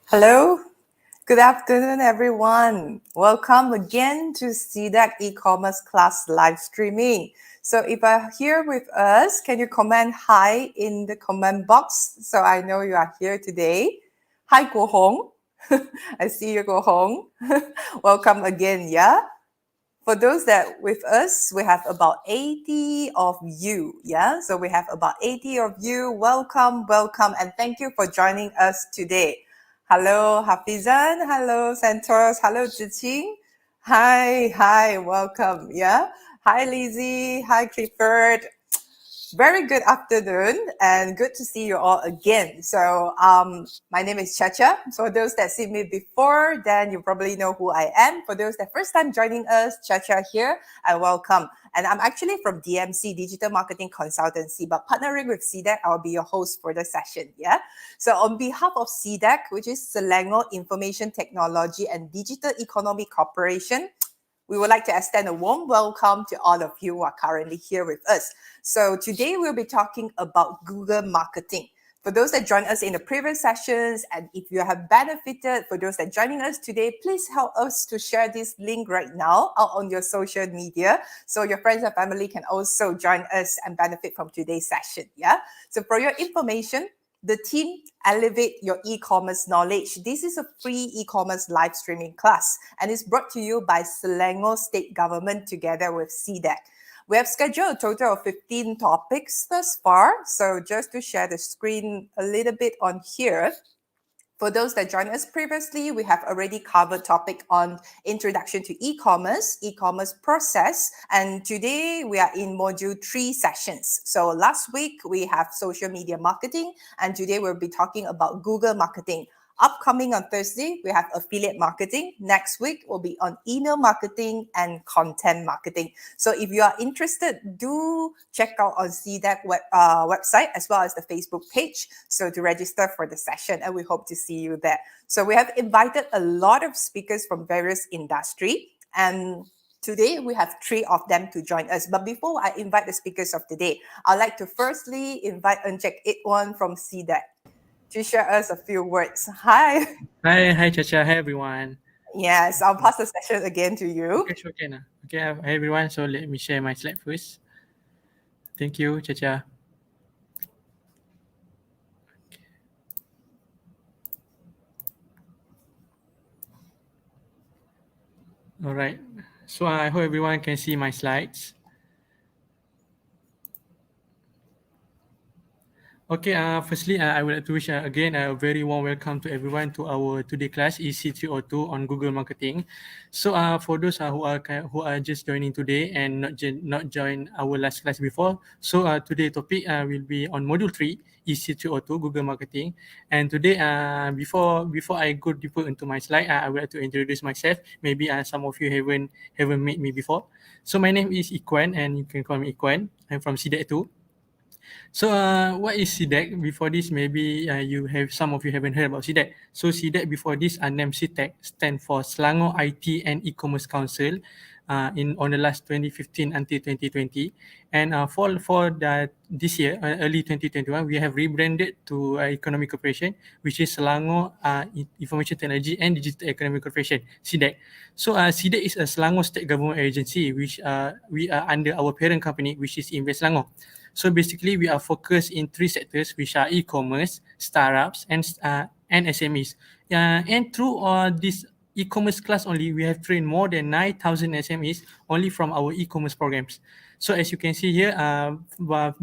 Hello, good afternoon, everyone. Welcome again to Sidec e-commerce class live streaming. So if you're here with us, can you comment hi in the comment box so I know you are here today? Hi, Guo Hong. I see you, Guo Hong. Welcome again, yeah? For those that with us, we have about 80 of you. Yeah. So we have about 80 of you. Welcome, welcome. And thank you for joining us today. Hello, Hafizan. Hello, Santos. Hello, Ziqing. Hi, welcome. Yeah. Hi, Lizzie. Hi, Clifford. Very good afternoon and good to see you all again. So my name is Chacha. So those that see me before, then you probably know who I am. For those that first time joining us, Chacha here, I welcome. And I'm actually from DMC, Digital Marketing Consultancy, but partnering with Sidec, I'll be your host for the session. Yeah. So on behalf of Sidec, which is Selangor Information Technology and Digital Economy Corporation, we would like to extend a warm welcome to all of you who are currently here with us. So today we'll be talking about Google marketing. For those that joined us in the previous sessions, and if you have benefited, for those that joining us today, please help us to share this link right now out on your social media so your friends and family can also join us and benefit from today's session. Yeah. So for your information, the team Elevate Your E-Commerce Knowledge. This is a free e-commerce live streaming class and it's brought to you by Selangor State Government together with Sidec. We have scheduled a total of 15 topics thus far. So just to share the screen a little bit on here, for those that joined us previously, we have already covered topic on introduction to e-commerce process. And today we are in module 3 sessions. So last week we have social media marketing and today we'll be talking about Google marketing. Upcoming on Thursday, we have affiliate marketing. Next week will be on email marketing and content marketing. So if you are interested, do check out on Sidec website as well as the Facebook page. So to register for the session, and we hope to see you there. So we have invited a lot of speakers from various industry, and today we have 3 of them to join us. But before I invite the speakers of today, I'd like to firstly invite Encik Itwan from Sidec to share us a few words. Hi. Hi, Chacha. Hi, everyone. Yes, I'll pass the session again to you. Okay, sure, can. Okay, hi, everyone. So let me share my slide first. Thank you, Chacha. All right. So I hope everyone can see my slides. Okay, firstly, I would like to wish again a very warm welcome to everyone to our today class EC302 on Google Marketing. So for those who are just joining today and not join our last class before, so today topic will be on module 3 EC302 Google Marketing. And today, before I go deeper into my slide, I would like to introduce myself. Maybe some of you haven't met me before. So my name is Ikwan, and you can call me Ikwan. I'm from Sidec 2. So, what is SEDEC? Before this, maybe some of you haven't heard about SEDEC. So, SEDEC before this, named SETEC, stand for Selangor IT and E-commerce Council, on the last 2015 until 2020, and for this year, early 2021, we have rebranded to Economic Corporation, which is Selangor Information Technology and Digital Economic Corporation, SEDEC. So, SEDEC is a Selangor state government agency, which we are under our parent company, which is Invest Selangor. So basically, we are focused in 3 sectors, which are e-commerce, startups, and SMEs. And through this e-commerce class only, we have trained more than 9,000 SMEs only from our e-commerce programs. So as you can see here,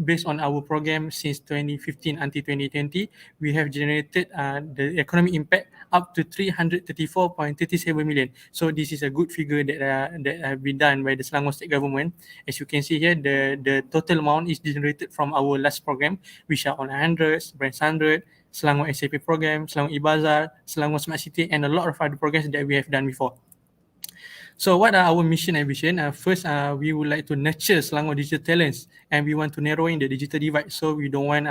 based on our program since 2015 until 2020, we have generated the economic impact up to 334.37 million. So this is a good figure that have been done by the Selangor State Government. As you can see here, the total amount is generated from our last program, which are on 100, Brands 100, Selangor SAP program, Selangor e-Bazaar, Selangor Smart City, and a lot of other programs that we have done before. So what are our mission and vision? First, we would like to nurture Selangor digital talents, and we want to narrow in the digital divide. So we don't want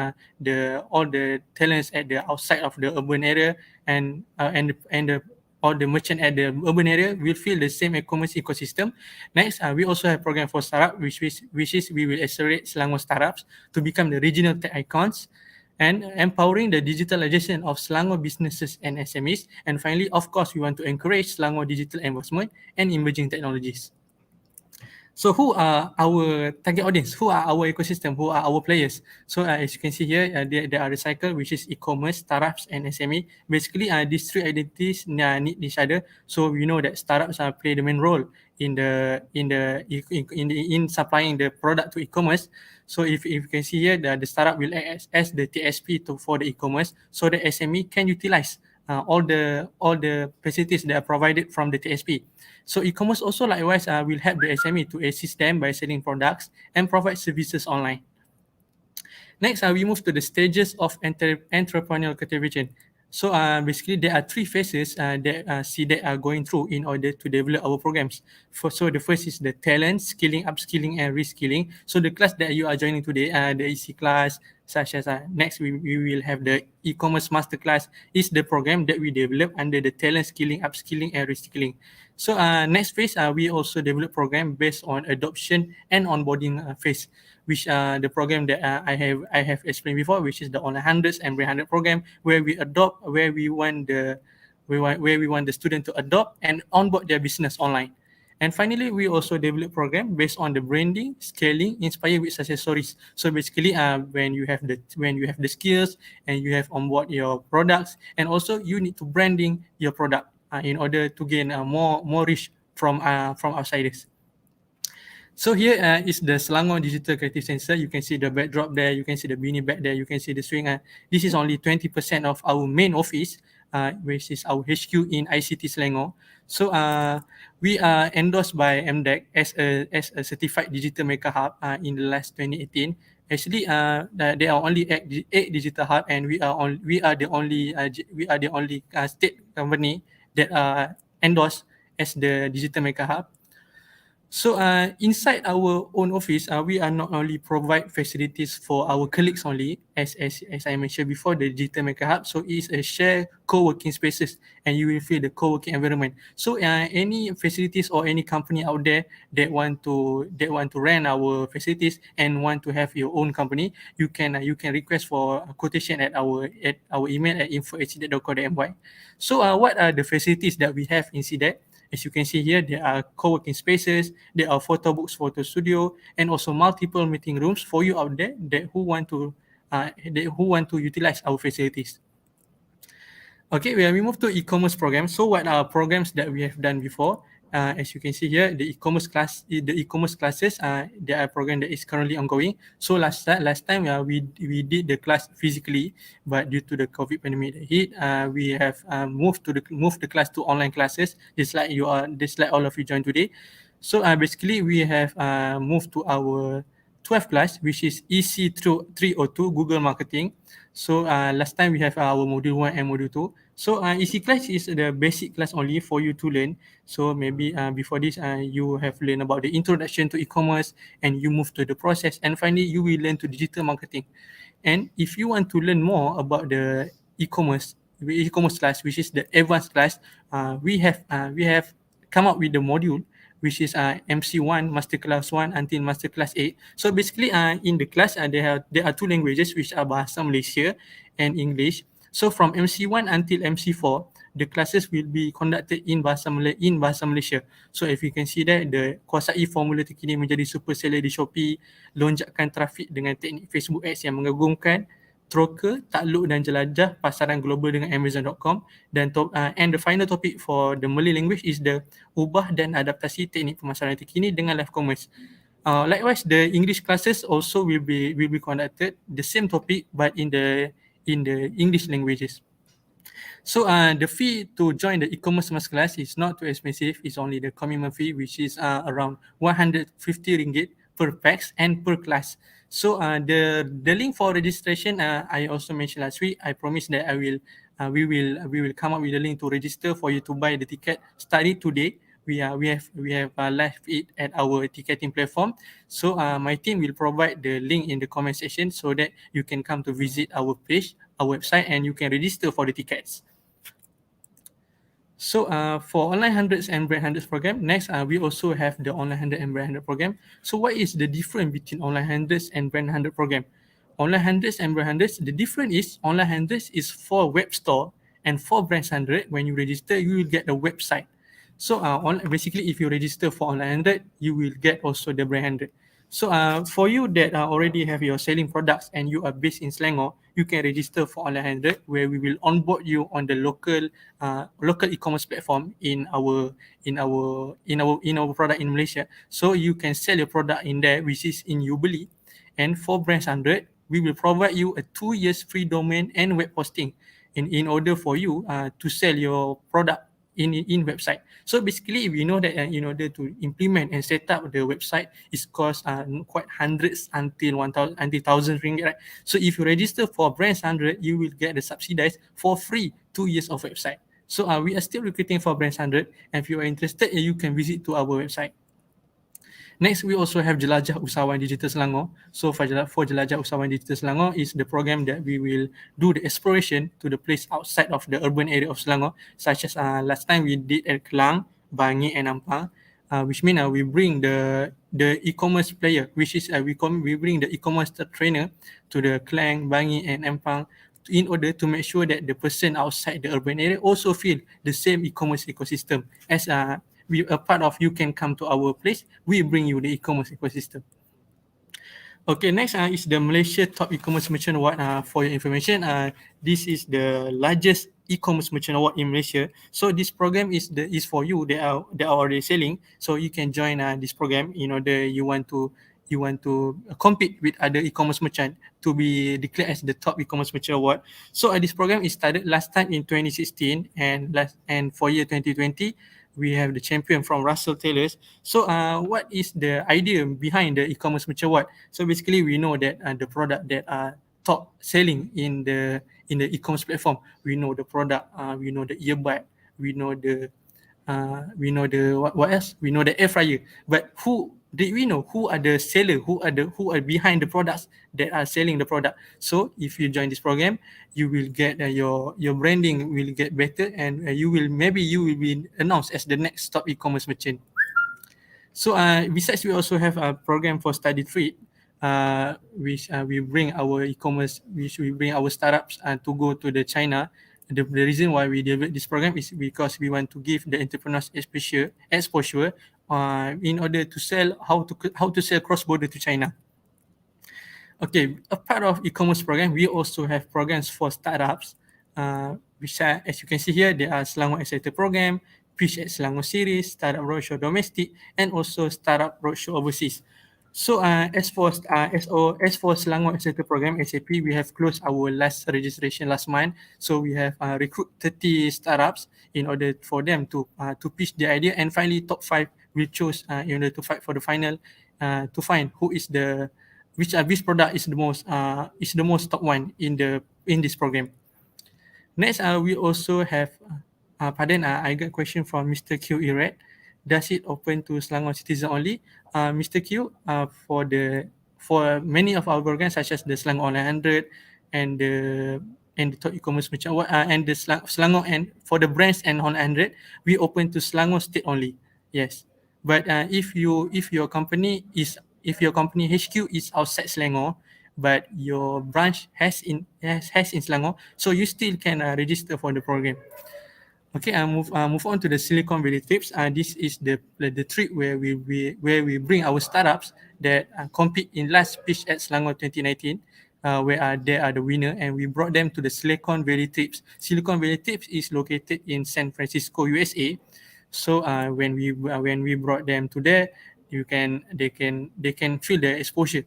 all the talents at the outside of the urban area and all the merchant at the urban area will feel the same e-commerce ecosystem. Next, we also have program for startup, which is we will accelerate Selangor startups to become the regional tech icons. and empowering the digitalization of Selangor businesses and SMEs. And finally, of course, we want to encourage Selangor digital investment and emerging technologies. So who are our target audience? Who are our ecosystem? Who are our players? So as you can see here, there are the cycle, which is e-commerce, startups, and SME. Basically, these three identities need each other. So we know that startups play the main role in supplying the product to e-commerce. So if you can see here, the startup will act as the TSP for the e-commerce, so the SME can utilize all the facilities that are provided from the TSP. So e-commerce also likewise will help the SME to assist them by selling products and provide services online. Next, we move to the stages of entrepreneurial cultivation. So basically, there are three phases that Sidec are going through in order to develop our programs. So the first is the talent, skilling, upskilling, and reskilling. So the class that you are joining today, the EC class, such as next we will have the e-commerce masterclass, is the program that we develop under the talent, skilling, upskilling, and reskilling. So next phase, we also develop program based on adoption and onboarding phase, which the program that I have explained before, which is the online hundreds and brand hundred program, where we want the student to adopt and onboard their business online. And finally, we also develop program based on the branding, scaling, inspired with success stories. So basically, when you have the skills and you have onboard your products, and also you need to branding your product in order to gain more reach from outsiders. So here is the Selangor Digital Creative Center. You can see the backdrop there. You can see the beanie back there. You can see the swing. This is only 20% of our main office, which is our HQ in ICT Selangor. So we are endorsed by MDEC as a certified digital maker hub in the last 2018. Actually, there are only eight digital hub, and we are the only state company that are endorsed as the digital maker hub. So inside our own office, we are not only provide facilities for our colleagues only, as I mentioned before, the Digital Maker Hub. So it's a shared co-working spaces, and you will feel the co-working environment. So any facilities or any company out there that want to rent our facilities and want to have your own company, you can request for a quotation at our email at info@cdec.co.my. So what are the facilities that we have in CDEC? As you can see here, there are co-working spaces, there are photo books, photo studio, and also multiple meeting rooms for you out there who want to utilize our facilities. Okay, we move to e-commerce programs. So what are programs that we have done before? As you can see here, the e-commerce classes, there are a program that is currently ongoing. So last time we did the class physically, but due to the COVID pandemic that hit, we have moved the class to online classes, just like all of you joined today. So basically we have moved to our 12th class, which is EC 302 Google Marketing. So last time we have our module 1 and module 2. So EC class is the basic class only for you to learn. So maybe before this, you have learned about the introduction to e-commerce, and you move to the process, and finally you will learn to digital marketing. And if you want to learn more about the e-commerce class, which is the advanced class, we have come up with the module, which is MC1, Masterclass 1 until Masterclass 8. So basically, in the class, there are two languages, which are Bahasa Malaysia and English. So from MC1 until MC4, the classes will be conducted in Bahasa Malaysia. So if you can see that, the kuasai formula terkini menjadi super seller di Shopee, lonjakkan trafik dengan teknik Facebook Ads yang mengagumkan, troka, takluk dan jelajah pasaran global dengan Amazon.com, dan and the final topic for the Malay language is the ubah dan adaptasi teknik pemasaran terkini dengan live commerce. Likewise, the English classes also will be conducted the same topic, but in the English languages. So the fee to join the e-commerce masterclass is not too expensive. It's only the commitment fee, which is around 150 ringgit per pax and per class. So the link for registration, I also mentioned last week. I promise that we will come up with a link to register for you to buy the ticket. Study today. We have left it at our ticketing platform. So my team will provide the link in the comment section so that you can come to visit our page, our website, and you can register for the tickets. So for online hundreds and brand hundreds program, next we also have the online hundred and brand hundred program. So what is the difference between online hundreds and brand hundred program? online hundreds and brand hundreds, the difference is online hundreds is for web store, and for brands hundred, when you register, you will get a website. So basically, if you register for online hundred, you will get also the brand hundred. So for you that already have your selling products and you are based in Selangor, you can register for online hundred, where we will onboard you on the local e-commerce platform in our product in Malaysia. So you can sell your product in there, which is in Ubeli. And for brands 100, we will provide you a 2 years free domain and web hosting in order for you to sell your product in website. So basically, we know that in order to implement and set up the website, it's cost quite hundreds until 1,000 until thousand ringgit, right? So if you register for brands 100, you will get the subsidized for free 2 years of website. So we are still recruiting for brands 100, and if you are interested, you can visit to our website. Next, we also have Jelajah Usahawan Digital Selangor. So for Jelajah Usahawan Digital Selangor is the program that we will do the exploration to the place outside of the urban area of Selangor, such as last time we did at Kelang, Bangi and Ampang, which means we bring the e-commerce player, which is we bring the e-commerce trainer to the Kelang, Bangi and Ampang in order to make sure that the person outside the urban area also feel the same e-commerce ecosystem as we a part of you can come to our place, we bring you the e-commerce ecosystem. Okay, next is the Malaysia Top E-commerce Merchant Award. For your information, this is the largest e-commerce merchant award in Malaysia. So this program is for you that are already selling. So you can join this program in order you want to compete with other e-commerce merchant to be declared as the top e-commerce merchant award. So this program is started last time in 2016, and for year 2020 we have the champion from Russell Taylors. So what is the idea behind the e-commerce merchant award? So basically we know that the product that are top selling in the e-commerce platform, we know the product, we know the earbud, we know the what else? We know the air fryer. But who did we know who are the seller, who are behind the products that are selling the product? So if you join this program, you will get your branding will get better, and you will be announced as the next top e-commerce merchant. So besides, we also have a program for study trip, which we bring our e-commerce, which we bring our startups to go to the China. The reason why we develop this program is because we want to give the entrepreneurs exposure in order to sell how to sell cross border to China. Okay, a part of e-commerce program, we also have programs for startups, which are, as you can see here, there are Selangor Accelerator Program, Pitch at Selangor Series, Startup Roadshow Domestic, and also Startup Roadshow Overseas. So as for Selangor Accelerator Program, SAP, we have closed our last registration last month. So we have recruit 30 startups in order for them to pitch their idea, and finally top 5 will choose in order to fight for the final to find who is the which product is the most top one in this program. Next, we also have I got a question from Mr. Q Irad. Does it open to Selangor citizen only? Mr. Q, for many of our programs such as the Selangor Online 100 and the top e-commerce merchant award, and the Selangor, and for the brands and Online 100, we open to Selangor state only. Yes, but if your company HQ is outside Selangor, but your branch has in Selangor, so you still can register for the program. Okay, I move on to the Silicon Valley trips. This is the trip where we bring our startups that compete in last pitch at Selangor 2019, where they are the winner, and we brought them to the Silicon Valley trips. Silicon Valley trips is located in San Francisco, USA. So when we brought them to there, they can feel the exposure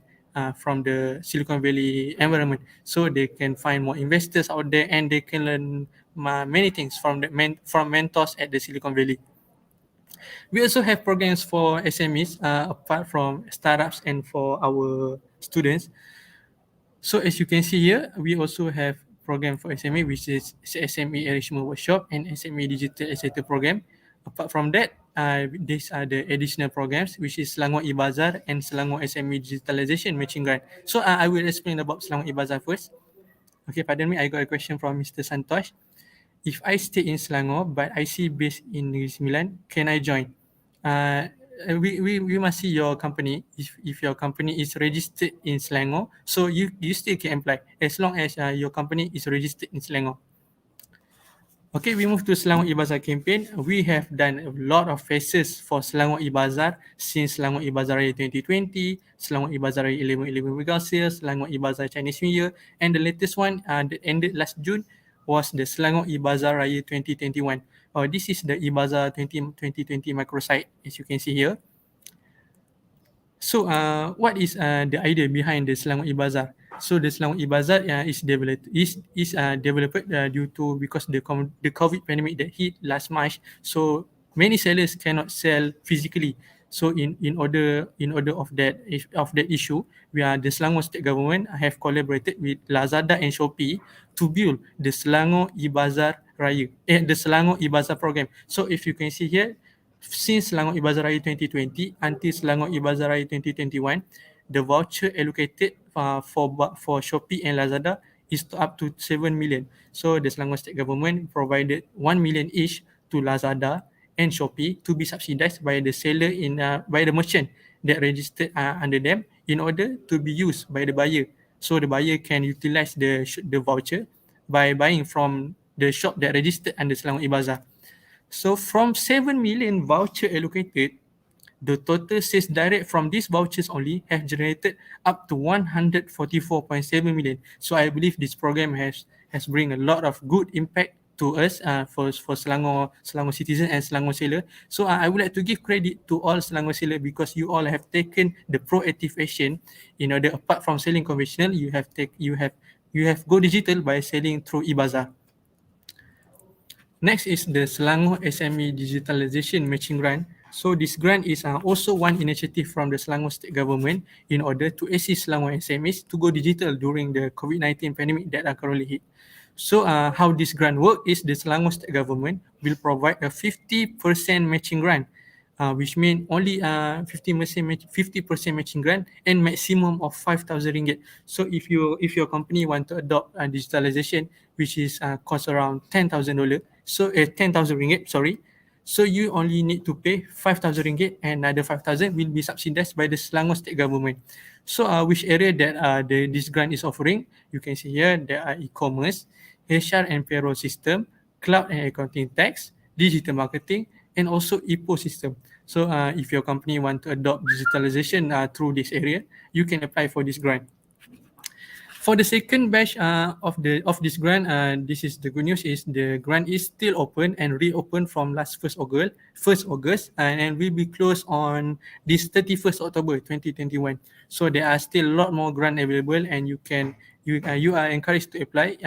from the Silicon Valley environment, so they can find more investors out there, and they can learn many things from from mentors at the Silicon Valley. We also have programs for SMEs apart from startups and for our students. So as you can see here, we also have program for SME, which is SME Enrichment Workshop and SME Digital Accelerator Program. Apart from that, these are the additional programs, which is Selangor E-Bazar and Selangor SME Digitalization Matching Grant. So I will explain about Selangor E-Bazar first. Okay, pardon me, I got a question from Mr. Santosh. If I stay in Selangor but I see based in Negeri Sembilan, can I join? we must see your company. If your company is registered in Selangor, so you still can apply as long as your company is registered in Selangor. Okay, we move to Selangor E-Bazaar campaign. We have done a lot of phases for Selangor E-Bazaar since Selangor E-Bazaar Raya 2020, Selangor E-Bazaar Raya 11/11 Mega Sales, Selangor E-Bazaar Chinese New Year, and the latest one that ended last June was the Selangor E-Bazaar Raya 2021. This is the E-Bazaar 2020 microsite, as you can see here. So, what is the idea behind the Selangor E-Bazaar? So, the Selangor E-Bazaar developed due to because the COVID pandemic that hit last March. So, many sellers cannot sell physically. So, in order of that issue, the Selangor state government have collaborated with Lazada and Shopee to build the Selangor E-Bazaar Raya, the Selangor E-Bazaar program. So, if you can see here, since Selangor E-Bazaar Raya 2020 until Selangor E-Bazaar Raya 2021, the voucher allocated for Shopee and Lazada is up to 7 million. So the Selangor state government provided 1 million each to Lazada and Shopee to be subsidized by the seller by the merchant that registered under them in order to be used by the buyer. So the buyer can utilize the voucher by buying from the shop that registered under Selangor E-Bazaar. So from 7 million voucher allocated, the total sales direct from these vouchers only have generated up to 144.7 million. So I believe this program has bring a lot of good impact to us for Selangor citizen and Selangor seller. So I would like to give credit to all Selangor seller because you all have taken the proactive action in order, apart from selling conventional, you have go digital by selling through e-bazaar. Next is the Selangor SME Digitalization Matching Grant. So this grant is also one initiative from the Selangor State Government in order to assist Selangor SMEs to go digital during the COVID-19 pandemic that are currently hit. So how this grant work is the Selangor State Government will provide a 50% matching grant, which means only 50% matching grant and maximum of 5,000 ringgit. So if your company want to adopt digitalization, which is cost around $10,000, so 10,000 ringgit, sorry. So you only need to pay 5,000 ringgit and another 5,000 will be subsidized by the Selangor State Government. So which area that this grant is offering? You can see here there are e-commerce, HR and payroll system, cloud and accounting tax, digital marketing, and also EPO system. So if your company want to adopt digitalization through this area, you can apply for this grant. For the second batch of this grant, this is the good news is the grant is still open and reopened from last 1st August, and will be closed on this 31st October 2021. So there are still a lot more grant available, and you are encouraged to apply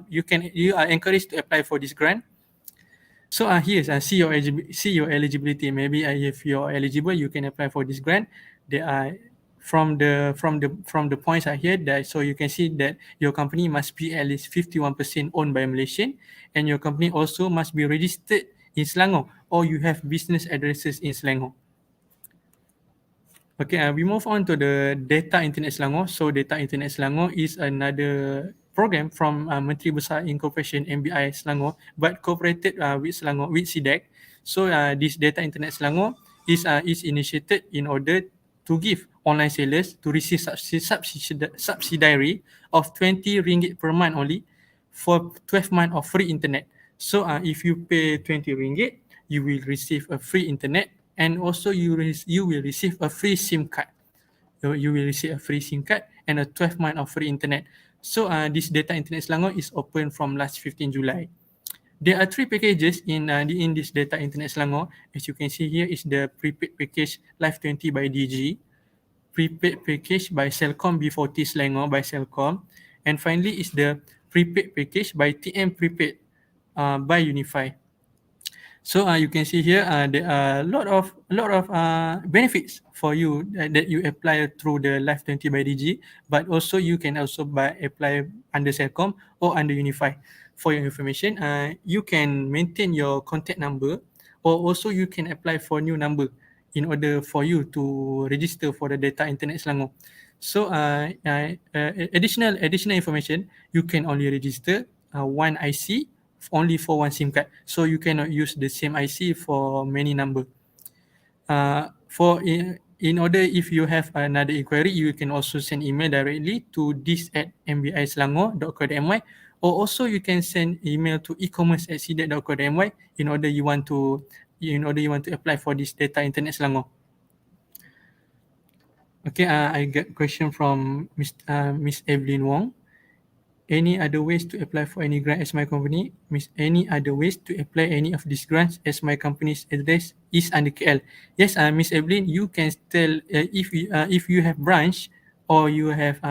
you are encouraged to apply for this grant. So here's see your eligibility. Maybe if you're eligible, you can apply for this grant. There are from the points are here that so you can see that your company must be at least 51% owned by a Malaysian, and your company also must be registered in Selangor or you have business addresses in Selangor. Okay, we move on to the Data Internet Selangor. So Data Internet Selangor is another program from Menteri Besar Incorporation MBI Selangor, but cooperated with Selangor with Sidec. So this Data Internet Selangor is initiated in order to give online sellers to receive subsidiary of 20 ringgit per month only for 12 months of free internet. So if you pay 20 ringgit, you will receive a free internet, and also you will receive a free SIM card. So you will receive a free SIM card and a 12 month of free internet. So this Data Internet Selangor is open from last 15 July. There are 3 packages in this Data Internet Selangor. As you can see here is the prepaid package Live 20 by DG, prepaid package by Celcom B40 Selangor by Celcom, and finally is the prepaid package by TM Prepaid by Unify. So you can see here there are a lot of benefits for you that you apply through the Live 20 by DG, but also you can also apply under Celcom or under Unify. For your information, you can maintain your contact number, or also you can apply for new number in order for you to register for the Data Internet Selangor. So additional information, you can only register one IC only for one SIM card. So you cannot use the same IC for many number. In order, if you have another inquiry, you can also send email directly to this@mbiselangor.co.my, or also you can send email to ecommerce@sidec.co.my in order you want to apply for this data internet Selangor. Okay, I get question from Miss Evelyn Wong. Any other ways to apply for any grant as my company? Any other ways to apply any of these grants as my company's address is under KL? Yes, Miss Evelyn, you can still if you have branch or you have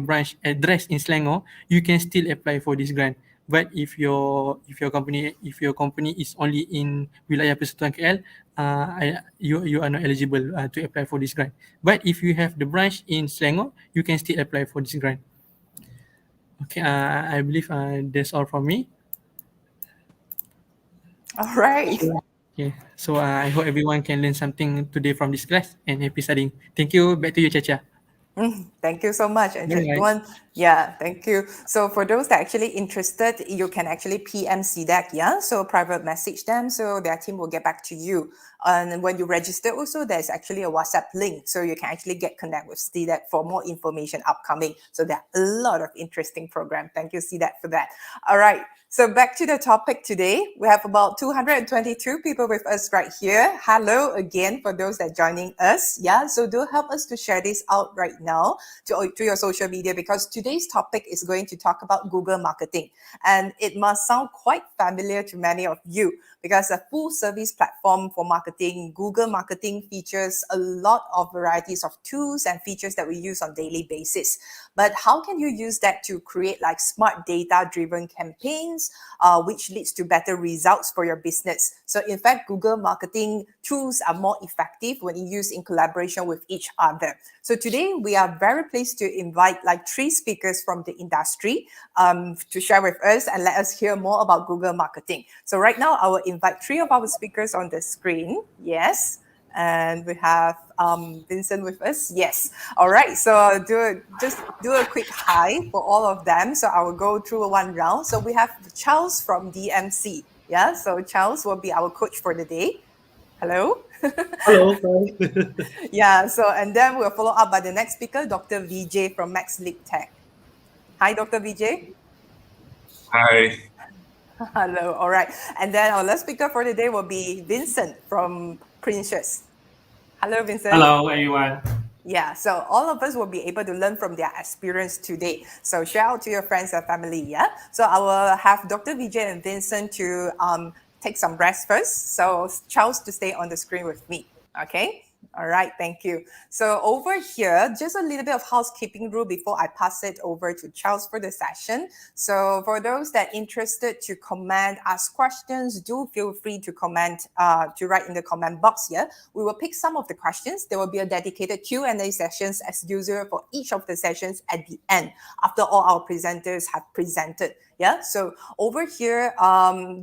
branch address in Selangor, you can still apply for this grant. But if your company is only in Wilayah Persekutuan KL, you are not eligible to apply for this grant. But if you have the branch in Selangor, you can still apply for this grant. Okay, I believe that's all from me. All right. Okay, so I hope everyone can learn something today from this class and happy studying. Thank you. Back to you, Chacha. Thank you so much. And Alright. thank you. So for those that are actually interested, you can actually PM Sidec, so private message them, so their team will get back to you. And when you register also, there's actually a WhatsApp link, so you can actually get connect with Sidec for more information upcoming. So there are a lot of interesting programs. Thank you, Sidec, for that. All right. So back to the topic today. We have about 222 people with us right here. Hello again for those that are joining us. So do help us to share this out right now to your social media, because today's topic is going to talk about Google marketing. And it must sound quite familiar to many of you, because a full service platform for marketing, Google marketing features a lot of varieties of tools and features that we use on daily basis. But how can you use that to create like smart data-driven campaigns, which leads to better results for your business? So in fact, Google marketing tools are more effective when used in collaboration with each other. So today we are very pleased to invite like 3 speakers from the industry to share with us and let us hear more about Google marketing. So right now I will invite 3 of our speakers on the screen. Yes. And we have Vincent with us. Yes. All right. So just do a quick hi for all of them. So I will go through one round. So we have Charles from DMC. So Charles will be our coach for the day. Hello. Hello. So and then we'll follow up by the next speaker, Dr. Vijay from Max Leap Tech. Hi, Dr. Vijay. Hi. Hello. All right. And then our last speaker for the day will be Vincent from Printcious. Hello, Vincent. Hello, everyone. So all of us will be able to learn from their experience today. So share out to your friends and family. So I will have Dr. Vijay and Vincent to take some rest first. So Charles to stay on the screen with me. Okay. All right, thank you. So over here, just a little bit of housekeeping rule before I pass it over to Charles for the session. So for those that are interested to comment, ask questions, do feel free to comment, to write in the comment box here. We will pick some of the questions. There will be a dedicated Q&A sessions as usual for each of the sessions at the end, after all our presenters have presented. So over here,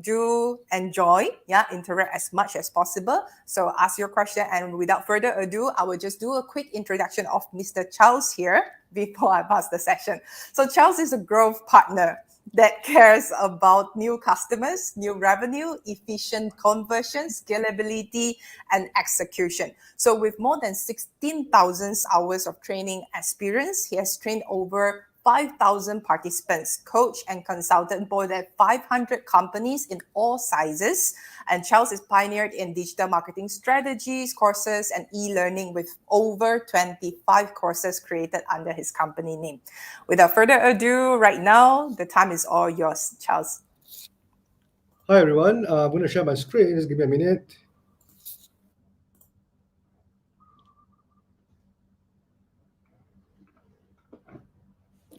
do enjoy, interact as much as possible. So ask your question, and without further ado, I will just do a quick introduction of Mr. Charles here before I pass the session. So Charles is a growth partner that cares about new customers, new revenue, efficient conversion, scalability, and execution. So with more than 16,000 hours of training experience, he has trained over 5,000 participants, coached and consulted more than 500 companies in all sizes. And Charles is pioneered in digital marketing strategies, courses, and e-learning with over 25 courses created under his company name. Without further ado, right now, the time is all yours, Charles. Hi, everyone. I'm going to share my screen. Just give me a minute.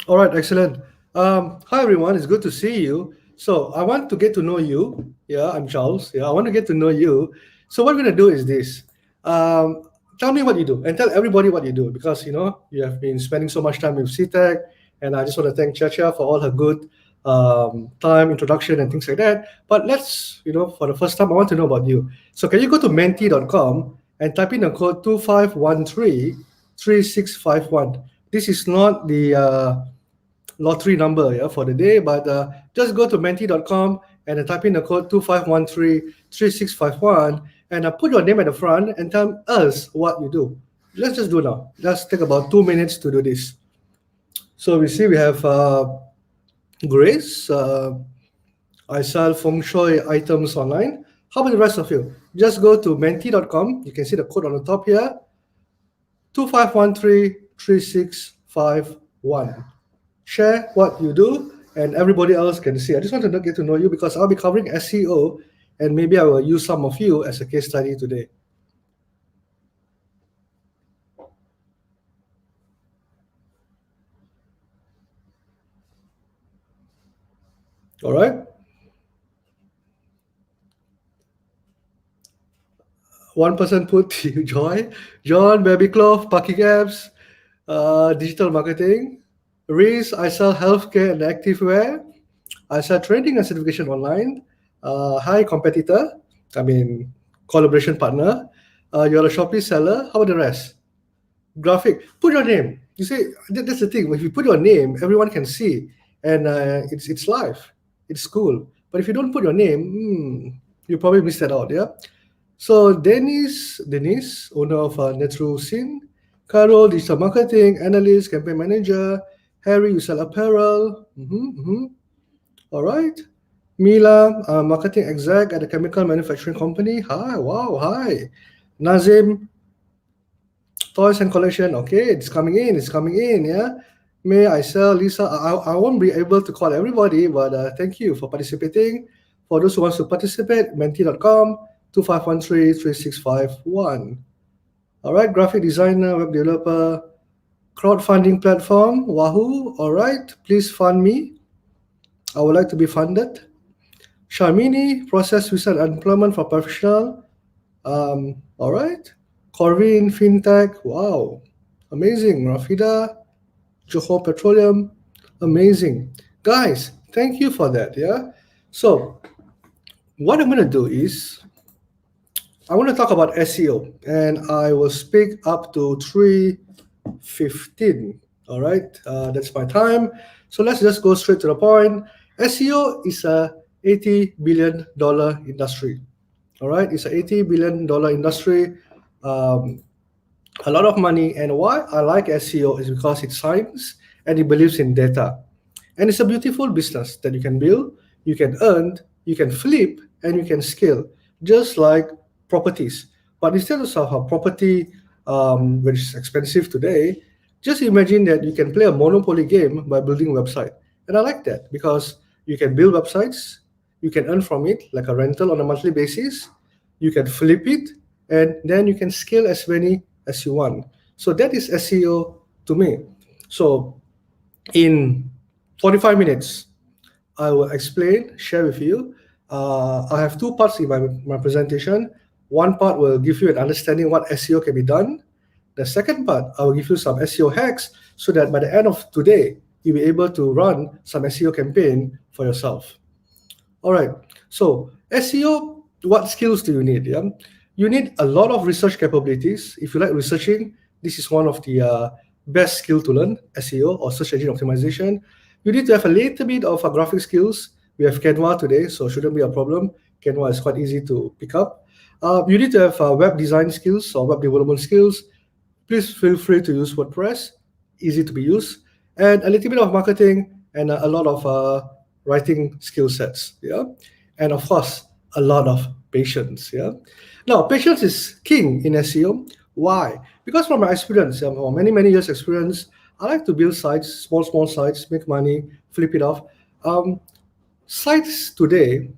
All right, excellent. Hi, everyone. It's good to see you. So I want to get to know you. I'm Charles. I want to get to know you. So what we're going to do is this. Tell me what you do and tell everybody what you do, because, you have been spending so much time with Sidec, and I just want to thank Chacha for all her good time, introduction, and things like that. But let's, for the first time, I want to know about you. So can you go to menti.com and type in the code 25133651. This is not the lottery number for the day, but just go to menti.com and then type in the code 25133651, and put your name at the front and tell us what you do. Let's just do now. Let's take about 2 minutes to do this. So we see we have Grace. I sell feng shui items online. How about the rest of you? Just go to menti.com. You can see the code on the top here. 25133651. Share what you do and everybody else can see. I just want to get to know you because I'll be covering SEO and maybe I will use some of you as a case study today. All right. One person put Joy, John, Baby Cloth, Parking Apps, digital marketing. Reese, I sell healthcare and activewear. I sell training and certification online. Hi, competitor. Collaboration partner. You're a Shopee seller. How about the rest? Graphic. Put your name. You see, that's the thing. If you put your name, everyone can see, and it's live. It's cool. But if you don't put your name, you probably miss that out. Yeah. So Denise, owner of Netrusin, Carol, digital marketing analyst, campaign manager. Harry, you sell apparel. All right. Mila, marketing exec at a chemical manufacturing company. Hi, wow, hi. Nazim, toys and collection. Okay, it's coming in. Yeah. May I sell Lisa? I won't be able to call everybody, but thank you for participating. For those who want to participate, menti.com, 25133651. All right, graphic designer, web developer, crowdfunding platform, Wahoo. All right, please fund me. I would like to be funded. Sharmini, process visa employment for professional. All right. Corvin, fintech. Wow, amazing. Rafida, Johor Petroleum, amazing. Guys, thank you for that. Yeah. So, what I'm going to do is I want to talk about SEO, and I will speak up to 3:15. All right, that's my time. So let's just go straight to the point. SEO is a $80 billion industry. All right, it's a $80 billion industry. A lot of money. And why I like SEO is because it's science and it believes in data. And it's a beautiful business that you can build, you can earn, you can flip, and you can scale, just like properties. But instead of a property, which is expensive today, just imagine that you can play a monopoly game by building a website. And I like that because you can build websites, you can earn from it like a rental on a monthly basis, you can flip it, and then you can scale as many as you want. So that is SEO to me. So in 45 minutes, I will explain, share with you. I have two parts in my presentation. One part will give you an understanding what SEO can be done. The second part, I will give you some SEO hacks so that by the end of today, you'll be able to run some SEO campaign for yourself. All right. So SEO, what skills do you need? Yeah? You need a lot of research capabilities. If you like researching, this is one of the best skill to learn, SEO or search engine optimization. You need to have a little bit of graphic skills. We have Canva today, so shouldn't be a problem. Canva is quite easy to pick up. You need to have web design skills or web development skills. Please feel free to use WordPress, easy to be used, and a little bit of marketing and a lot of writing skill sets. Yeah, and of course a lot of patience. Yeah. Now patience is king in SEO. Why? Because from my experience, from many years experience, I like to build sites, small sites, make money, flip it off. Sites today,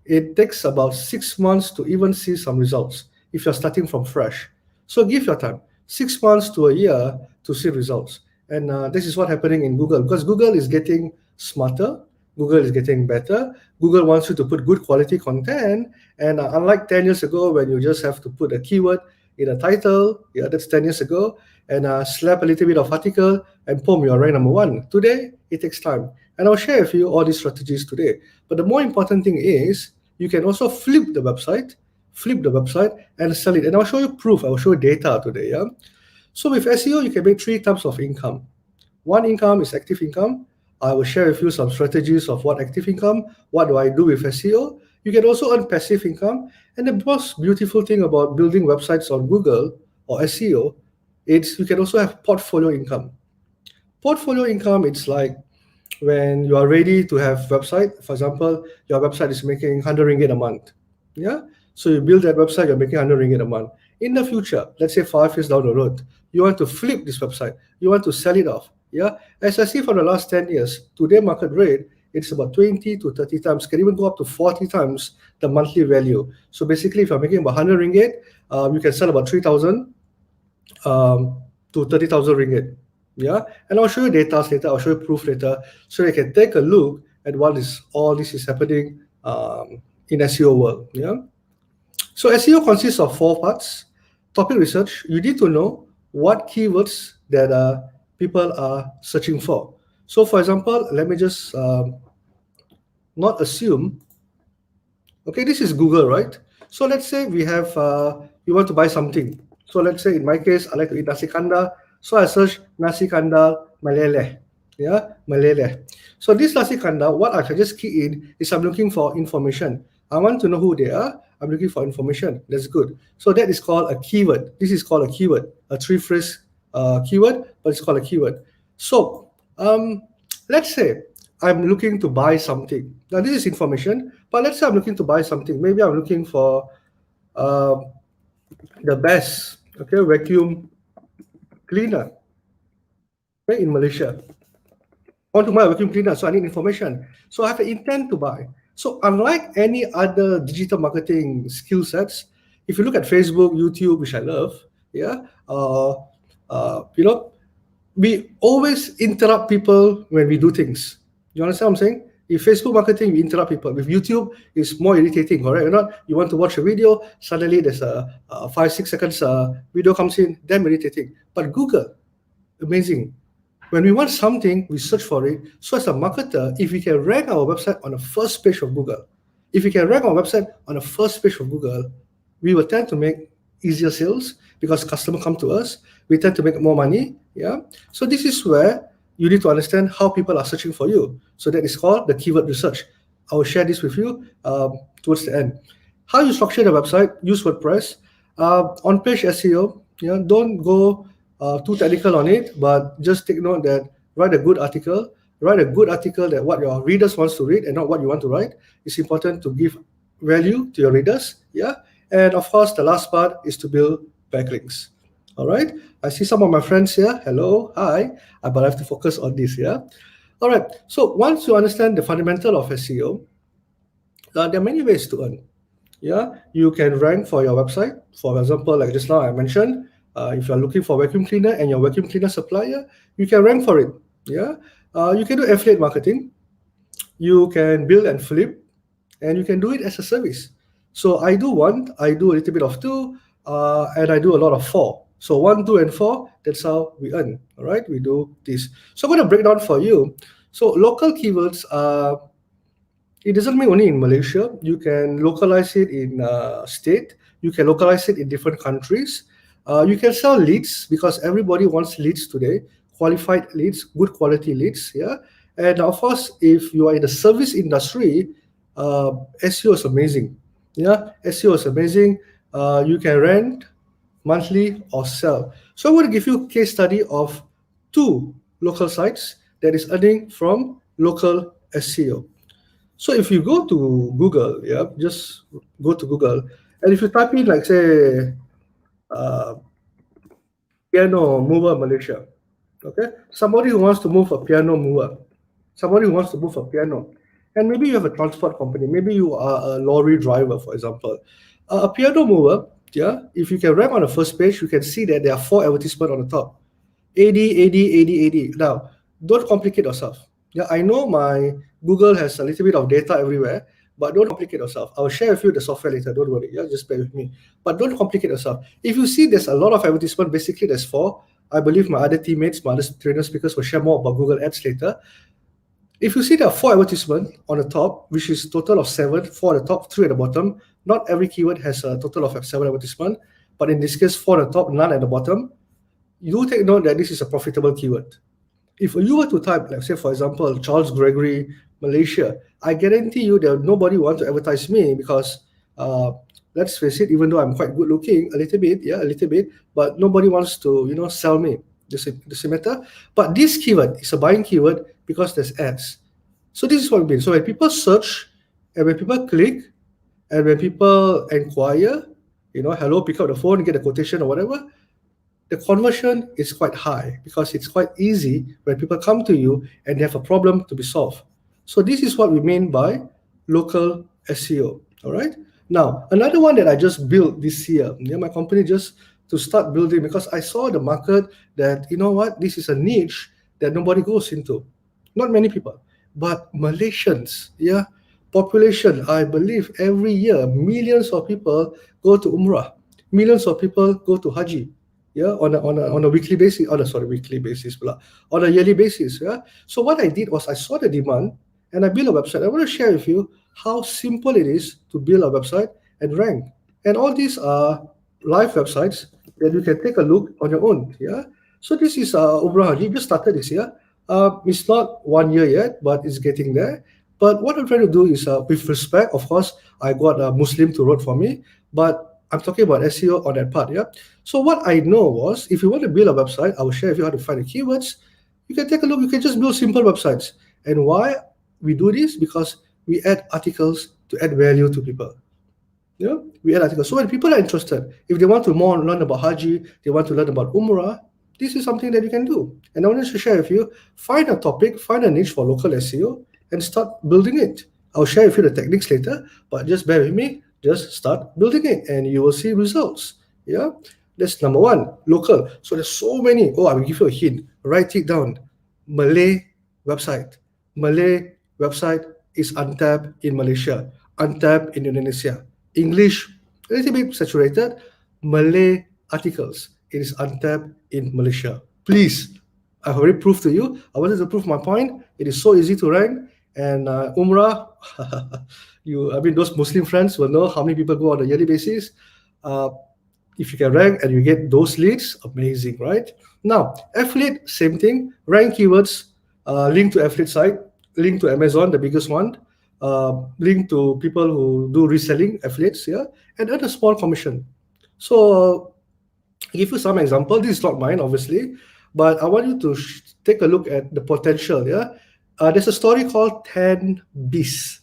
it takes about 6 months to even see some results if you're starting from fresh. So give your time, 6 months to a year to see results. And this is what's happening in Google because Google is getting smarter. Google is getting better. Google wants you to put good quality content. And unlike 10 years ago when you just have to put a keyword in a title, yeah, that's 10 years ago, and slap a little bit of article and boom, you're rank number one. Today, it takes time. And I'll share with you all these strategies today. But the more important thing is you can also flip the website and sell it. And I'll show you proof. I'll show you data today. Yeah. So with SEO, you can make 3 types of income. One income is active income. I will share with you some strategies of what active income, what do I do with SEO. You can also earn passive income. And the most beautiful thing about building websites on Google or SEO, it's you can also have portfolio income. Portfolio income, it's like when you are ready to have website. For example, your website is making 100 ringgit a month. Yeah. So you build that website, you're making 100 ringgit a month. In the future, let's say 5 years down the road, you want to flip this website, you want to sell it off. Yeah. As I see for the last 10 years, today market rate, it's about 20 to 30 times, can even go up to 40 times the monthly value. So basically, if you're making about 100 ringgit, you can sell about 3,000 to 30,000 ringgit. Yeah, and I'll show you data later. I'll show you proof later, so you can take a look at all this is happening in SEO world. Yeah, so SEO consists of 4 parts. Topic research. You need to know what keywords that people are searching for. So, for example, let me just not assume. Okay, this is Google, right? So let's say we have you want to buy something. So let's say in my case, I like to eat nasi kandar. So I search nasi kandar meleleh. Yeah, meleleh. So this nasi kandar, what I can just key in is I'm looking for information. I want to know who they are. I'm looking for information. That's good. So that is called a keyword. This is called a keyword, a 3-phrase keyword, but it's called a keyword. So let's say I'm looking to buy something. Now this is information, but let's say I'm looking to buy something. Maybe I'm looking for the best, okay, vacuum cleaner, okay, in Malaysia. I want to buy a vacuum cleaner, so I need information. So I have an intent to buy. So unlike any other digital marketing skill sets, if you look at Facebook, YouTube, which I love, yeah, we always interrupt people when we do things. You understand what I'm saying? If Facebook marketing, we interrupt people. With YouTube, it's more irritating, correct? Or not? You want to watch a video, suddenly there's a 5-6 seconds video comes in, damn irritating. But Google, amazing. When we want something, we search for it. So as a marketer, if we can rank our website on the first page of Google, if we can rank our website on the first page of Google, we will tend to make easier sales because customers come to us. We tend to make more money. Yeah. So this is where you need to understand how people are searching for you. So that is called the keyword research. I will share this with you towards the end. How you structure the website, use WordPress. On-page SEO, don't go too technical on it, but just take note that write a good article. Write a good article that what your readers wants to read and not what you want to write. It's important to give value to your readers. Yeah. And of course, the last part is to build backlinks. All right. I see some of my friends here. Hello. Hi. But I have to focus on this. Yeah. All right. So once you understand the fundamental of SEO, there are many ways to earn. Yeah. You can rank for your website. For example, like just now I mentioned, if you're looking for vacuum cleaner and your vacuum cleaner supplier, you can rank for it. Yeah. You can do affiliate marketing. You can build and flip, and you can do it as a service. So I do one, I do a little bit of two, and I do a lot of 4. So 1, 2, and 4, that's how we earn. All right, we do this. So I'm going to break down for you. So local keywords, it doesn't mean only in Malaysia. You can localize it in state. You can localize it in different countries. You can sell leads because everybody wants leads today. Qualified leads, good quality leads. Yeah, and of course, if you are in the service industry, SEO is amazing. Yeah, SEO is amazing. You can rent monthly or sell. So I'm going to give you a case study of 2 local sites that is earning from local SEO. So if you go to Google, yeah, just go to Google, and if you type in like say piano mover Malaysia, okay, somebody who wants to move a piano mover, somebody who wants to move a piano, and maybe you have a transport company, maybe you are a lorry driver, for example, a piano mover. Yeah, if you can rank on the first page, you can see that there are 4 advertisements on the top. AD, AD, AD, AD. Now, don't complicate yourself. Yeah, I know my Google has a little bit of data everywhere, but don't complicate yourself. I'll share with you the software later. Don't worry. Yeah, just bear with me. But don't complicate yourself. If you see there's a lot of advertisement, basically there's 4. I believe my other teammates, my other trainer speakers will share more about Google Ads later. If you see there are 4 advertisements on the top, which is total of 7, 4 at the top, 3 at the bottom. Not every keyword has a total of 7 advertisements, but in this case, 4 at the top, none at the bottom. You take note that this is a profitable keyword. If you were to type, let's say, for example, Charles Gregory Malaysia, I guarantee you that nobody wants to advertise me because let's face it, even though I'm quite good looking, a little bit, but nobody wants to, sell me. Does it matter? But this keyword is a buying keyword because there's ads. So this is what it means. So when people search and when people click and when people inquire, hello, pick up the phone, get a quotation or whatever, the conversion is quite high because it's quite easy when people come to you and they have a problem to be solved. So this is what we mean by local SEO. All right. Now, another one that I just built this year, my company just to start building because I saw the market that, this is a niche that nobody goes into. Not many people, but Malaysians, population, I believe every year, millions of people go to Umrah, millions of people go to Haji, on a weekly basis, on a yearly basis, So what I did was I saw the demand and I built a website. I want to share with you how simple it is to build a website and rank. And all these are live websites that you can take a look on your own, So this is Umrah Haji, just started this year. It's not 1 year yet, but it's getting there. But what I'm trying to do is, with respect, of course, I got a Muslim to write for me, but I'm talking about SEO on that part, So what I know was, if you want to build a website, I will share with you how to find the keywords. You can take a look. You can just build simple websites. And why we do this? Because we add articles to add value to people. We add articles. So when people are interested, if they want to learn about Haji, they want to learn about Umrah, this is something that you can do. And I want to share with you, find a topic, find a niche for local SEO, and start building it. I'll share with you the techniques later, but just bear with me. Just start building it and you will see results. That's number one, local. So there's so many. I will give you a hint. Write it down. Malay website. Malay website is untapped in Malaysia, untapped in Indonesia. English, a little bit saturated. Malay articles, it is untapped in Malaysia. Please, I've already proved to you. I wanted to prove my point. It is so easy to rank. And Umrah, those Muslim friends will know how many people go on a yearly basis. If you can rank and you get those leads, amazing, right? Now, affiliate, same thing. Rank keywords, link to affiliate site, link to Amazon, the biggest one, link to people who do reselling, affiliates, and earn a small commission. So, I'll give you some example. This is not mine, obviously, but I want you to take a look at the potential, there's a story called 10 Beasts.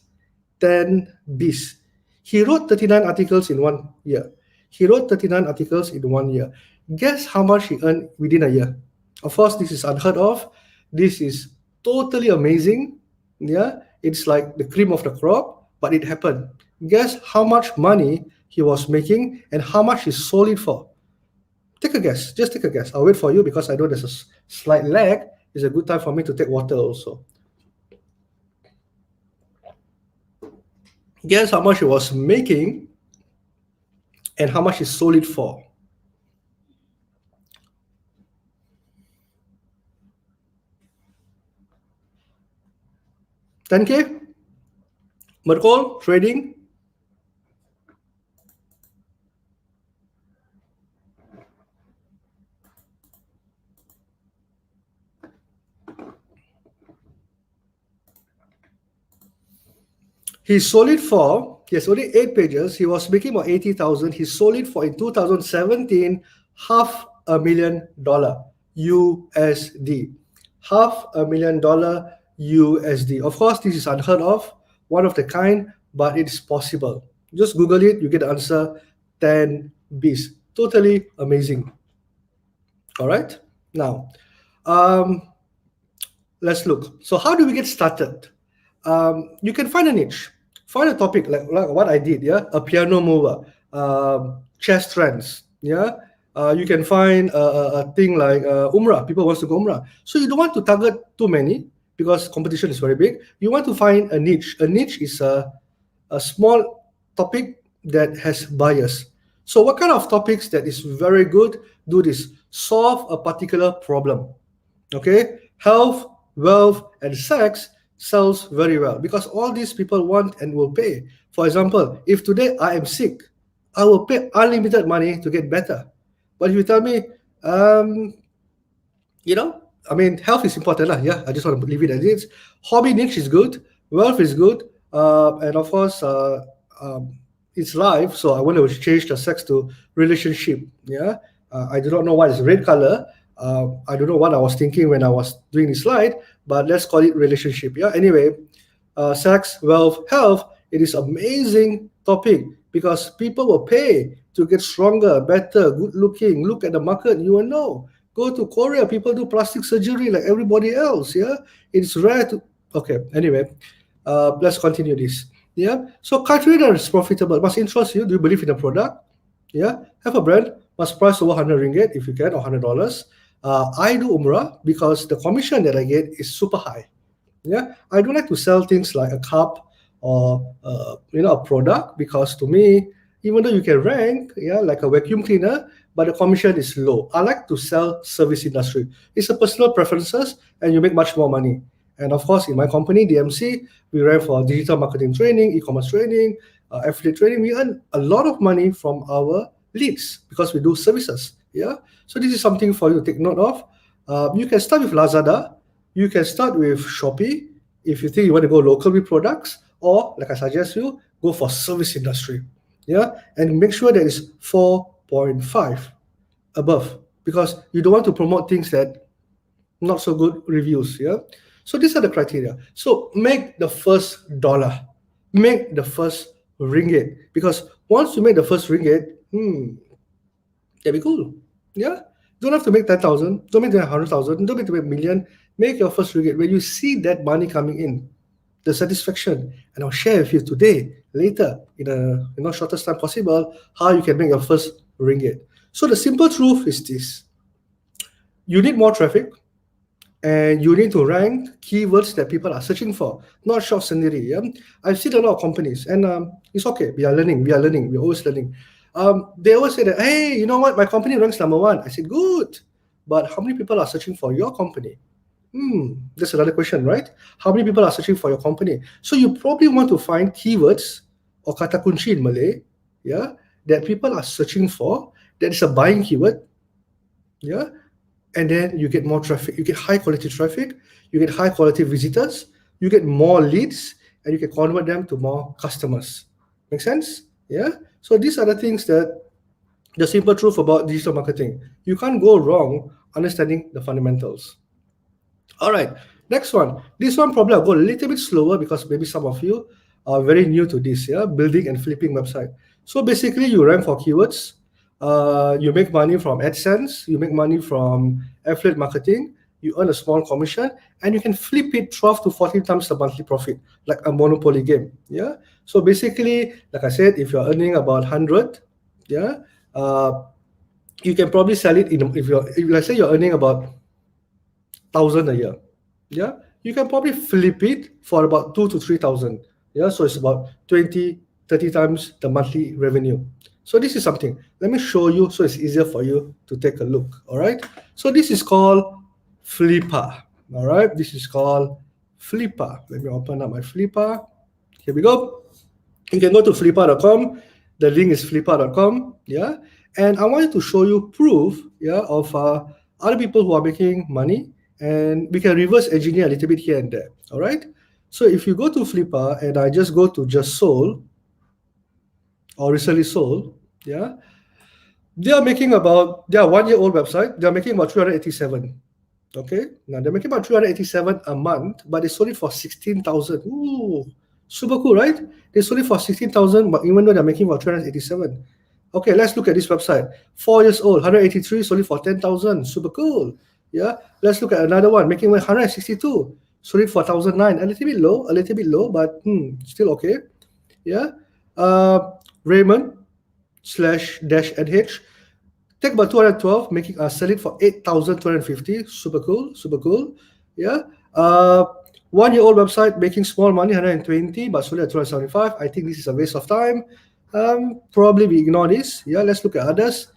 10 Beasts. He wrote 39 articles in 1 year. Guess how much he earned within a year? Of course, this is unheard of. This is totally amazing. It's like the cream of the crop, but it happened. Guess how much money he was making and how much he sold it for. Take a guess. Just take a guess. I'll wait for you because I know there's a slight lag. It's a good time for me to take water also. Guess how much he was making and how much he sold it for. $10K? Merkol, trading. He sold it for, yes, only 8 pages. He was making about 80,000. He sold it for, in 2017, $500,000 USD. $500,000 USD. Of course, this is unheard of, one of the kind, but it's possible. Just Google it, you get the answer. 10 Beasts. Totally amazing. All right. Now, let's look. So how do we get started? You can find a niche. Find a topic like what I did, a piano mover, chess trends, you can find a thing like Umrah. People wants to go Umrah. So you don't want to target too many because competition is very big. You want to find a niche. A niche is a small topic that has buyers. So what kind of topics that is very good? Do this. Solve a particular problem. Okay? Health, wealth, and sex sells very well because all these people want and will pay. For example, if today I am sick, I will pay unlimited money to get better. But if you tell me, health is important. I just want to leave it as it is. Hobby niche is good. Wealth is good, and of course, it's live, so I want to change the sex to relationship. Yeah, I do not know why it's red color. I don't know what I was thinking when I was doing this slide, but let's call it relationship. Yeah. Anyway, sex, wealth, health. It is amazing topic because people will pay to get stronger, better, good looking. Look at the market, you will know. Go to Korea, people do plastic surgery like everybody else. Yeah, it's rare to. Okay. Anyway, let's continue this. Yeah. So criteria that is profitable must interest you. Do you believe in the product? Yeah. Have a brand, must price over 100 ringgit if you can, or $100. I do Umrah because the commission that I get is super high. Yeah. I don't like to sell things like a cup or a product, because to me, even though you can rank, yeah, like a vacuum cleaner, but the commission is low. I like to sell service industry. It's a personal preferences, and you make much more money. And of course, in my company, DMC, we rank for digital marketing training, e-commerce training, affiliate training. We earn a lot of money from our leads because we do services. Yeah. So this is something for you to take note of. You can start with Lazada. You can start with Shopee if you think you want to go local with products, or like I suggest you, go for service industry. Yeah. And make sure that it's 4.5 above, because you don't want to promote things that not so good reviews. Yeah. So these are the criteria. So make the first dollar, make the first ringgit, because once you make the first ringgit, that'd be cool. Yeah. Don't have to make 10,000, don't make 100,000, don't make to make million. Make your first ringgit. When you see that money coming in, the satisfaction, and I'll share with you today, later, in a shortest time possible, how you can make your first ringgit. So the simple truth is this: you need more traffic, and you need to rank keywords that people are searching for, not short scenery. Yeah? I've seen a lot of companies, and it's okay. We are learning. We're always learning. They always say that, hey, you know what? My company ranks number 1. I said, good. But how many people are searching for your company? That's another question, right? How many people are searching for your company? So you probably want to find keywords or kata kunci in Malay, yeah, that people are searching for, that is a buying keyword, yeah, and then you get more traffic. You get high quality traffic, you get high quality visitors, you get more leads, and you can convert them to more customers. Make sense? Yeah. So these are the things that the simple truth about digital marketing. You can't go wrong understanding the fundamentals. All right, next one. This one probably I'll go a little bit slower because maybe some of you are very new to this, yeah, building and flipping website. So basically, you rank for keywords. You make money from AdSense. You make money from affiliate marketing. You earn a small commission, and you can flip it 12 to 14 times the monthly profit, like a Monopoly game. Yeah. So basically, like I said, if you're earning about 100, yeah, you can probably sell it if let's say you're earning about 1,000 a year, yeah, you can probably flip it for about 2 to 3,000. Yeah, so it's about 20, 30 times the monthly revenue. So this is something. Let me show you so it's easier for you to take a look. All right. So this is called Flipper. All right. This is called Flipper. Let me open up my Flipper. Here we go. You can go to flipper.com. The link is flipper.com. Yeah. And I want to show you proof, yeah, of other people who are making money. And we can reverse engineer a little bit here and there. All right. So if you go to Flipper and I just go to just sold or recently sold, yeah, they are 1-year-old website. They are making about 387. Okay. Now they're making about 387 a month, but they sold it for 16,000. Ooh, super cool, right? They sold it for 16,000, but even though they're making about 387. Okay, let's look at this website. 4 years old, 183, sold it for 10,000. Super cool. Yeah, let's look at another one, making 162, sold it for 1,009. A little bit low, but still okay. Yeah. Raymond /-NH, take about 212, sell it for 8,250. Super cool. Yeah. 1-year-old website making small money, 120, but sold at 275. I think this is a waste of time. Probably we ignore this. Yeah, let's look at others.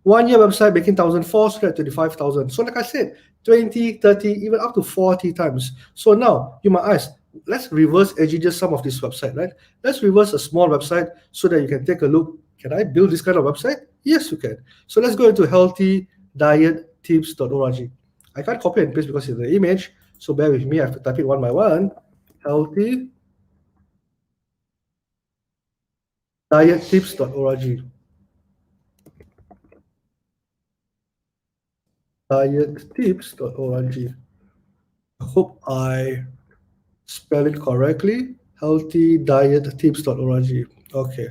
1-year website making 1,004, sold at 25,000. So like I said, 20, 30, even up to 40 times. So now you might ask, let's reverse engineer some of this website, right? Let's reverse a small website so that you can take a look. Can I build this kind of website? Yes, you can. So let's go into healthydiettips.org. I can't copy and paste because it's the image. So bear with me, I have to type it one by one. healthy diettips.org. Diettips.org. I hope I spell it correctly. Healthydiettips.org. Okay.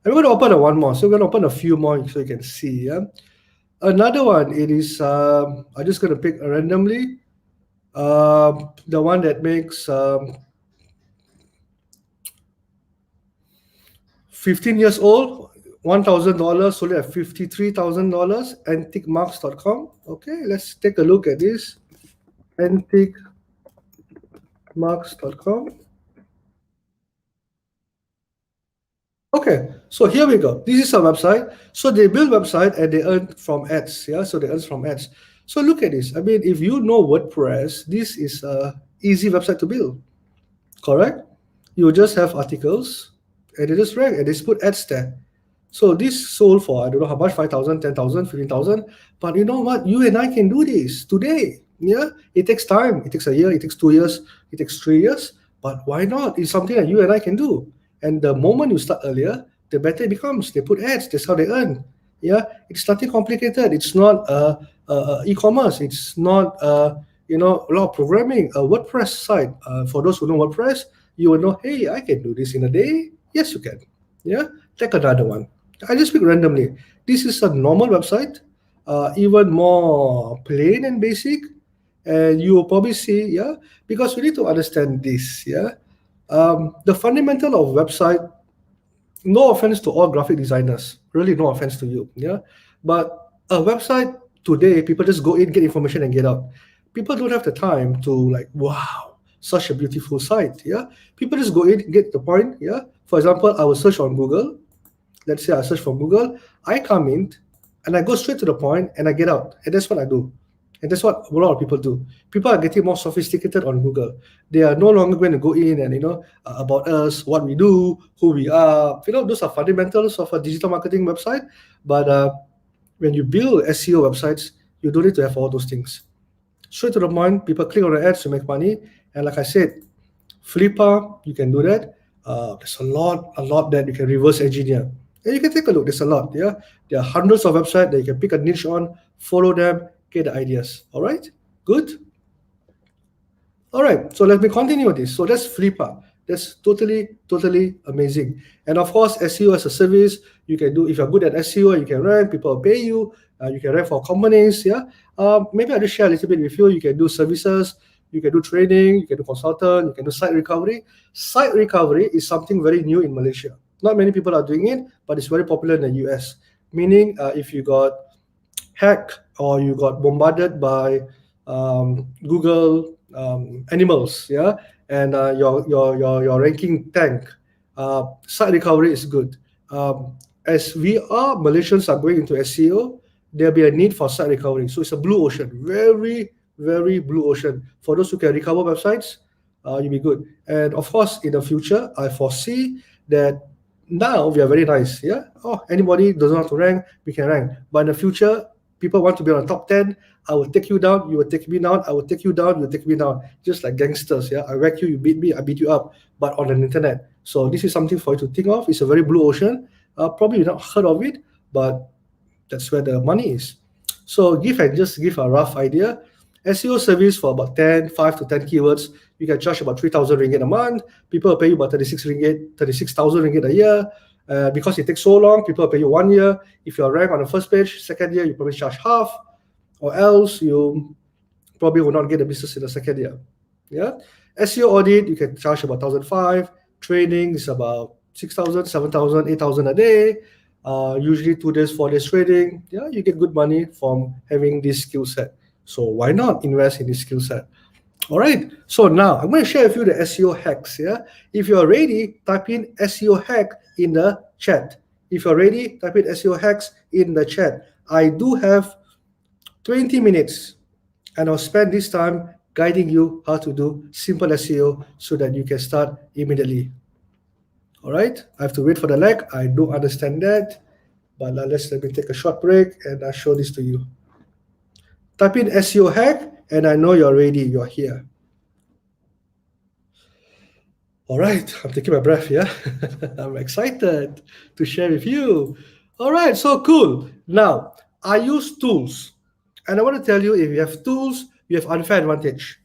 I'm going to open one more. So we're going to open a few more so you can see. Yeah. Another one, it is, I'm just going to pick randomly. The one that makes 15 years old, $1,000, sold it at $53,000, antiquemarks.com. Okay, let's take a look at this. Antiquemarks.com. Okay, so here we go. This is a website. So they build website and they earn from ads. Yeah, so they earn from ads. So look at this. I mean, if you know WordPress, this is a easy website to build. Correct? You just have articles and they just rank and they put ads there. So this sold for, I don't know how much, 5,000, 10,000, 15,000. But you know what? You and I can do this today. Yeah, it takes time. It takes a year, it takes 2 years, it takes 3 years. But why not? It's something that you and I can do. And the moment you start earlier, the better it becomes. They put ads, that's how they earn. Yeah, it's nothing complicated. It's not e-commerce. It's not a lot of programming. A WordPress site. For those who know WordPress, you will know, hey, I can do this in a day. Yes, you can. Yeah, take another one. I just pick randomly. This is a normal website, even more plain and basic. And you will probably see, yeah, because we need to understand this, yeah. The fundamental of website, no offense to all graphic designers, really no offense to you, yeah. But a website today, people just go in, get information and get out. People don't have the time to like, wow, such a beautiful site, yeah. People just go in, get the point, yeah. For example, I will search on Google. Let's say I search for Google, I come in and I go straight to the point and I get out. And that's what I do. And that's what a lot of people do. People are getting more sophisticated on Google. They are no longer going to go in and, about us, what we do, who we are. Those are fundamentals of a digital marketing website. But when you build SEO websites, you don't need to have all those things. Straight to the point, people click on the ads to make money. And like I said, Flipper, you can do that. There's a lot that you can reverse engineer. And you can take a look. There's a lot. Yeah, there are hundreds of websites that you can pick a niche on, follow them, get the ideas. All right, good. All right, so let me continue with this. So that's Flipper. That's totally amazing. And of course, SEO as a service, you can do. If you're good at SEO, you can rank. People will pay you. You can rank for companies. Yeah. Maybe I'll just share a little bit with you. You can do services. You can do training. You can do consultant. You can do site recovery. Site recovery is something very new in Malaysia. Not many people are doing it, but it's very popular in the US. Meaning, if you got hacked or you got bombarded by Google animals, yeah, and your ranking tank, site recovery is good. As we are Malaysians are going into SEO, there'll be a need for site recovery. So it's a blue ocean, very blue ocean. For those who can recover websites, you'll be good. And of course, in the future, I foresee that now we are very nice. Yeah. Oh, anybody doesn't have to rank, we can rank. But in the future, people want to be on the top 10. I will take you down, you will take me down, I will take you down, you will take me down. Just like gangsters, yeah. I wreck you, you beat me, I beat you up, but on the internet. So this is something for you to think of. It's a very blue ocean. Probably you've not heard of it, but that's where the money is. So give a rough idea. SEO service for about 5 to 10 keywords, you can charge about 3,000 ringgit a month. People will pay you about 36,000 ringgit a year. Because it takes so long, people will pay you 1 year. If you're ranked on the first page, second year, you probably charge half, or else you probably will not get the business in the second year. Yeah. SEO audit, you can charge about 1,500. Training is about 6,000, 7,000, 8,000 a day. Usually 2 days, 4 days trading. Yeah, you get good money from having this skill set. So why not invest in this skill set? All right. So now I'm going to share with you the SEO hacks. Yeah. If you're ready, type in SEO hack in the chat. If you're ready, type in SEO hacks in the chat. I do have 20 minutes and I'll spend this time guiding you how to do simple SEO so that you can start immediately. All right. I have to wait for the lag. I do understand that. But let me take a short break and I'll show this to you. Type in SEO hack and I know you're ready. You're here. All right, I'm taking my breath here. I'm excited to share with you. All right, so cool. Now, I use tools. And I want to tell you, if you have tools, you have unfair advantage.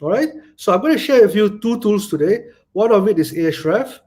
All right, so I'm going to share with you two tools today. One of it is Ahref.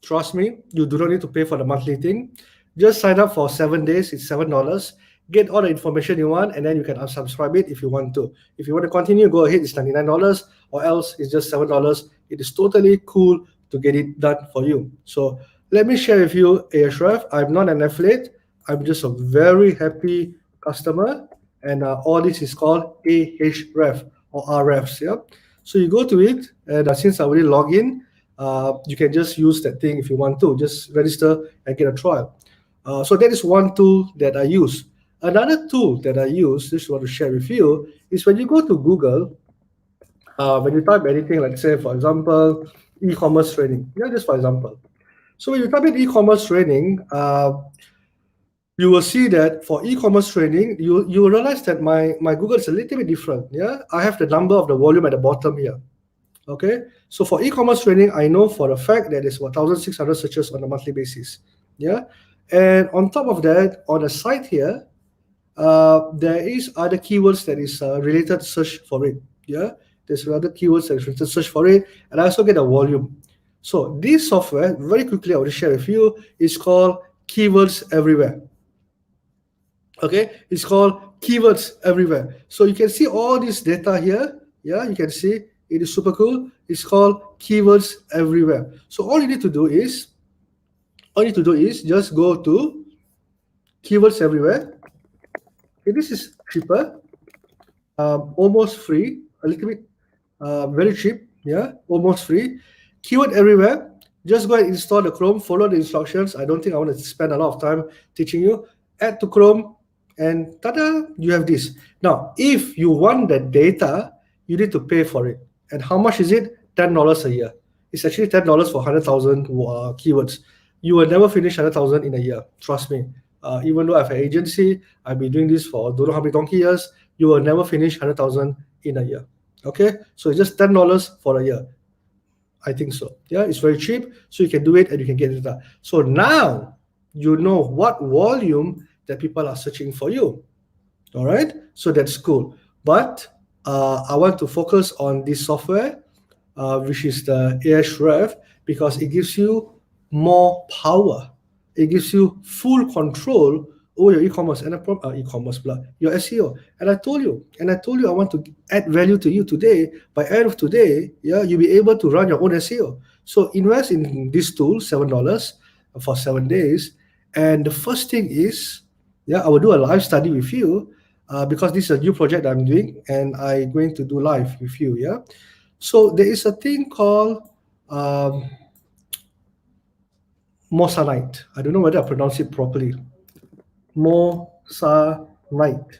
Trust me, you do not need to pay for the monthly thing. Just sign up for 7 days. It's $7. Get all the information you want, and then you can unsubscribe it if you want to. If you want to continue, go ahead. It's $99, or else it's just $7. It is totally cool to get it done for you. So let me share with you Ahref. I'm not an affiliate. I'm just a very happy customer, and all this is called Ahref or RFs. Yeah. So you go to it, and since I already log in, you can just use that thing if you want to. Just register and get a trial. So that is one tool that I use. Another tool that I use, just want to share with you, is when you go to Google, when you type anything, like say, for example, e-commerce training. Yeah, just for example. So when you type in e-commerce training, you will see that for e-commerce training, you will realize that my Google is a little bit different. Yeah, I have the number of the volume at the bottom here. Okay, so for e-commerce training, I know for a fact that there's 1,600 searches on a monthly basis. Yeah, and on top of that, on the site here, there is other keywords that is related search for it. Yeah, there's other keywords that is related search for it, and I also get a volume. So this software, very quickly, I want to share with you, is called Keywords Everywhere. Okay, it's called Keywords Everywhere. So you can see all this data here. Yeah, you can see it is super cool. It's called Keywords Everywhere. So all you need to do is just go to Keywords Everywhere. Okay, this is cheaper, almost free, a little bit, very cheap. Yeah, almost free. Keyword Everywhere. Just go and install the Chrome. Follow the instructions. I don't think I want to spend a lot of time teaching you. Add to Chrome, and ta-da, you have this. Now, if you want the data, you need to pay for it. And how much is it? $10 a year. It's actually $10 for 100,000 keywords. You will never finish 100,000 in a year. Trust me. Even though I have an agency, I've been doing this for don't know how many donkey years. You will never finish 100,000 in a year. Okay, so it's just $10 for a year. I think so. Yeah, it's very cheap, so you can do it and you can get data. So now you know what volume that people are searching for you. All right, so that's cool. But I want to focus on this software, which is the Ahref, because it gives you more power. It gives you full control over your e-commerce and your SEO. And I told you, I want to add value to you today. By end of today, yeah, you'll be able to run your own SEO. So invest in this tool, $7 for 7 days. And the first thing is, yeah, I will do a live study with you because this is a new project I'm doing, and I'm going to do live with you. Yeah. So there is a thing called moissanite. I don't know whether I pronounce it properly. Moissanite.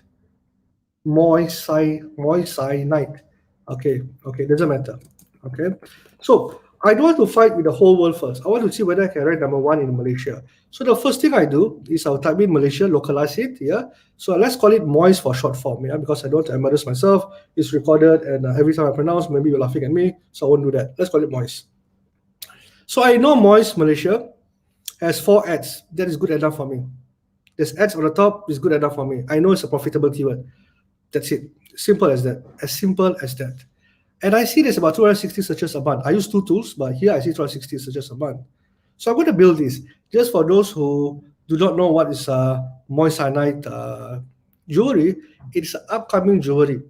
Moissanite. Okay, doesn't matter. Okay, so I don't want to fight with the whole world first. I want to see whether I can rank number 1 in Malaysia. So the first thing I do is I'll type in Malaysia, localize it. Yeah, so let's call it Moist for short form. Yeah, because I don't want to embarrass myself. It's recorded, and every time I pronounce, maybe you're laughing at me, so I won't do that. Let's call it Moist. So I know Moist Malaysia has 4 ads. That is good enough for me. There's ads on the top, is good enough for me. I know it's a profitable keyword. That's it. Simple as that. As simple as that. And I see there's about 260 searches a month. I use 2 tools, but here I see 260 searches a month. So I'm going to build this. Just for those who do not know what is moissanite jewelry, it's upcoming jewelry.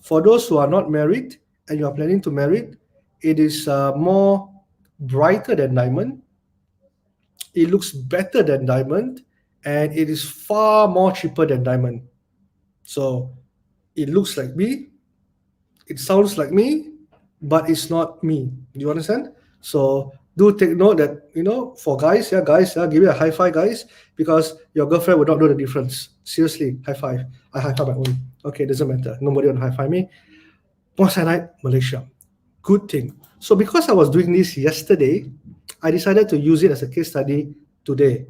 For those who are not married and you are planning to marry, it is more brighter than diamond. It looks better than diamond, and it is far more cheaper than diamond. So it looks like me, it sounds like me, but it's not me. Do you understand? So do take note that, for guys, give me a high five, guys, because your girlfriend would not know the difference. Seriously, high five. I high five my own. Okay, doesn't matter. Nobody want to high five me. Moissanite, Malaysia. Good thing. So because I was doing this yesterday, I decided to use it as a case study today.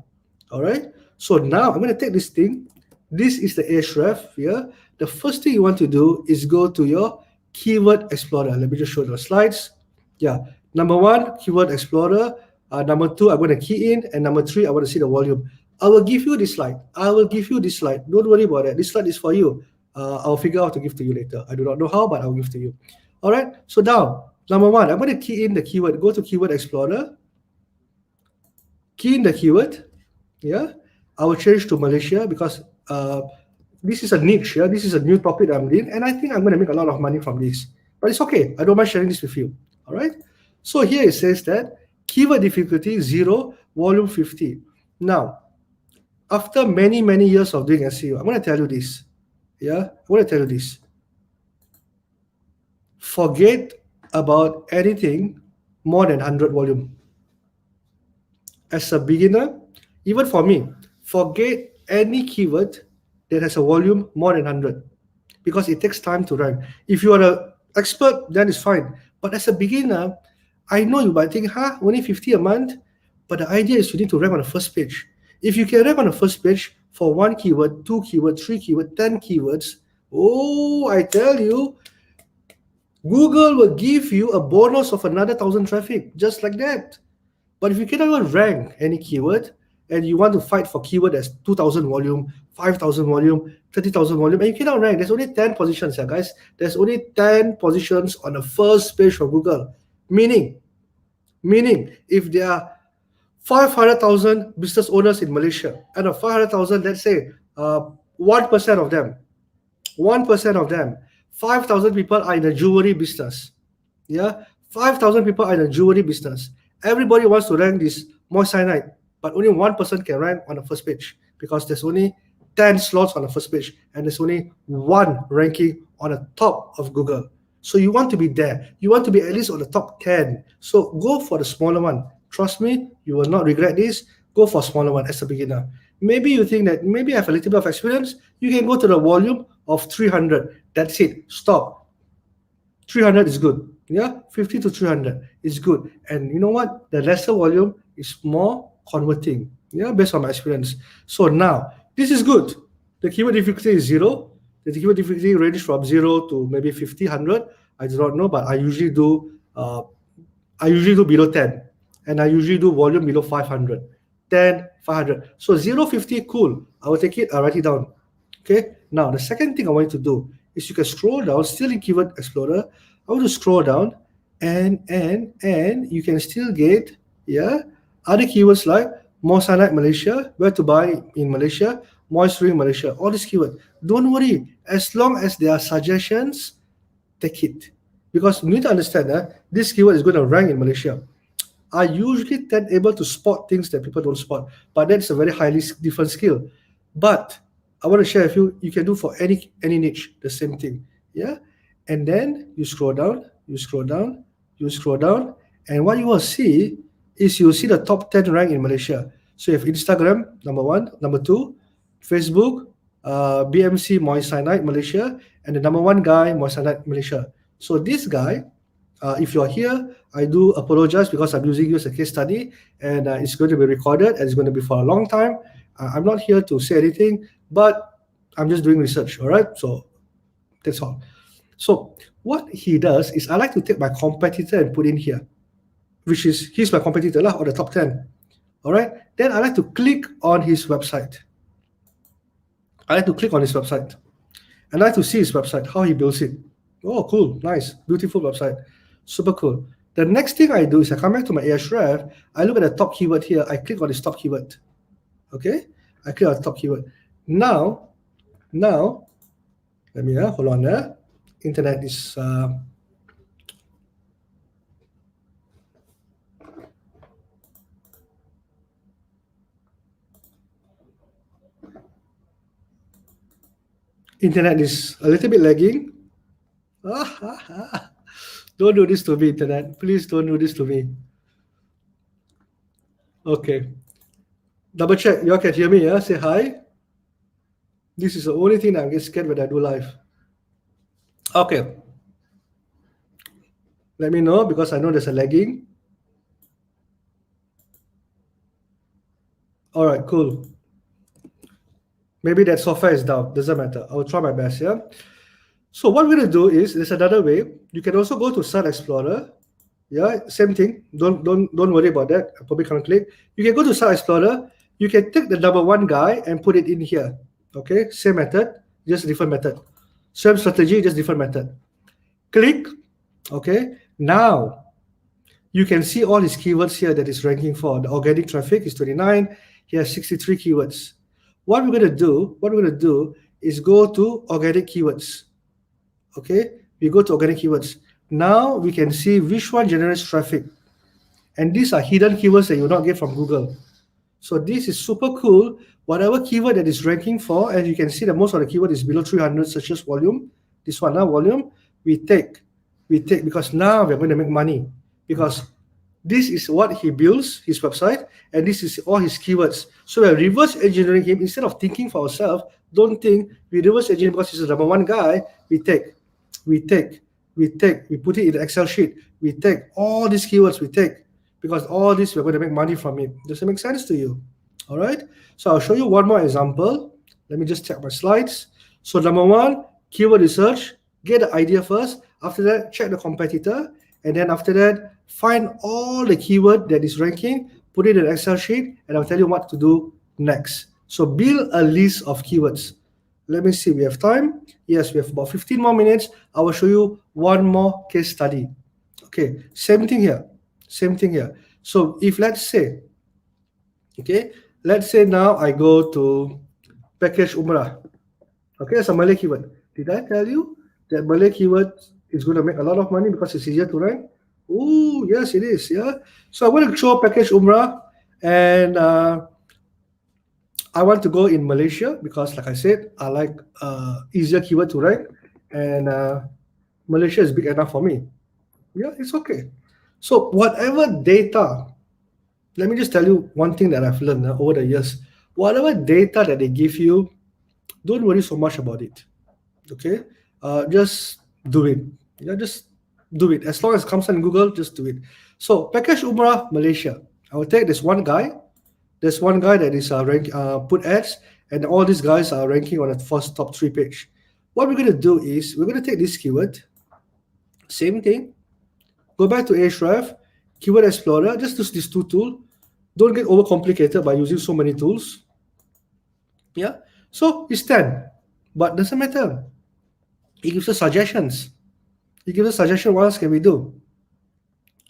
All right. So now I'm going to take this thing. This is the Ahref here. The first thing you want to do is go to your Keyword Explorer. Let me just show the slides. Yeah. Number one, keyword explorer. Number two, I'm going to key in. And number three, I want to see the volume. I will give you this slide. Don't worry about it. This slide is for you. I'll figure out to give to you later. I do not know how, but I'll give to you. All right. So now, number one, I'm going to key in the keyword. Go to keyword explorer. Key in the keyword. Yeah. I will change to Malaysia because this is a niche. Yeah. This is a new topic I'm in, and I think I'm going to make a lot of money from this. But it's okay. I don't mind sharing this with you. All right. So here it says that keyword difficulty 0, volume 50. Now, after many years of doing SEO, I'm going to tell you this. Yeah, I'm going to tell you this. Forget about anything more than 100 volume. As a beginner, even for me, forget any keyword that has a volume more than 100 because it takes time to rank. If you are an expert, then it's fine. But as a beginner, I know you might think, only 50 a month? But the idea is you need to rank on the first page. If you can rank on the first page for 1 keyword, 2 keyword, 3 keyword, 10 keywords, I tell you, Google will give you a bonus of another 1,000 traffic, just like that. But if you cannot even rank any keyword, and you want to fight for keyword that's 2,000 volume, 5,000 volume, 30,000 volume, and you cannot rank, there's only 10 positions here, guys. There's only 10 positions on the first page of Google. Meaning, if there are 500,000 business owners in Malaysia, and of 500,000, let's say 1% of them, 5,000 people are in the jewelry business. Yeah, 5,000 people are in the jewelry business. Everybody wants to rank this moissanite, but only one person can rank on the first page because there's only 10 slots on the first page and there's only one ranking on the top of Google. So you want to be there. You want to be at least on the top 10. So go for the smaller one. Trust me, you will not regret this. Go for a smaller one as a beginner. Maybe you think that maybe I have a little bit of experience. You can go to the volume of 300. That's it. Stop. 300 is good. Yeah, 50 to 300 is good. And you know what? The lesser volume is more converting. Yeah, based on my experience. So now, this is good. The keyword difficulty is 0. The keyword difficulty ranges from 0 to maybe 50, 100. I do not know, but I usually do below 10. And I usually do volume below 500. 10, 500. So 0, 50, cool. I will take it, I'll write it down. Okay. Now, the second thing I want you to do is you can scroll down, still in Keyword Explorer. I want to scroll down and you can still get, other keywords like moissanite Malaysia, where to buy in Malaysia, moisturizing Malaysia, all these keywords. Don't worry. As long as there are suggestions, take it. Because you need to understand that this keyword is going to rank in Malaysia. I usually able to spot things that people don't spot, but that's a very highly different skill. But I want to share with you, you can do for any niche, the same thing. Yeah. And then you scroll down, and what you will see is you'll see the top 10 rank in Malaysia. So you have Instagram, number 1, number 2, Facebook, BMC moissanite Malaysia, and the number 1 guy, moissanite Malaysia. So this guy, if you're here, I do apologize because I'm using you as a case study, and it's going to be recorded and it's going to be for a long time. I'm not here to say anything, but I'm just doing research, all right? So that's all. So what he does is I like to take my competitor and put in here, which is, he's my competitor or the top 10, all right? Then I like to click on his website. And I like to see his website, how he builds it. Oh, cool, nice, beautiful website. Super cool. The next thing I do is I come back to my Ahrefs, I look at the top keyword here, I click on this top keyword. Okay? I click on the top keyword. Now, let me hold on there. Internet is internet is a little bit lagging. Don't do this to me, internet. Please don't do this to me. Okay. Double check. You all can hear me, yeah? Say hi. This is the only thing I get scared when I do live. Okay. Let me know because I know there's a lagging. All right, cool. Maybe that software is down. Doesn't matter. I'll try my best, yeah? So what we're going to do is, there's another way. You can also go to Search Explorer. Yeah, same thing. Don't worry about that. I probably can't click. You can go to Site Explorer. You can take the number one guy and put it in here. Okay, same method, just different method. Same strategy, just different method. Click. Okay, now you can see all his keywords here that is ranking for. The organic traffic is 29. He has 63 keywords. What we're gonna do is go to organic keywords. Okay, we go to organic keywords. Now we can see which one generates traffic. And these are hidden keywords that you will not get from Google. So this is super cool. Whatever keyword that is ranking for, and you can see that most of the keyword is below 300 searches volume. This one now volume, we take because now we're going to make money, because this is what he builds his website, and this is all his keywords. So we're reverse engineering him. Instead of thinking for ourselves, don't think we reverse engineer because he's the number one guy. We put it in the Excel sheet. We take all these keywords, because all this we're going to make money from it. Does it make sense to you? All right. So I'll show you one more example. Let me just check my slides. So number one, keyword research. Get the idea first. After that, check the competitor. And then after that, find all the keyword that is ranking, put it in an Excel sheet, and I'll tell you what to do next. So build a list of keywords. Let me see, we have time. Yes, we have about 15 more minutes. I will show you one more case study. Okay, same thing here. So if let's say now I go to package Umrah. Okay, it's a Malay keyword. Did I tell you that Malay keyword is going to make a lot of money because it's easier to rank? Oh, yes, it is. Yeah. So I want to show package Umrah, and I want to go in Malaysia because, like I said, I like easier keyword to rank, and Malaysia is big enough for me. Yeah, it's okay. So whatever data, let me just tell you one thing that I've learned over the years. Whatever data that they give you, don't worry so much about it. Okay, just do it. Yeah, just do it. As long as it comes on Google, just do it. So package Umrah Malaysia. I will take this one guy. There's one guy that is put ads, and all these guys are ranking on the first top 3 page. What we're going to do is we're going to take this keyword, same thing, go back to Ahrefs, Keyword Explorer, just use these two tools. Don't get overcomplicated by using so many tools. Yeah, so it's 10, but doesn't matter. It gives us suggestions. What else can we do?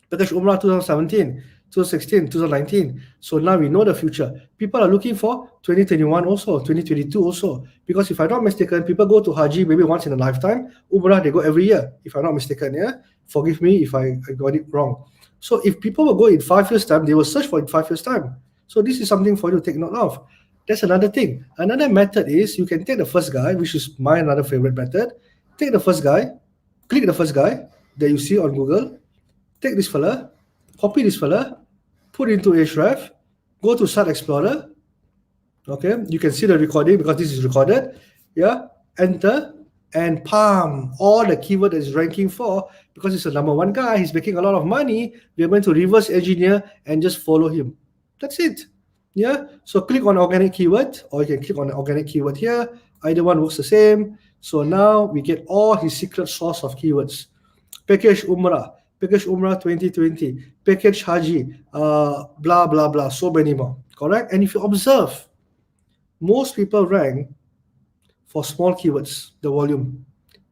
Package Umrah 2017, 2016, 2019. So now we know the future. People are looking for 2021 also, 2022 also. Because if I'm not mistaken, people go to Haji maybe once in a lifetime. Umrah, they go every year, if I'm not mistaken. Yeah, forgive me if I got it wrong. So if people will go in 5 years' time, they will search for it in 5 years' time. So this is something for you to take note of. That's another thing. Another method is you can take the first guy, which is my another favorite method. Take the first guy, click the first guy that you see on Google. Take this fella, copy this fella, put into Ahrefs, go to Site Explorer. Okay, you can see the recording because this is recorded. Yeah, enter, and palm, all the keyword that is ranking for, because it's the number one guy, he's making a lot of money. We're going to reverse engineer and just follow him. That's it. Yeah, so click on organic keyword, or you can click on the organic keyword here. Either one works the same. So now we get all his secret source of keywords. Package Umrah 2020, package Haji, blah, blah, blah, so many more, correct? And if you observe, most people rank for small keywords, the volume,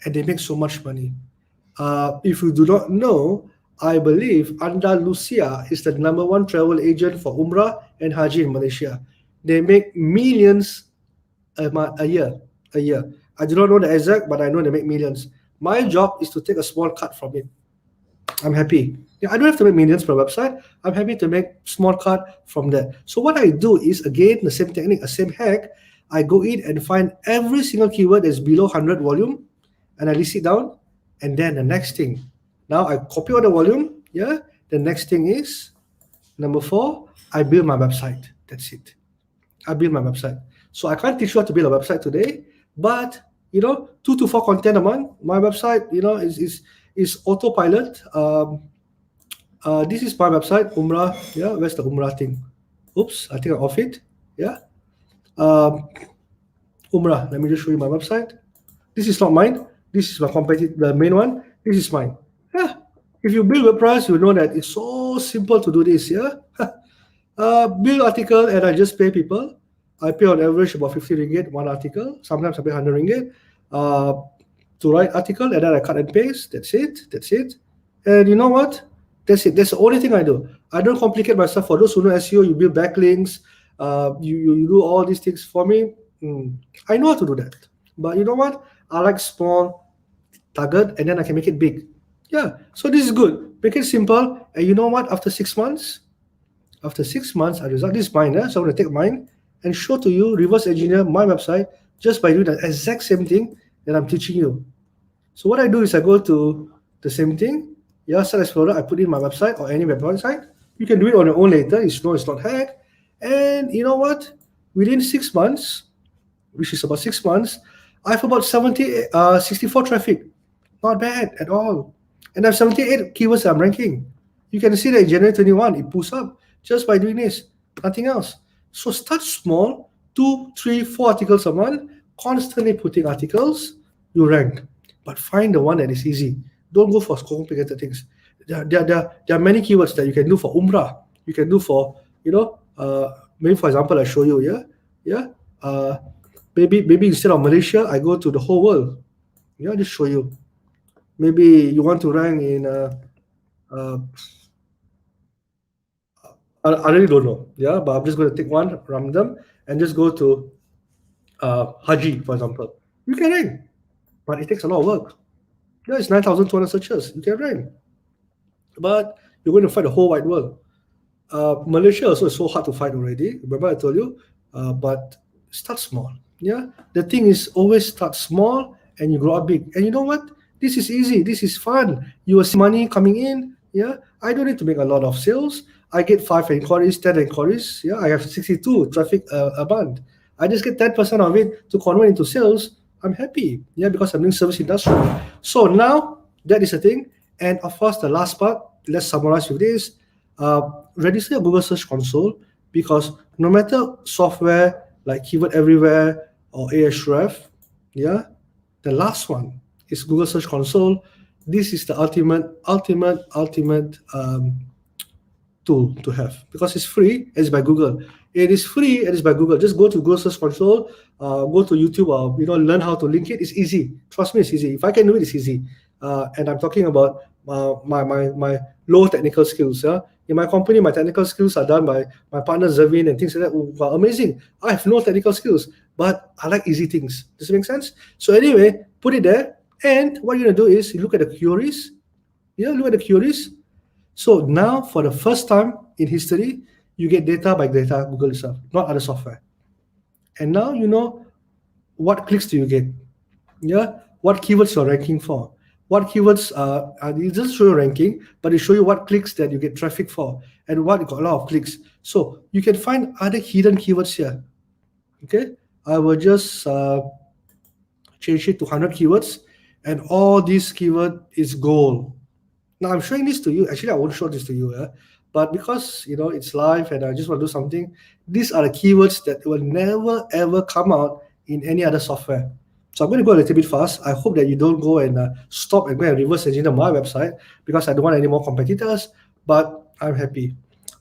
and they make so much money. If you do not know, I believe Andalusia is the number one travel agent for Umrah and Haji in Malaysia. They make millions a year. I do not know the exact, but I know they make millions. My job is to take a small cut from it. I'm happy. Yeah, I don't have to make millions per website. I'm happy to make small cut from that. So what I do is, again, the same technique, the same hack. I go in and find every single keyword that's below 100 volume, and I list it down. And then the next thing, now I copy all the volume. Yeah. The next thing is number 4. I build my website. That's it. I build my website. So I can't teach you how to build a website today, but 2 to 4 content a month. My website, is autopilot. This is my website, Umrah. Yeah, where's the Umrah thing? Oops, I think I off it. Yeah. Umrah. Let me just show you my website. This is not mine. This is my competitor, the main one. This is mine. Yeah, If you build WordPress, you know that it's so simple to do this. Yeah, build article and I just pay people. I pay on average about 50 ringgit one article. Sometimes I pay 100 ringgit to write article, and then I cut and paste. That's it. And you know what? That's it. That's the only thing I do. I don't complicate myself. For those who know SEO, you build backlinks. You do all these things for me. I know how to do that. But you know what? I like small target, and then I can make it big. Yeah. So this is good. Make it simple. And you know what? After 6 months, I result. This is mine. So I'm going to take mine and show to you, reverse engineer my website just by doing the exact same thing that I'm teaching you. So what I do is I go to the same thing. Yeah, Site Explorer, I put in my website or any website. You can do it on your own later. It's not hacked. And you know what? Within 6 months, which is about 6 months, I have about 64 traffic. Not bad at all. And I have 78 keywords I'm ranking. You can see that in January 21, it pulls up just by doing this. Nothing else. So start small, 2, 3, 4 articles a month, constantly putting articles, you rank. But find the one that is easy. Don't go for complicated things. There are many keywords that you can do for Umrah. You can do for, maybe for example, I show you, maybe instead of Malaysia, I go to the whole world. Yeah, just show you. Maybe you want to rank in, I really don't know. Yeah, but I'm just going to take one random and just go to Haji, for example. You can rank, but it takes a lot of work. Yeah, it's 9,200 searches. You can rank, but you're going to fight the whole wide world. Malaysia also is so hard to find already. Remember I told you, but start small. Yeah, the thing is always start small and you grow up big. And you know what? This is easy. This is fun. You will see money coming in. Yeah, I don't need to make a lot of sales. I get 5 inquiries, 10 inquiries. Yeah, I have 62 traffic a month. I just get 10% of it to convert into sales. I'm happy. Yeah, because I'm doing service industry. So now that is the thing. And of course, the last part, let's summarize with this. Register your Google Search Console, because no matter software like Keyword Everywhere or Ahref, yeah, the last one is Google Search Console. This is the ultimate tool to have, because it's free. It's by Google. It is free and it's by Google. Just go to Google Search Console, go to YouTube, or learn how to link it. It's easy. Trust me, it's easy. If I can do it, it's easy. And I'm talking about my low technical skills. Yeah, in my company, my technical skills are done by my partner Zavin and things like that. Who are amazing. I have no technical skills, but I like easy things. Does it make sense? So anyway, put it there. And what you're gonna do is you look at the queries. Yeah, look at the queries. So now, for the first time in history, you get data by data, Google itself, not other software. And now you know what clicks do you get. Yeah, what keywords you're ranking for. What keywords it doesn't show you ranking, but it show you what clicks that you get traffic for, and what got a lot of clicks. So you can find other hidden keywords here. Okay, I will just change it to 100 keywords, and all these keyword is gold. Now I'm showing this to you. Actually, I won't show this to you, but because it's live and I just want to do something, these are the keywords that will never ever come out in any other software. So I'm going to go a little bit fast. I hope that you don't go and stop and go and reverse engineer my website, because I don't want any more competitors, but I'm happy.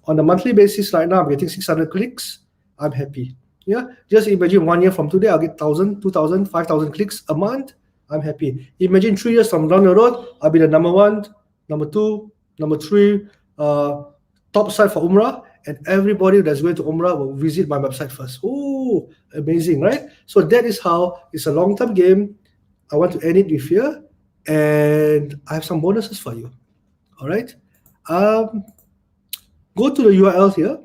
On a monthly basis right now, I'm getting 600 clicks. I'm happy. Yeah, just imagine 1 year from today, I'll get 1,000, 2,000, 5,000 clicks a month. I'm happy. Imagine 3 years from down the road, I'll be the number 1, number 2, number 3, top site for Umrah, and everybody that's going to Umrah will visit my website first. Oh, amazing, right? So that is how it's a long-term game. I want to end it with here, and I have some bonuses for you. All right. Go to the URL here,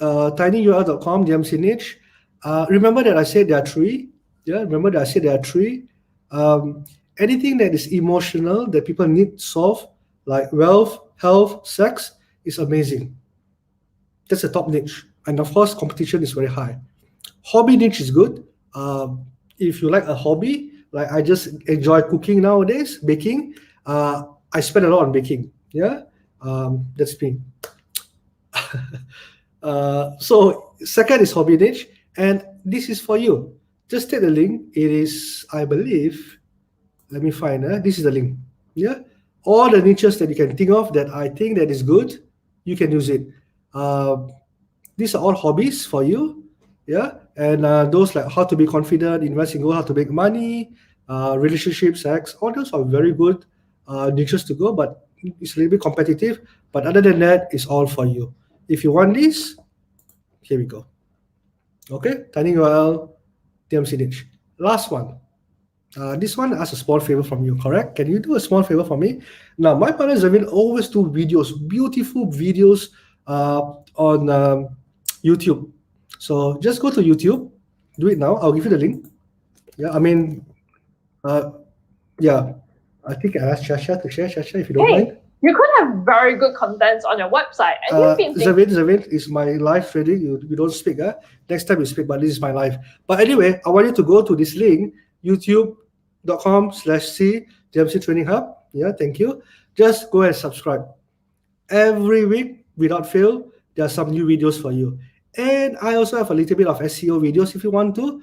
tinyurl.com, DMC niche. Remember that I said there are 3. Yeah, remember that I said there are 3. Anything that is emotional that people need solve, like wealth, health, sex, is amazing. That's a top niche. And of course, competition is very high. Hobby niche is good. If you like a hobby, like I just enjoy cooking nowadays, baking. I spend a lot on baking. Yeah, that's me. So second is hobby niche, and this is for you. Just take the link. It is, I believe, let me find. This is the link. Yeah, all the niches that you can think of that I think that is good, you can use it. These are all hobbies for you, yeah. And those like how to be confident, invest in gold, how to make money, relationship, sex, all those are very good niches to go, but it's a little bit competitive. But other than that, it's all for you. If you want this, here we go. Okay, Tiny URL, TMC niche. Last one. This one asks a small favor from you, correct? Can you do a small favor for me? Now, my partner Zavin always do videos, beautiful videos on YouTube. So just go to YouTube, do it now. I'll give you the link. Yeah, I mean, yeah, I think I asked Shasha to share. Shasha, if you don't mind. You could have very good contents on your website. And you've been Zavin is my live trading. You don't speak. Next time you speak, but this is my live. But anyway, I want you to go to this link, youtube.com/C DMC Training Hub. Yeah, thank you. Just go and subscribe. Every week, without fail, there are some new videos for you. And I also have a little bit of SEO videos if you want to,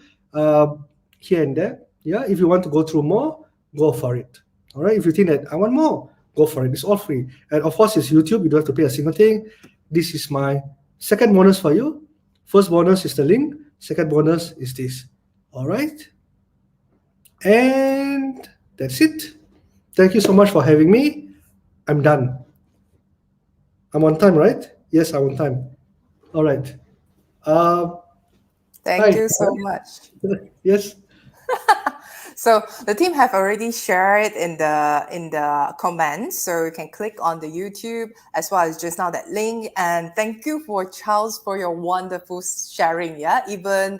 here and there. Yeah, if you want to go through more, go for it. All right, if you think that I want more, go for it. It's all free. And of course, it's YouTube. You don't have to pay a single thing. This is my second bonus for you. First bonus is the link. Second bonus is this. All right. And that's it. Thank you so much for having me. I'm done. I'm on time, right? Yes, I'm on time. All right. Thank you so much. Yes. So the team have already shared in the comments, so you can click on the YouTube as well as just now that link. And thank you for Charles for your wonderful sharing. Yeah, even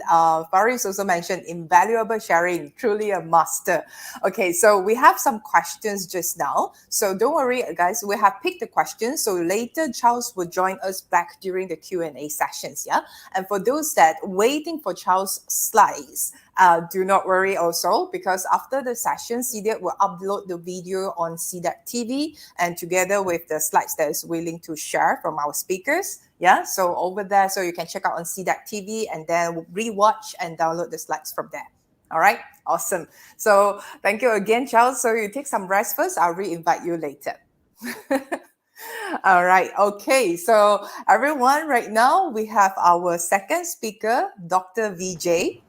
Faris also mentioned invaluable sharing, truly a master. Okay, so we have some questions just now. So don't worry, guys, we have picked the questions. So later Charles will join us back during the Q&A sessions. Yeah, and for those that waiting for Charles' slides, do not worry also, because after the session, Sidec will upload the video on Sidec TV and together with the slides that is willing to share from our speakers. Yeah, so over there, so you can check out on Sidec TV and then rewatch and download the slides from there. All right, awesome. So thank you again, Charles. So you take some rest first. I'll re-invite you later. All right, okay. So everyone, right now we have our second speaker, Dr. Vijay.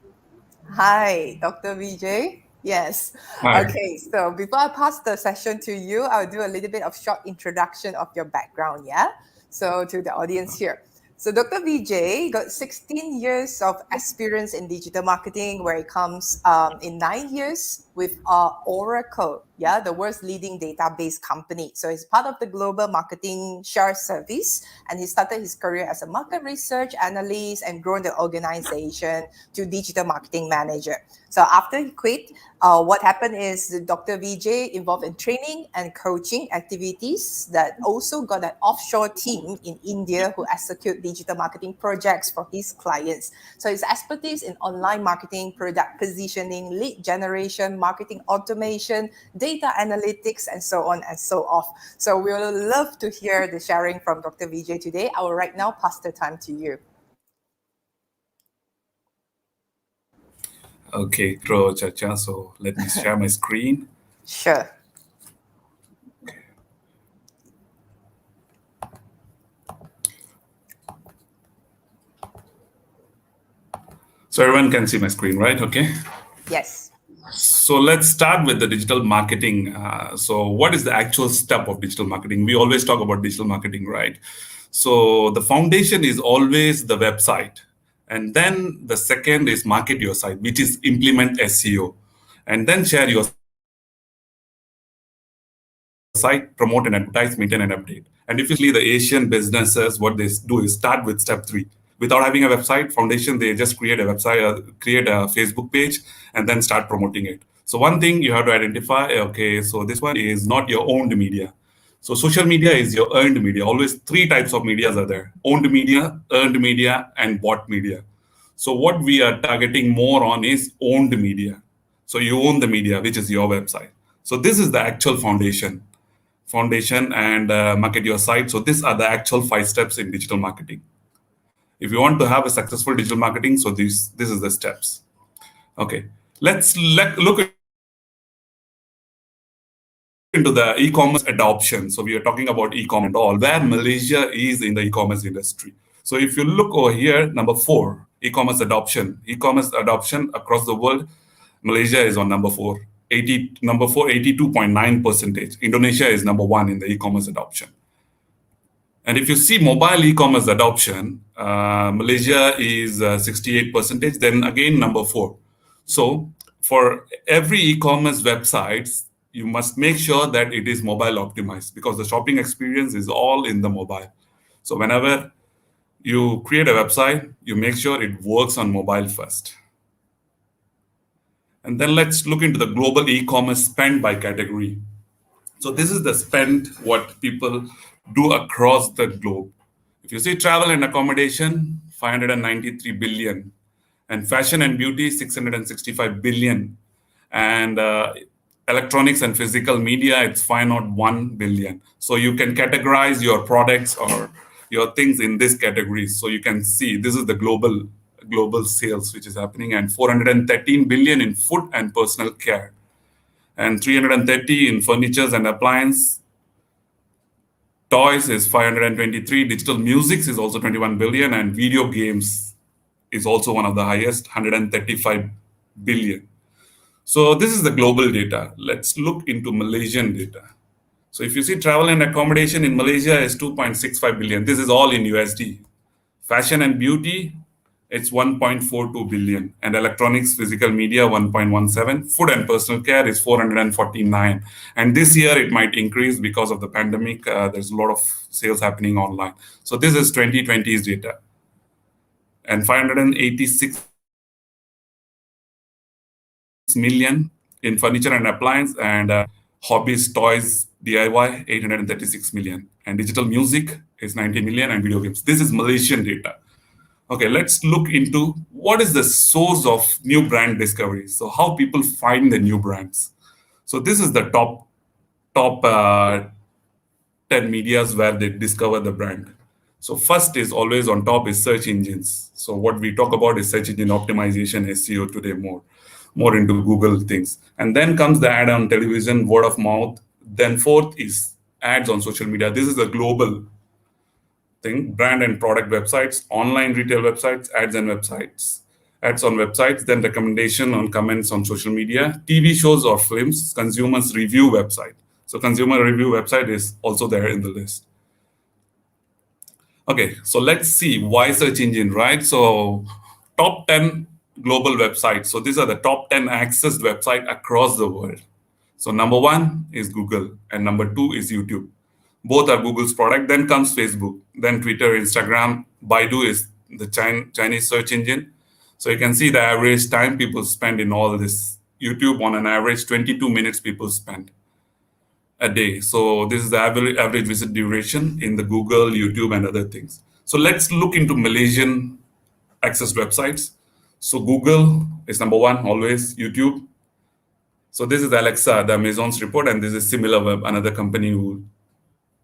Hi, Dr. Vijay. Yes. Hi. Okay, so before I pass the session to you, I'll do a little bit of short introduction of your background, yeah? So to the audience here. So Dr. Vijay got 16 years of experience in digital marketing, where it comes in 9 years with Oracle, yeah, the world's leading database company. So he's part of the global marketing share service, and he started his career as a market research analyst and grown the organization to digital marketing manager. So after he quit, what happened is Dr. Vijay involved in training and coaching activities that also got an offshore team in India who execute digital marketing projects for his clients. So his expertise in online marketing, product positioning, lead generation, marketing automation, data analytics, and so on and so off. So we will love to hear the sharing from Dr. Vijay today. I will right now pass the time to you. Okay, Tro Chacha. So let me share my screen. Sure. So everyone can see my screen, right? Okay. Yes. So let's start with the digital marketing. So what is the actual step of digital marketing? We always talk about digital marketing, right? So the foundation is always the website. And then the second is market your site, which is implement SEO. And then share your site, promote and advertise, maintain and update. And if you see the Asian businesses, what they do is start with step 3. Without having a website foundation, they just create a website, create a Facebook page, and then start promoting it. So one thing you have to identify, okay, so this one is not your owned media. So social media is your earned media. Always 3 types of medias are there: owned media, earned media, and bought media. So what we are targeting more on is owned media. So you own the media, which is your website. So this is the actual foundation and market your site. So these are the actual 5 steps in digital marketing. If you want to have a successful digital marketing, so this is the steps. Okay, let's look into the e-commerce adoption. So we are talking about e-commerce and all, where Malaysia is in the e-commerce industry. So if you look over here, number 4, e-commerce adoption. E-commerce adoption across the world, Malaysia is on number 4, 82.9%. Indonesia is number 1 in the e-commerce adoption. And if you see mobile e-commerce adoption, Malaysia is 68%, then again number 4. So for every e-commerce websites, you must make sure that it is mobile optimized, because the shopping experience is all in the mobile. So whenever you create a website, you make sure it works on mobile first. And then let's look into the global e-commerce spend by category. So this is the spend what people do across the globe. If you see travel and accommodation, 593 billion, and fashion and beauty, 665 billion, and electronics and physical media, it's 501 billion. So you can categorize your products or your things in this category. So you can see this is the global sales which is happening, and 413 billion in food and personal care, and 330 in furnitures and appliance. Toys is 523, digital music is also 21 billion, and video games is also one of the highest, 135 billion. So this is the global data. Let's look into Malaysian data. So if you see travel and accommodation in Malaysia is 2.65 billion. This is all in USD. Fashion and beauty, it's 1.42 billion, and electronics, physical media, 1.17. Food and personal care is 449. And this year it might increase because of the pandemic. There's a lot of sales happening online. So this is 2020's data. And 586 million in furniture and appliance, and hobbies, toys, DIY, 836 million. And digital music is 90 million, and video games. This is Malaysian data. Okay, let's look into what is the source of new brand discovery. So how people find the new brands. So this is the top 10 medias where they discover the brand. So first is always on top is search engines. So what we talk about is search engine optimization, SEO today, more into Google things. And then comes the ad on television, word of mouth. Then fourth is ads on social media. This is a global thing, brand and product websites, online retail websites, ads and websites, ads on websites, then recommendation on comments on social media, TV shows or films, consumers review website. So consumer review website is also there in the list. Okay, so let's see why search engine, right? So top 10 global websites. So these are the top 10 accessed websites across the world. So number 1 is Google, and number 2 is YouTube. Both are Google's product. Then comes Facebook, then Twitter, Instagram. Baidu is the Chinese search engine. So you can see the average time people spend in all this. YouTube, on an average, 22 minutes people spend a day. So this is the average visit duration in the Google, YouTube, and other things. So let's look into Malaysian accessed websites. So Google is number 1, always. YouTube. So this is Alexa, the Amazon's report, and this is SimilarWeb, another company who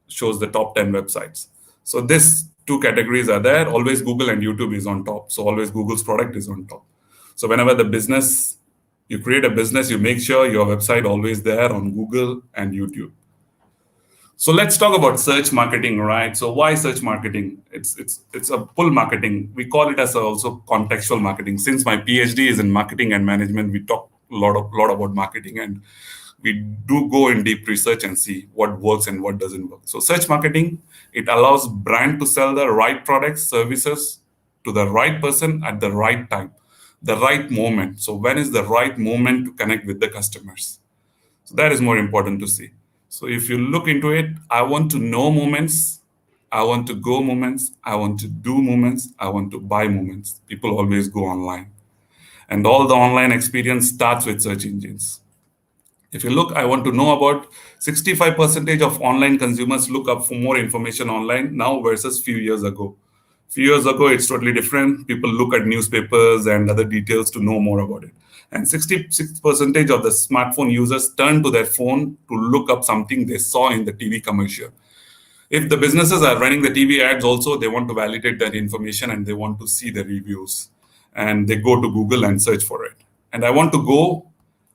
shows the top 10 websites. So these 2 categories are there. Always Google and YouTube is on top. So always Google's product is on top. So whenever you create a business, you make sure your website always there on Google and YouTube. So let's talk about search marketing, right? So why search marketing? It's a pull marketing. We call it as also contextual marketing. Since my PhD is in marketing and management, we talk a lot about marketing, and we do go in deep research and see what works and what doesn't work. So search marketing, it allows brand to sell the right products, services to the right person at the right time, the right moment. So when is the right moment to connect with the customers? So that is more important to see. So if you look into it, I want to know moments, I want to go moments, I want to do moments, I want to buy moments. People always go online. And all the online experience starts with search engines. If you look, I want to know about 65% of online consumers look up for more information online now versus few years ago. Few years ago, it's totally different. People look at newspapers and other details to know more about it. And 66% of the smartphone users turn to their phone to look up something they saw in the TV commercial. If the businesses are running the TV ads also, they want to validate that information and they want to see the reviews. And they go to Google and search for it. And I want to go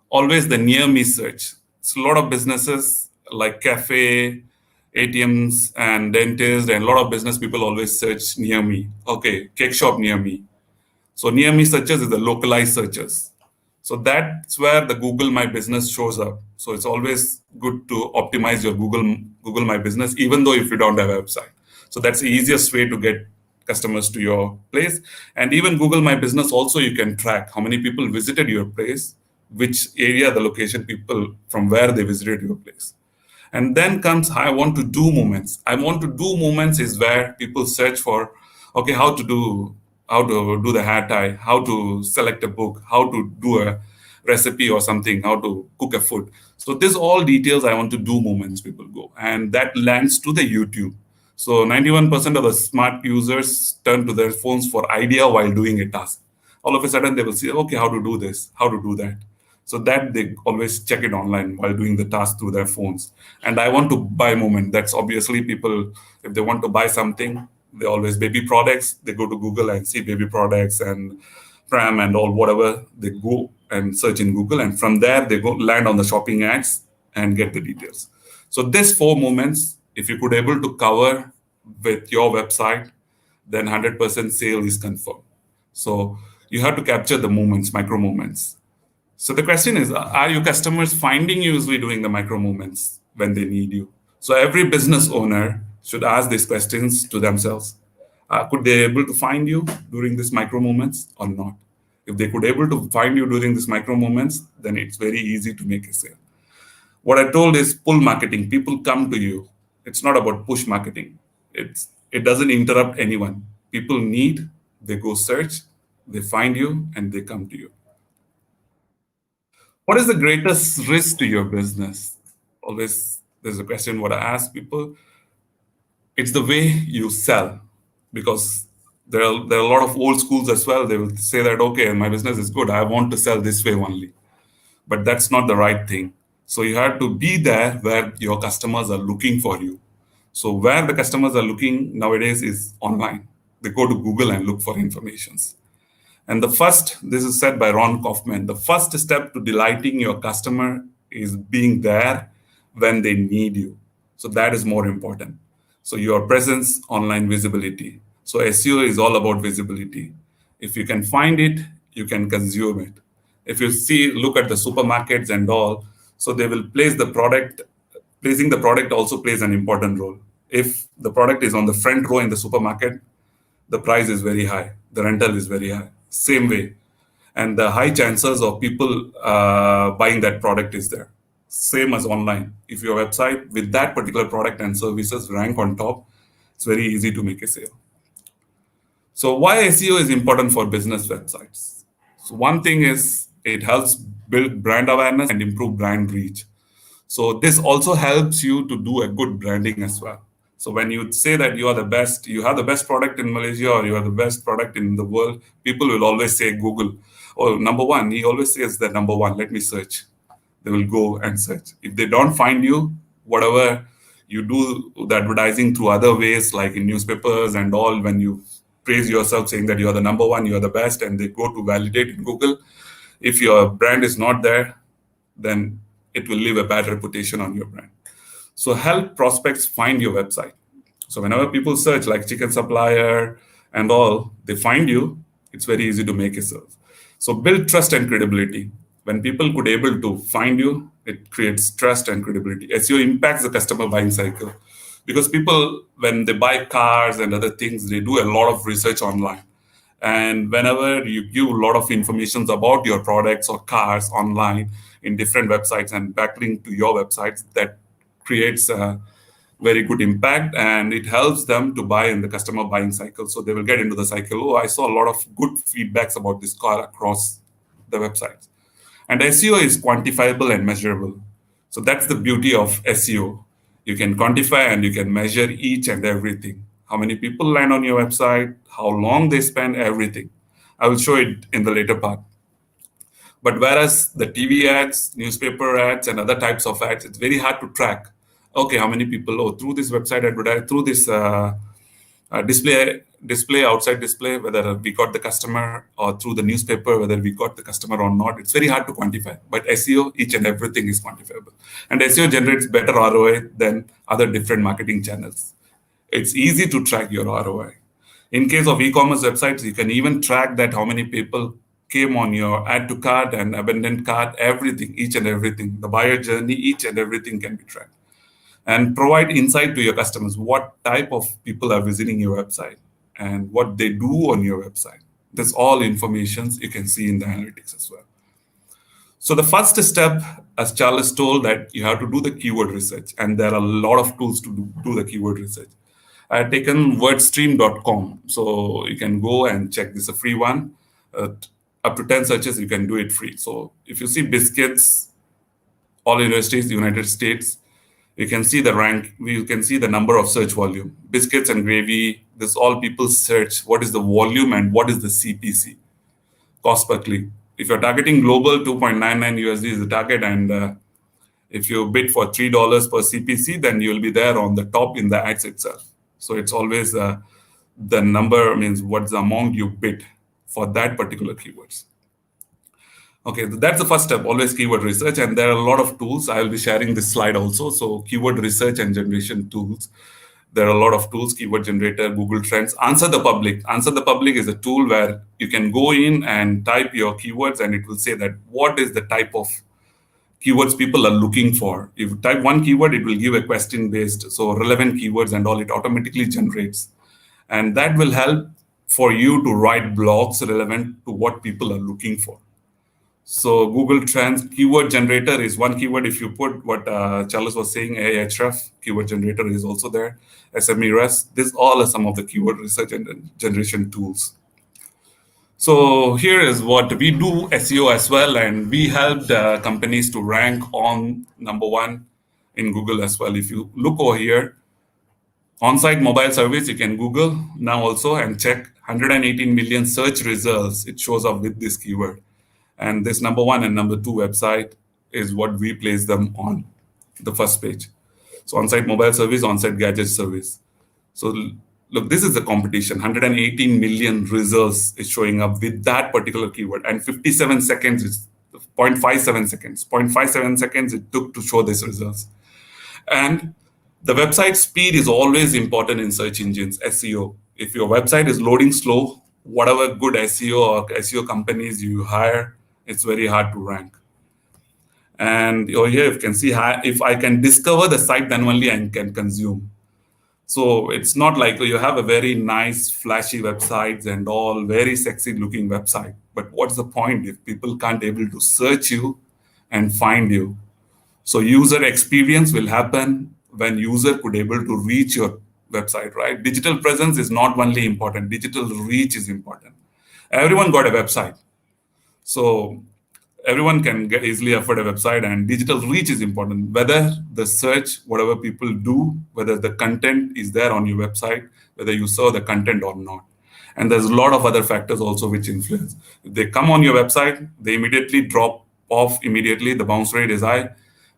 always the near me search. So a lot of businesses like cafe, ATMs, and dentists, and a lot of business people always search near me. Okay, cake shop near me. So near me searches is the localized searches. So that's where the Google My Business shows up. So it's always good to optimize your Google My Business, even though if you don't have a website. So that's the easiest way to get customers to your place. And even Google My Business also, you can track how many people visited your place, which area, the location, people from where they visited your place. And then comes I want to do moments. I want to do moments is where people search for, okay, how to do the hair tie, how to select a book, how to do a recipe or something, how to cook a food. So this all details I want to do moments people go, and that lands to the YouTube. So 91% of the smart users turn to their phones for idea while doing a task. All of a sudden they will see, okay, how to do this, how to do that. So that they always check it online while doing the task through their phones. And I want to buy moment. That's obviously people, if they want to buy something, they always baby products, they go to Google and see baby products and pram and all whatever. They go and search in Google, and from there they go land on the shopping ads and get the details. So these 4 moments, if you could able to cover with your website, then 100% sale is confirmed. So you have to capture the moments, micro moments. So the question is, are your customers finding you usually doing the micro moments when they need you? So every business owner should ask these questions to themselves. Could they able to find you during these micro moments or not? If they could able to find you during these micro moments, then it's very easy to make a sale. What I told is pull marketing. People come to you. It's not about push marketing. It doesn't interrupt anyone. People need, they go search, they find you, and they come to you. What is the greatest risk to your business? Always, there's a question what I ask people. It's the way you sell, because there are a lot of old schools as well. They will say that, okay, my business is good. I want to sell this way only. But that's not the right thing. So you have to be there where your customers are looking for you. So where the customers are looking nowadays is online. They go to Google and look for informations. And this is said by Ron Kaufman, the first step to delighting your customer is being there when they need you. So that is more important. So your presence, online visibility. So SEO is all about visibility. If you can find it, you can consume it. If you look at the supermarkets and all, so they will place the product. Placing the product also plays an important role. If the product is on the front row in the supermarket, the price is very high. The rental is very high. Same way. And the high chances of people buying that product is there. Same as online. If your website with that particular product and services rank on top, it's very easy to make a sale. So why SEO is important for business websites? So one thing is it helps build brand awareness and improve brand reach. So this also helps you to do a good branding as well. So when you say that you are the best, you have the best product in Malaysia or you are the best product in the world, people will always say Google. Oh, number one, he always says that number one, let me search. They will go and search. If they don't find you, whatever you do the advertising through other ways, like in newspapers and all, when you praise yourself saying that you are the number one, you are the best, and they go to validate in Google, if your brand is not there, then it will leave a bad reputation on your brand. So help prospects find your website. So whenever people search like chicken supplier and all, they find you, it's very easy to make a sale. So build trust and credibility. When people could able to find you, it creates trust and credibility. SEO impacts the customer buying cycle. Because people, when they buy cars and other things, they do a lot of research online. And whenever you give a lot of information about your products or cars online in different websites and backlink to your websites, that creates a very good impact, and it helps them to buy in the customer buying cycle. So they will get into the cycle. Oh, I saw a lot of good feedbacks about this car across the websites. And SEO is quantifiable and measurable. So that's the beauty of SEO. You can quantify and you can measure each and everything. How many people land on your website, how long they spend, everything. I will show it in the later part. But whereas the TV ads, newspaper ads, and other types of ads, it's very hard to track. Okay, how many people, through this website advertise, through this display, outside display, whether we got the customer, or through the newspaper, whether we got the customer or not. It's very hard to quantify. But SEO, each and everything is quantifiable. And SEO generates better ROI than other different marketing channels. It's easy to track your ROI. In case of e-commerce websites, you can even track that how many people came on your add to cart and abandoned cart, everything, each and everything. The buyer journey, each and everything can be tracked. And provide insight to your customers, what type of people are visiting your website and what they do on your website. That's all information you can see in the analytics as well. So the first step, as Charles told, that you have to do the keyword research, and there are a lot of tools to do the keyword research. I had taken wordstream.com, so you can go and check. This is a free one. Up to 10 searches, you can do it free. So if you see biscuits, all universities, United States, you can see the rank, you can see the number of search volume. Biscuits and gravy, this all people search what is the volume and what is the CPC, cost per click. If you're targeting global, 2.99 USD is the target, and if you bid for $3 per CPC, then you'll be there on the top in the ads itself. So it's always the number means what's the amount you bid for that particular keywords. Okay, that's the first step, always keyword research. And there are a lot of tools. I will be sharing this slide also. So keyword research and generation tools. There are a lot of tools, keyword generator, Google Trends. Answer the Public. Answer the Public is a tool where you can go in and type your keywords, and it will say that what is the type of keywords people are looking for. If you type one keyword, it will give a question-based, so relevant keywords and all, it automatically generates. And that will help for you to write blogs relevant to what people are looking for. So Google Trends keyword generator is one keyword. If you put what Charles was saying, Ahref keyword generator is also there. SMERES, these all are some of the keyword research and generation tools. So here is what we do SEO as well, and we helped companies to rank on #1 in Google as well. If you look over here, on-site mobile service, you can Google now also and check 118 million search results. It shows up with this keyword. And this #1 and #2 website is what we place them on the first page. So on-site mobile service, on-site gadget service. So look, this is the competition. 118 million results is showing up with that particular keyword. And 57 seconds is 0.57 seconds. 0.57 seconds it took to show these results. And the website speed is always important in search engines, SEO. If your website is loading slow, whatever good SEO or SEO companies you hire, it's very hard to rank. And over here, you can see if I can discover the site, then only I can consume. So it's not like you have a very nice, flashy websites and all, very sexy looking website. But what's the point if people can't able to search you and find you? So user experience will happen when user could able to reach your website, right? Digital presence is not only important, digital reach is important. Everyone got a website. So everyone can easily afford a website, and digital reach is important. Whether the search, whatever people do, whether the content is there on your website, whether you saw the content or not. And there's a lot of other factors also which influence. If they come on your website, they immediately drop off immediately, the bounce rate is high,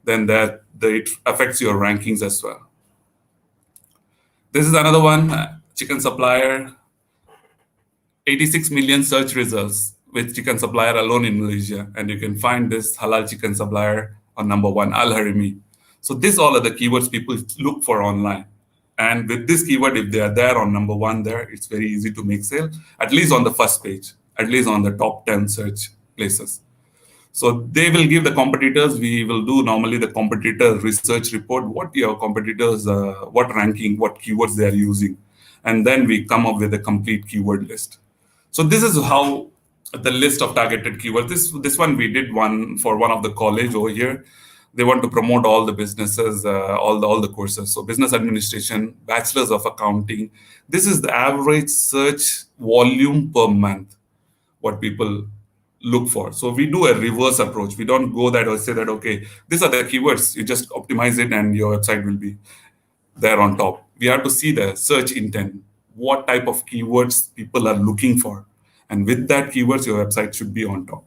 then it affects your rankings as well. This is another one, chicken supplier, 86 million search results with chicken supplier alone in Malaysia. And you can find this halal chicken supplier on #1, Al Harimi. So these all are the keywords people look for online. And with this keyword, if they are there on #1 there, it's very easy to make sale, at least on the first page, at least on the top 10 search places. So they will give the competitors, we will do normally the competitor research report, what your competitors, what ranking, what keywords they are using. And then we come up with a complete keyword list. So this is how the list of targeted keywords. This one we did one for one of the college over here. They want to promote all the businesses, all the courses. So business administration, bachelor's of accounting. This is the average search volume per month, what people look for. So we do a reverse approach. We don't go that or say that, okay, these are the keywords. You just optimize it and your website will be there on top. We have to see the search intent, what type of keywords people are looking for. And with that keywords, your website should be on top.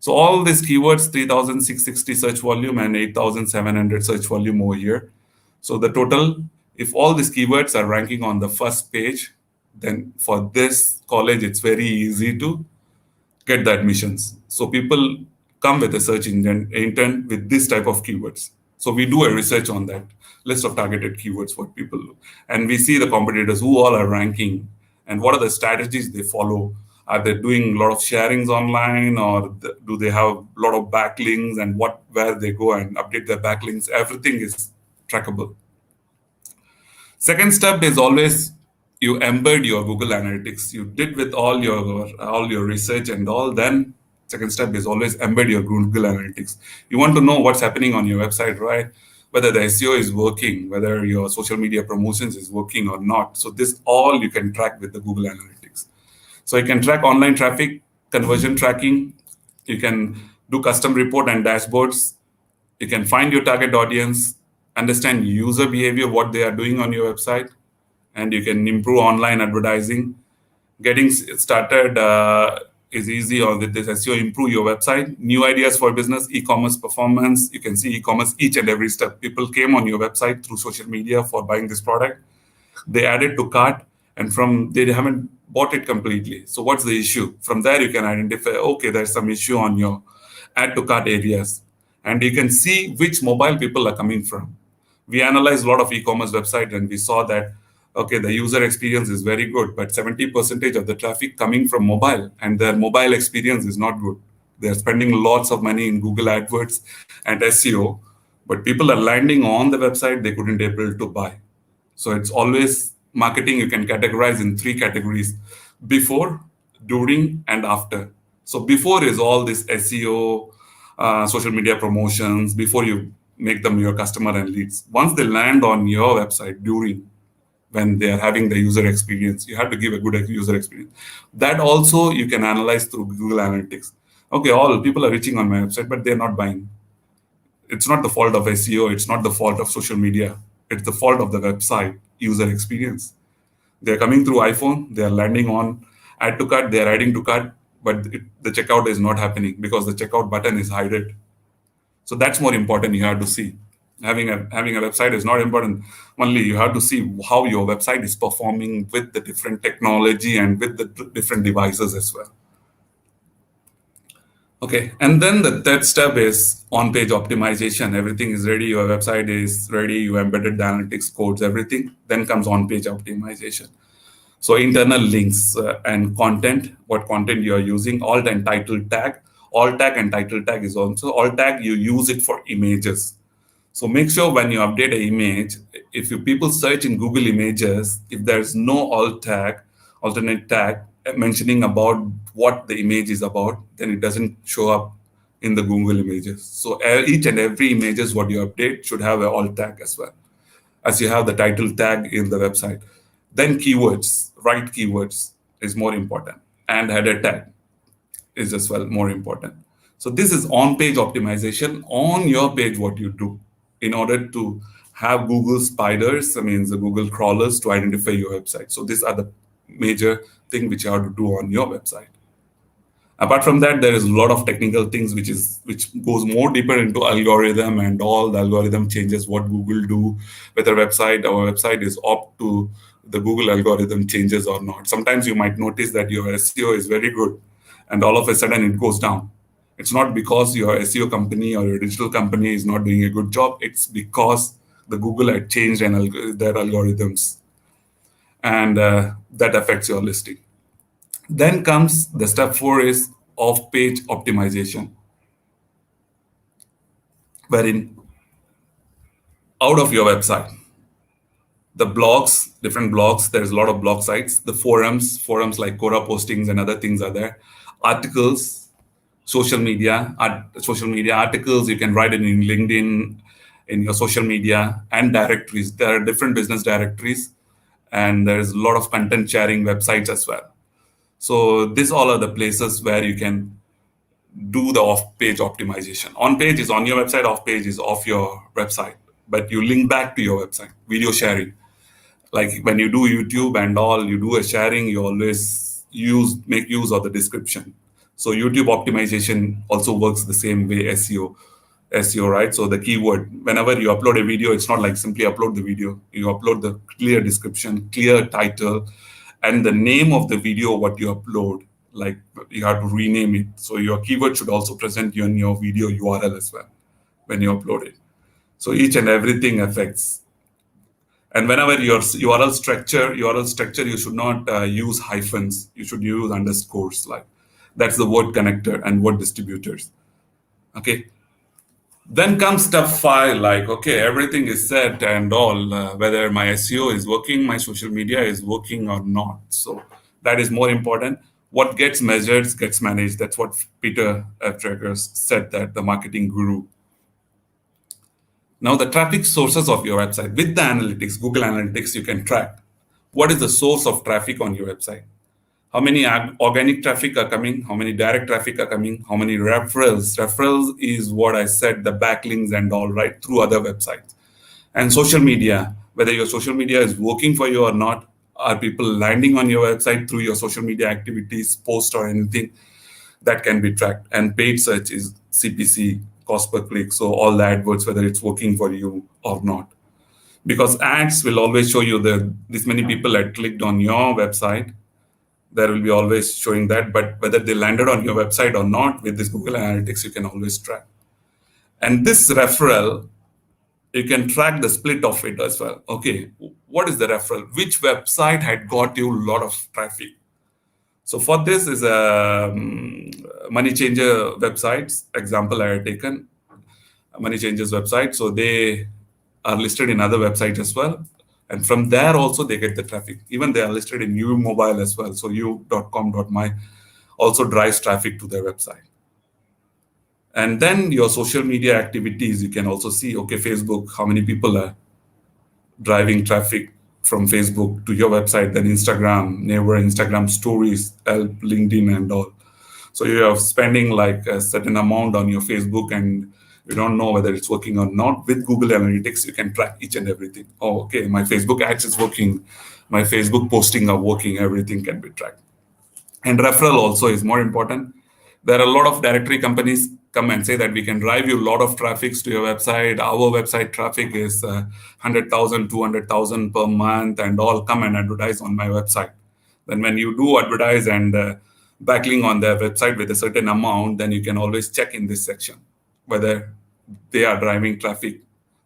So all these keywords, 3,660 search volume and 8,700 search volume over here. So the total, if all these keywords are ranking on the first page, then for this college, it's very easy to get the admissions. So people come with a search intent with this type of keywords. So we do a research on that list of targeted keywords what people look. And we see the competitors who all are ranking and what are the strategies they follow. Are they doing a lot of sharings online, or do they have a lot of backlinks, and where they go and update their backlinks? Everything is trackable. Second step is always you embed your Google Analytics. You did with all your research and all. Then second step is always embed your Google Analytics. You want to know what's happening on your website, right? Whether the SEO is working, whether your social media promotions is working or not. So this all you can track with the Google Analytics. So you can track online traffic, conversion tracking. You can do custom report and dashboards. You can find your target audience, understand user behavior, what they are doing on your website, and you can improve online advertising. Getting started is easy or with this SEO, improve your website. New ideas for business, e-commerce performance. You can see e-commerce each and every step. People came on your website through social media for buying this product. They added to cart, and they haven't bought it completely. So what's the issue? From there, you can identify, okay, there's some issue on your add to cart areas. And you can see which mobile people are coming from. We analyzed a lot of e-commerce websites, and we saw that, okay, the user experience is very good, but 70% of the traffic coming from mobile, and their mobile experience is not good. They're spending lots of money in Google Adwords and SEO, but people are landing on the website, they couldn't able to buy. So it's always marketing you can categorize in 3 categories: before, during, and after. So before is all this SEO, social media promotions, before you make them your customer and leads. Once they land on your website, during, when they are having the user experience, you have to give a good user experience. That also you can analyze through Google Analytics. Okay, all people are reaching on my website, but they're not buying. It's not the fault of SEO. It's not the fault of social media. It's the fault of the website user experience. They're coming through iPhone. They're landing on add to cart. They're adding to cart, but the checkout is not happening because the checkout button is hidden. So that's more important. You have to see. Having a website is not important. Only you have to see how your website is performing with the different technology and with the different devices as well. Okay, and then the third step is on-page optimization. Everything is ready. Your website is ready. You embedded the analytics codes, everything. Then comes on-page optimization. So internal links and content, what content you are using, alt and title tag. Alt tag and title tag is also, alt tag, you use it for images. So make sure when you update an image, if people search in Google Images, if there's no alt tag, alternate tag mentioning about what the image is about, then it doesn't show up in the Google Images. So each and every images what you update should have an alt tag as well, as you have the title tag in the website. Then keywords, right keywords is more important, and header tag is as well more important. So this is on-page optimization on your page, what you do in order to have Google spiders, I mean the Google crawlers, to identify your website. So these are the major thing which you have to do on your website. Apart from that, there is a lot of technical things which goes more deeper into algorithm and all the algorithm changes what Google do, whether our website is opt to the Google algorithm changes or not. Sometimes you might notice that your SEO is very good, and all of a sudden it goes down. It's not because your SEO company or your digital company is not doing a good job. It's because the Google had changed their algorithms, and that affects your listing. Then comes the step 4 is off-page optimization, wherein out of your website, the blogs, different blogs, there's a lot of blog sites, the forums like Quora postings and other things are there, articles, social media articles, you can write it in LinkedIn, in your social media, and directories. There are different business directories, and there's a lot of content sharing websites as well. So these all are the places where you can do the off-page optimization. On-page is on your website, off-page is off your website, but you link back to your website. Video sharing, like when you do YouTube and all, you do a sharing, you always make use of the description. So YouTube optimization also works the same way SEO, right? So the keyword, whenever you upload a video, it's not like simply upload the video. You upload the clear description, clear title, and the name of the video what you upload, like you have to rename it. So your keyword should also present you in your video URL as well when you upload it. So each and everything affects. And whenever your URL structure, you should not use hyphens. You should use underscores. Like that's the word connector and word distributors. Okay. Then comes step 5, like, okay, everything is set and all, whether my SEO is working, my social media is working or not. So that is more important. What gets measured gets managed. That's what Peter F. Drucker said, that the marketing guru. Now the traffic sources of your website. With the analytics, Google Analytics, you can track what is the source of traffic on your website. How many organic traffic are coming? How many direct traffic are coming? How many referrals? Referrals is what I said, the backlinks and all, right, through other websites. And social media, whether your social media is working for you or not, are people landing on your website through your social media activities, post or anything, that can be tracked. And paid search is CPC, cost per click. So all the AdWords, whether it's working for you or not. Because ads will always show you that this many people had clicked on your website. There will be always showing that, but whether they landed on your website or not, with this Google Analytics, you can always track. And this referral, you can track the split of it as well. Okay, what is the referral? Which website had got you a lot of traffic? So for this is a money changer websites example I had taken, money changers website. So they are listed in other websites as well. And from there also they get the traffic. Even they are listed in U-Mobile as well. So u.com.my also drives traffic to their website. And then your social media activities, you can also see, okay, Facebook, how many people are driving traffic from Facebook to your website, then Instagram, neighbor, Instagram stories, help, LinkedIn and all. So you are spending like a certain amount on your Facebook and you don't know whether it's working or not. With Google Analytics, you can track each and everything. Oh, okay, my Facebook ads is working. My Facebook posting are working. Everything can be tracked. And referral also is more important. There are a lot of directory companies come and say that we can drive you a lot of traffic to your website. Our website traffic is 100,000, 200,000 per month and all, come and advertise on my website. Then when you do advertise and backlink on their website with a certain amount, then you can always check in this section whether they are driving traffic,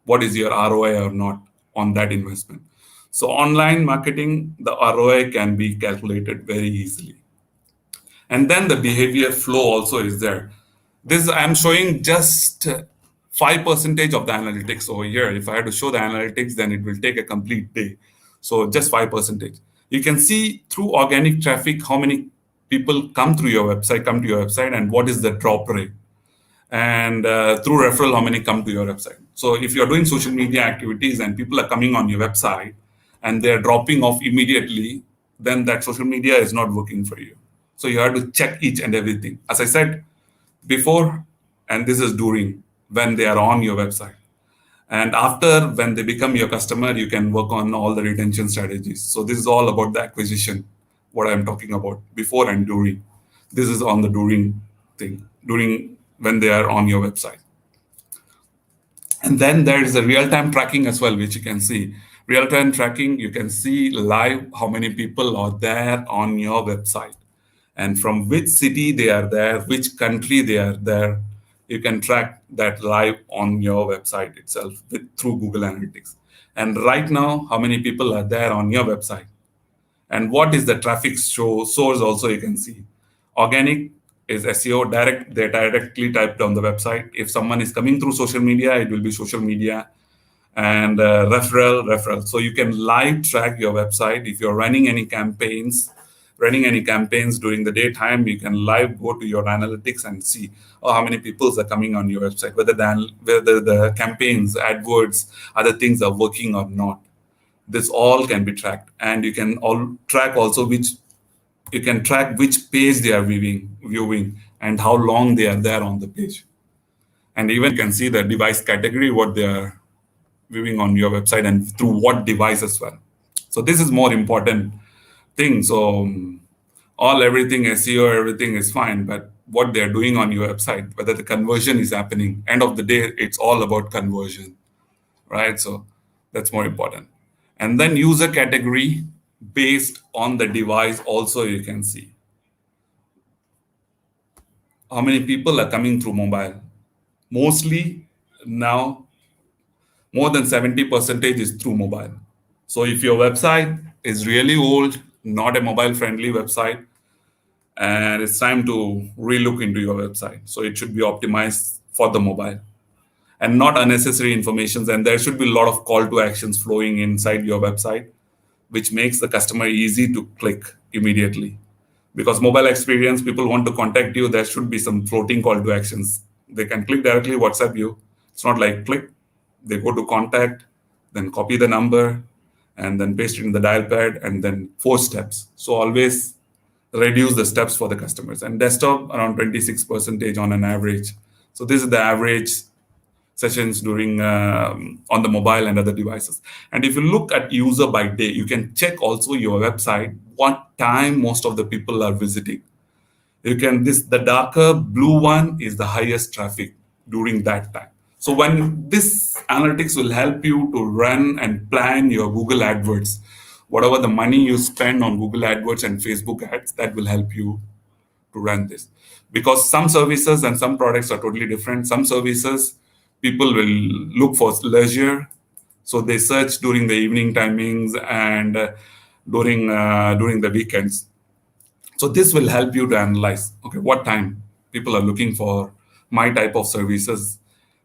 what is your ROI or not on that investment. So online marketing, the ROI can be calculated very easily. And then the behavior flow also is there. This I'm showing just 5% of the analytics over here. If I had to show the analytics, then it will take a complete day. So just 5%. You can see through organic traffic how many people come to your website, and what is the drop rate. And through referral, how many come to your website. So if you're doing social media activities and people are coming on your website and they're dropping off immediately, then that social media is not working for you. So you have to check each and everything. As I said before, and this is during when they are on your website. And after, when they become your customer, you can work on all the retention strategies. So this is all about the acquisition, what I'm talking about, before and during. This is on the during thing, during when they are on your website. And then there is a real-time tracking as well, which you can see. Real-time tracking, you can see live how many people are there on your website. And from which city they are there, which country they are there. You can track that live on your website itself through Google Analytics. And right now, how many people are there on your website? And what is the traffic source also you can see. Organic is SEO, direct, they're directly typed on the website. If someone is coming through social media, it will be social media. And referral. So you can live track your website. If you're running any campaigns during the daytime, you can live go to your analytics and see how many people are coming on your website, whether the campaigns, AdWords, other things are working or not. This all can be tracked. And you can track which page they are viewing and how long they are there on the page. And even you can see the device category, what they are viewing on your website and through what device as well. So this is more important thing. So everything SEO, everything is fine, but what they're doing on your website, whether the conversion is happening, end of the day, it's all about conversion, right? So that's more important. And then user category, based on the device also you can see. How many people are coming through mobile? Mostly now, more than 70% is through mobile. So if your website is really old, not a mobile friendly website, and it's time to relook into your website. So it should be optimized for the mobile and not unnecessary informations. And there should be a lot of call to actions flowing inside your website, which makes the customer easy to click immediately. Because mobile experience, people want to contact you, there should be some floating call to actions. They can click directly WhatsApp you. It's not like click, they go to contact, then copy the number, and then paste it in the dial pad, and then 4 steps. So always reduce the steps for the customers. And desktop around 26% on an average. So this is the average sessions during on the mobile and other devices. And if you look at user by day, you can check also your website what time most of the people are visiting. You can the darker blue one is the highest traffic during that time. So when this analytics will help you to run and plan your Google Adwords, whatever the money you spend on Google Adwords and Facebook ads, that will help you to run this. Because some services and some products are totally different. Some services, people will look for leisure, so they search during the evening timings and during the weekends. So this will help you to analyze, okay, what time people are looking for my type of services.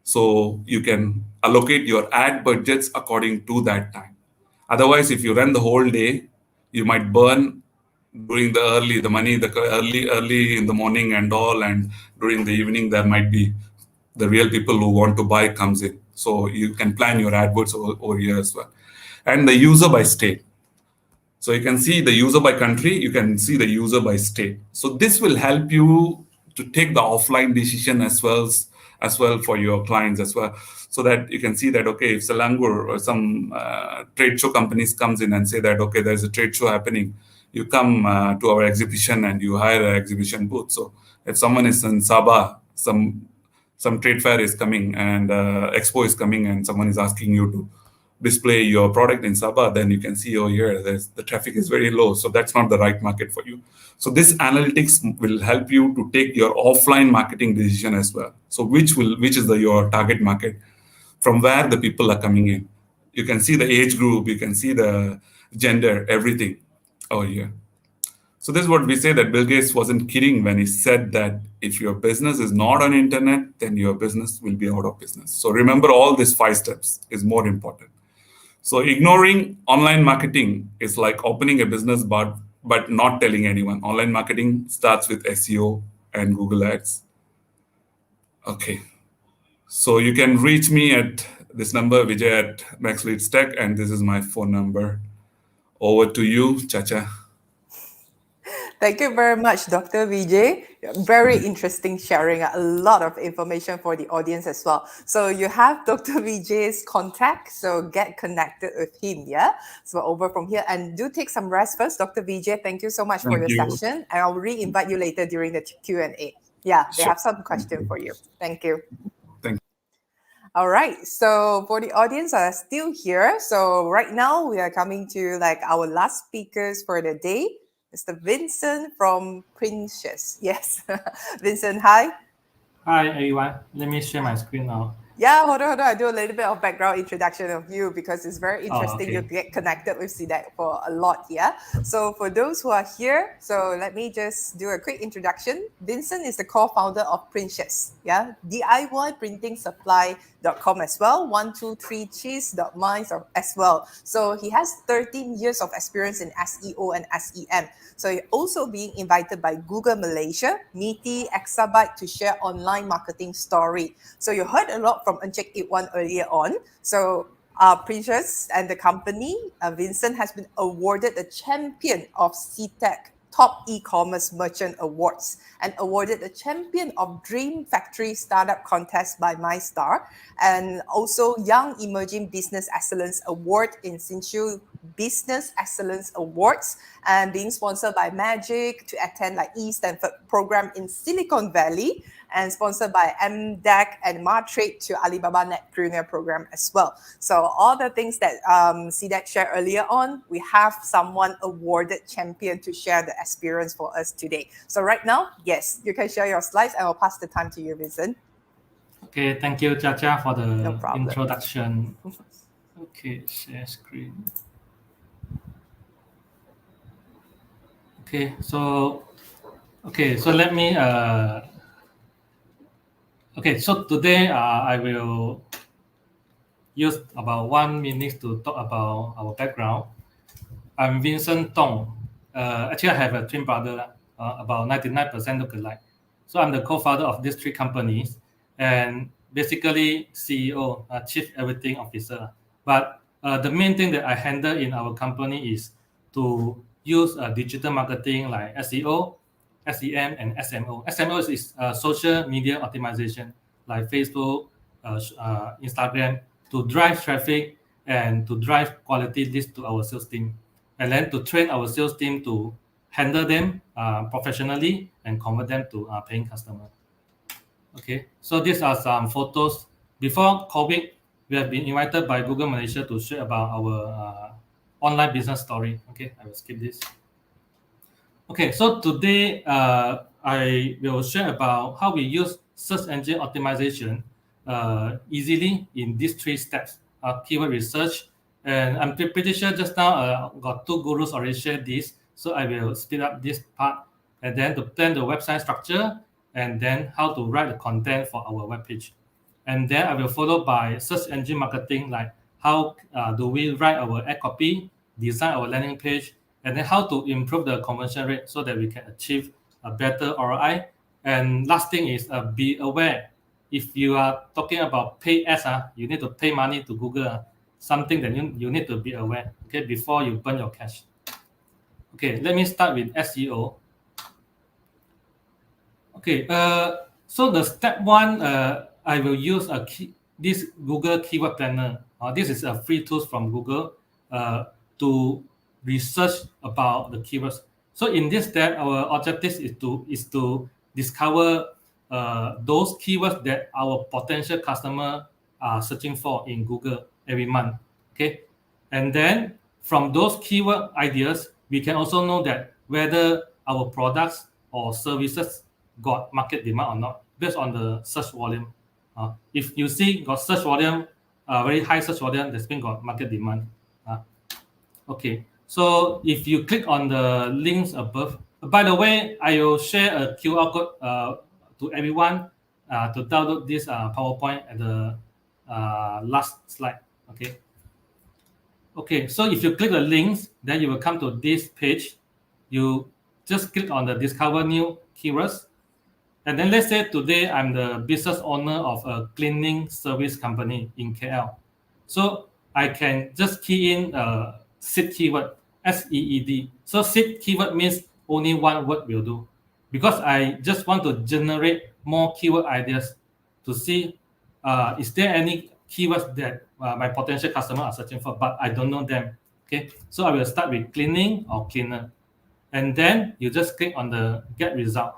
So you can allocate your ad budgets according to that time. Otherwise, if you run the whole day, you might burn during the early in the morning and all, and during the evening there might be the real people who want to buy comes in. So you can plan your AdWords over here as well. And the user by state. So you can see the user by country, you can see the user by state. So this will help you to take the offline decision as well for your clients as well. So that you can see that, okay, if Selangor or some trade show companies comes in and say that, okay, there's a trade show happening, you come to our exhibition and you hire an exhibition booth. So if someone is in Sabah, some trade fair is coming and expo is coming and someone is asking you to display your product in Sabah, then you can see, oh, here the traffic is very low, so that's not the right market for you. So this analytics will help you to take your offline marketing decision as well. So which is your target market, from where the people are coming in. You can see the age group, you can see the gender, everything over here. So this is what we say, that Bill Gates wasn't kidding when he said that if your business is not on internet, then your business will be out of business. So remember, all these 5 steps is more important. So ignoring online marketing is like opening a business but not telling anyone. Online marketing starts with SEO and Google Ads. Okay. So you can reach me at this number, Vijay at Max Leads Tech, and this is my phone number. Over to you, Chacha. Thank you very much, Dr. Vijay. Very interesting sharing, a lot of information for the audience as well. So you have Dr. Vijay's contact, so get connected with him, yeah? So over from here, and do take some rest first. Dr. Vijay, thank you so much for your session, and I'll re-invite you later during the Q&A. Yeah, they have some question for you. Thank you. All right, so for the audience that are still here, so right now we are coming to like our last speakers for the day. Mr. Vincent from Printcious. Yes. Vincent, hi. Hi, everyone. Let me share my screen now. Yeah, hold on. I do a little bit of background introduction of you because it's very interesting. okay. You get connected with Sidec for a lot here. So for those who are here, so let me just do a quick introduction. Vincent is the co-founder of Printcious, yeah, DIYprintingsupply.com as well, 123cheese.my as well. So he has 13 years of experience in SEO and SEM. So you're also being invited by Google Malaysia, Meaty, Exabyte to share online marketing story. So you heard a lot from Encik Itwan earlier on. So Printcious and the company, Vincent has been awarded the champion of Sidec Top E-commerce Merchant Awards and awarded the champion of Dream Factory Startup Contest by MyStar, and also Young Emerging Business Excellence Award in Sinshu Business Excellence Awards and being sponsored by Magic to attend like Stanford program in Silicon Valley and sponsored by MDEC and Martrade to Alibaba Netpreneur program as well. So all the things that Sidec shared earlier on, we have someone awarded champion to share the experience for us today. So right now, yes, you can share your slides and I'll pass the time to you, Vincent. Okay, thank you, Chacha, for the No problem. introduction. Okay, share screen. Okay, so let me. Okay, so today I will use about 1 minute to talk about our background. I'm Vincent Tong. Actually, I have a twin brother, about 99% look alike. So I'm the co-founder of these 3 companies and basically CEO, Chief Everything Officer. But the main thing that I handle in our company is to use digital marketing like SEO, SEM, and SMO. SMO is social media optimization like Facebook, Instagram to drive traffic and to drive quality leads to our sales team. And then to train our sales team to handle them professionally and convert them to paying customers. Okay, so these are some photos. Before COVID, we have been invited by Google Malaysia to share about our online business story. Okay, I will skip this. Okay, so today I will share about how we use search engine optimization easily in these 3 steps. Keyword research, and I'm pretty sure just now got 2 gurus already shared this, so I will speed up this part, and then to plan the website structure, and then how to write the content for our webpage. And then I will follow by search engine marketing, like how do we write our ad copy, design our landing page, and then how to improve the conversion rate so that we can achieve a better ROI. And last thing is be aware. If you are talking about pay ads, you need to pay money to Google, something that you need to be aware, okay, before you burn your cash. Okay, let me start with SEO. Okay, so the step 1, I will use this Google Keyword Planner. This is a free tool from Google to research about the keywords. So in this step, our objective is to discover those keywords that our potential customer are searching for in Google every month. Okay, and then from those keyword ideas, we can also know that whether our products or services got market demand or not based on the search volume. If you see got search volume, very high search volume, that's been got market demand. Okay, so if you click on the links above, by the way, I will share a QR code to everyone to download this PowerPoint at the last slide. Okay, so if you click the links, then you will come to this page. You just click on the discover new keywords. And then let's say today I'm the business owner of a cleaning service company in KL. So I can just key in seed keyword, SEED. So seed keyword means only 1 word will do. Because I just want to generate more keyword ideas to see is there any keywords that my potential customer are searching for, but I don't know them. Okay, so I will start with cleaning or cleaner. And then you just click on the get result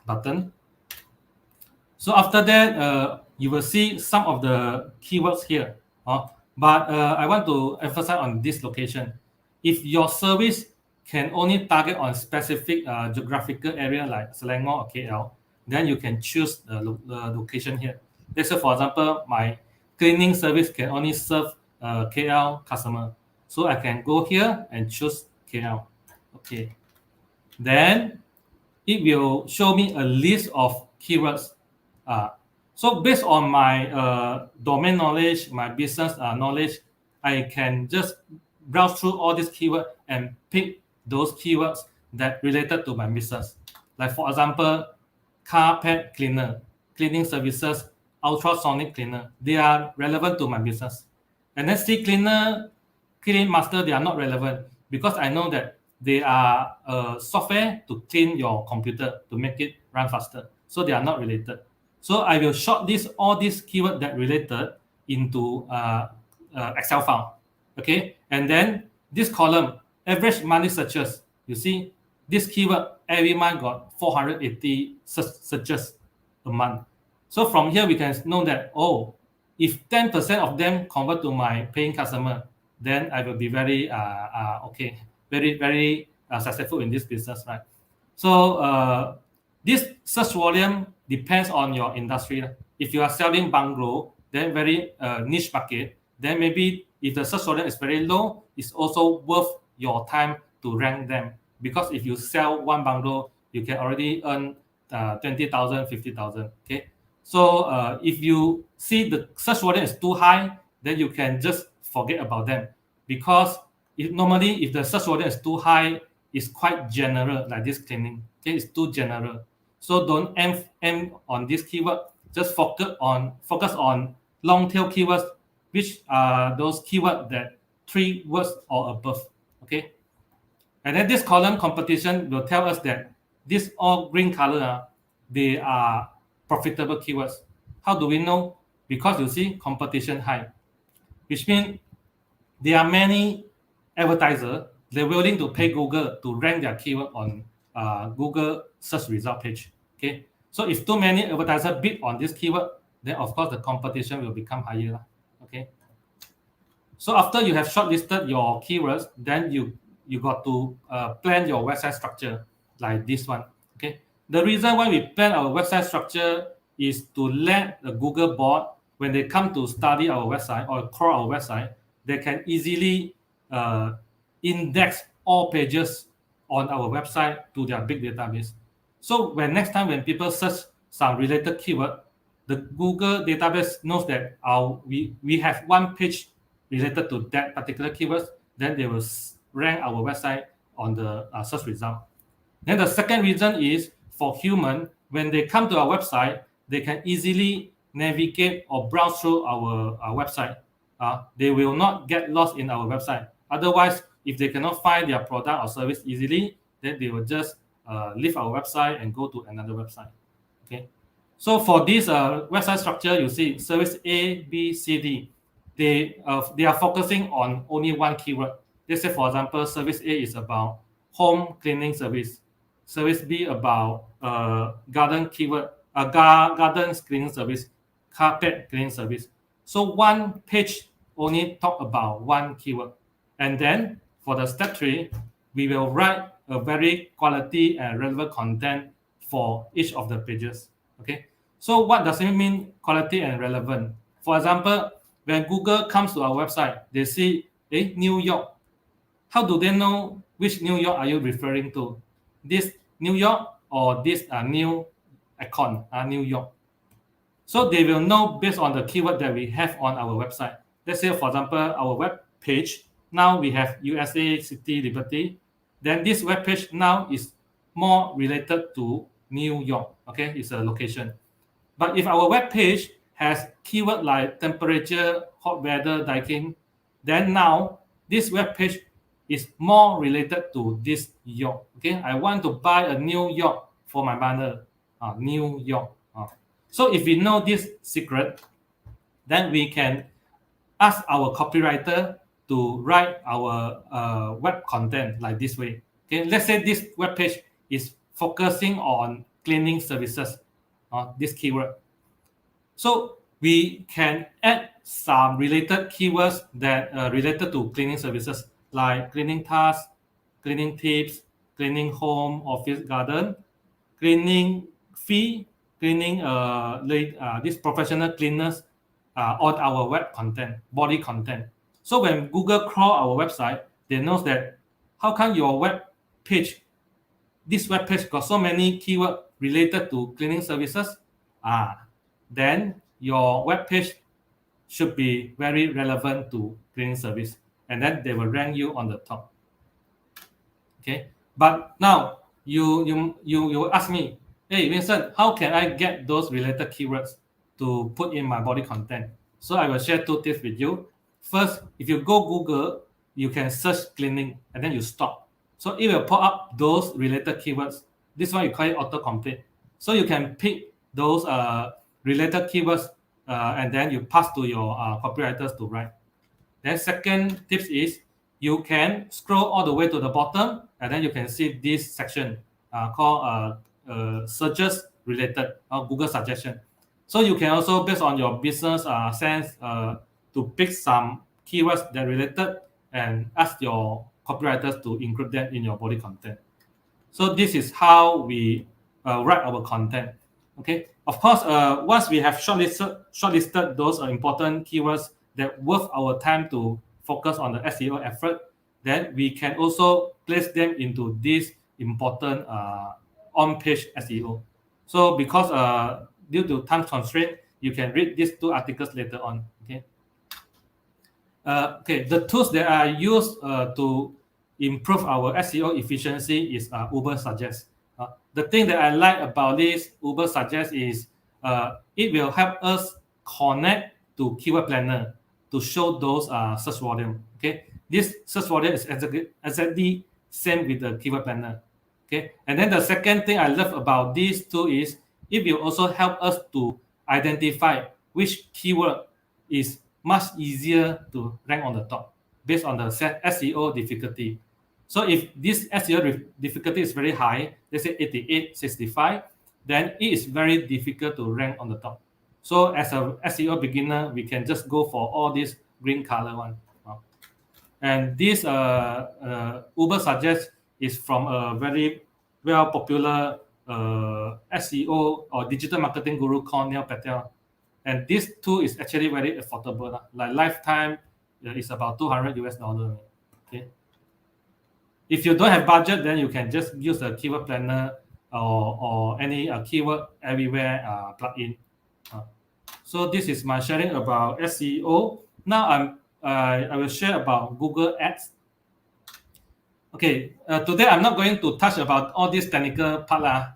button. So after that, you will see some of the keywords here. But I want to emphasize on this location. If your service can only target on specific geographical area like Selangor or KL, then you can choose the location here. Let's say, for example, my cleaning service can only serve KL customer. So I can go here and choose KL. Okay. Then it will show me a list of keywords. So based on my domain knowledge, my business knowledge, I can just browse through all these keywords and pick those keywords that related to my business. Like for example, carpet cleaner, cleaning services, ultrasonic cleaner. They are relevant to my business. And then sea cleaner, clean master, they are not relevant because I know that they are software to clean your computer to make it run faster. So they are not related. So I will shortlist all these keywords that related into Excel file. Okay, and then this column, average monthly searches, you see, this keyword every month got 480 searches a month. So from here, we can know that, oh, if 10% of them convert to my paying customer, then I will be very, very successful in this business, right? So this search volume depends on your industry. If you are selling bungalow, then very niche market, then maybe if the search volume is very low, it's also worth your time to rank them. Because if you sell one bungalow, you can already earn 20,000, 50,000. Okay. So if you see the search volume is too high, then you can just forget about them. Because normally if the search volume is too high, it's quite general, like this cleaning. Okay, it's too general. So don't aim on this keyword. Just focus on long tail keywords, which are those keywords that 3 words or above. Okay. And then this column competition will tell us that this all green color, they are profitable keywords. How do we know? Because you see competition high, which means there are many advertisers, they're willing to pay Google to rank their keyword on Google search result page. Okay, so if too many advertisers bid on this keyword, then of course the competition will become higher. Okay, so after you have shortlisted your keywords, then you got to plan your website structure like this one. Okay, the reason why we plan our website structure is to let the Google bot, when they come to study our website or crawl our website, they can easily index all pages on our website to their big database. So next time when people search some related keyword, the Google database knows that we have one page related to that particular keywords, then they will rank our website on the search result. Then the second reason is for human, when they come to our website, they can easily navigate or browse through our website. They will not get lost in our website. Otherwise, if they cannot find their product or service easily, then they will just leave our website and go to another website. Okay. So for this website structure, you see service A, B, C, D. They are focusing on only one keyword. Let's say, for example, service A is about home cleaning service. Service B about garden keyword, garden cleaning service, carpet cleaning service. So one page only talk about one keyword. And then for the step 3, we will write a very quality and relevant content for each of the pages. Okay. So what does it mean, quality and relevant? For example, when Google comes to our website, they see, New York. How do they know which New York are you referring to? This New York or this new icon, New York? So they will know based on the keyword that we have on our website. Let's say, for example, our web page, now we have USA City Liberty. Then this web page now is more related to New York. Okay, it's a location. But if our web page has keyword like temperature, hot weather, Daikin, then now this web page is more related to this York. Okay, I want to buy a New York for my mother. New York. So if we know this secret, then we can ask our copywriter to write our web content like this way. Okay, let's say this web page is focusing on cleaning services, this keyword. So we can add some related keywords that are related to cleaning services, like cleaning tasks, cleaning tips, cleaning home, office, garden, cleaning fee, cleaning these professional cleaners on our web content, body content. So when Google crawl our website, they know that how come your web page, this web page got so many keywords related to cleaning services? Then your web page should be very relevant to cleaning service, and then they will rank you on the top. Okay, but now you ask me, hey Vincent, how can I get those related keywords to put in my body content? So I will share 2 tips with you. First, if you go Google, you can search cleaning and then you stop. So it will pop up those related keywords. This one you call it autocomplete. So you can pick those related keywords and then you pass to your copywriters to write. Then second tips is you can scroll all the way to the bottom, and then you can see this section called searches related Google suggestion. So you can also, based on your business sense, to pick some keywords that related and ask your copywriters to include them in your body content. So this is how we write our content. Okay. Of course, once we have shortlisted those important keywords that worth our time to focus on the SEO effort, then we can also place them into this important on-page SEO. So because due to time constraint, you can read these two articles later on. Okay. Okay. The tools that are used to improve our SEO efficiency is Uber Suggest. The thing that I like about this Uber Suggest is it will help us connect to Keyword Planner to show those search volume. Okay, this search volume is exactly same with the Keyword Planner. Okay, and then the second thing I love about these two is it will also help us to identify which keyword is much easier to rank on the top based on the SEO difficulty. So if this SEO difficulty is very high, let's say 88, 65, then it is very difficult to rank on the top. So as a SEO beginner, we can just go for all these green color one. And this Uber Suggest is from a very well popular SEO or digital marketing guru called Neil Patel. And this tool is actually very affordable. Like lifetime is about $200 US. Okay. If you don't have budget, then you can just use a keyword planner or any keyword everywhere plugin. So this is my sharing about SEO. Now I will share about Google Ads. Okay, today I'm not going to touch about all this technical part.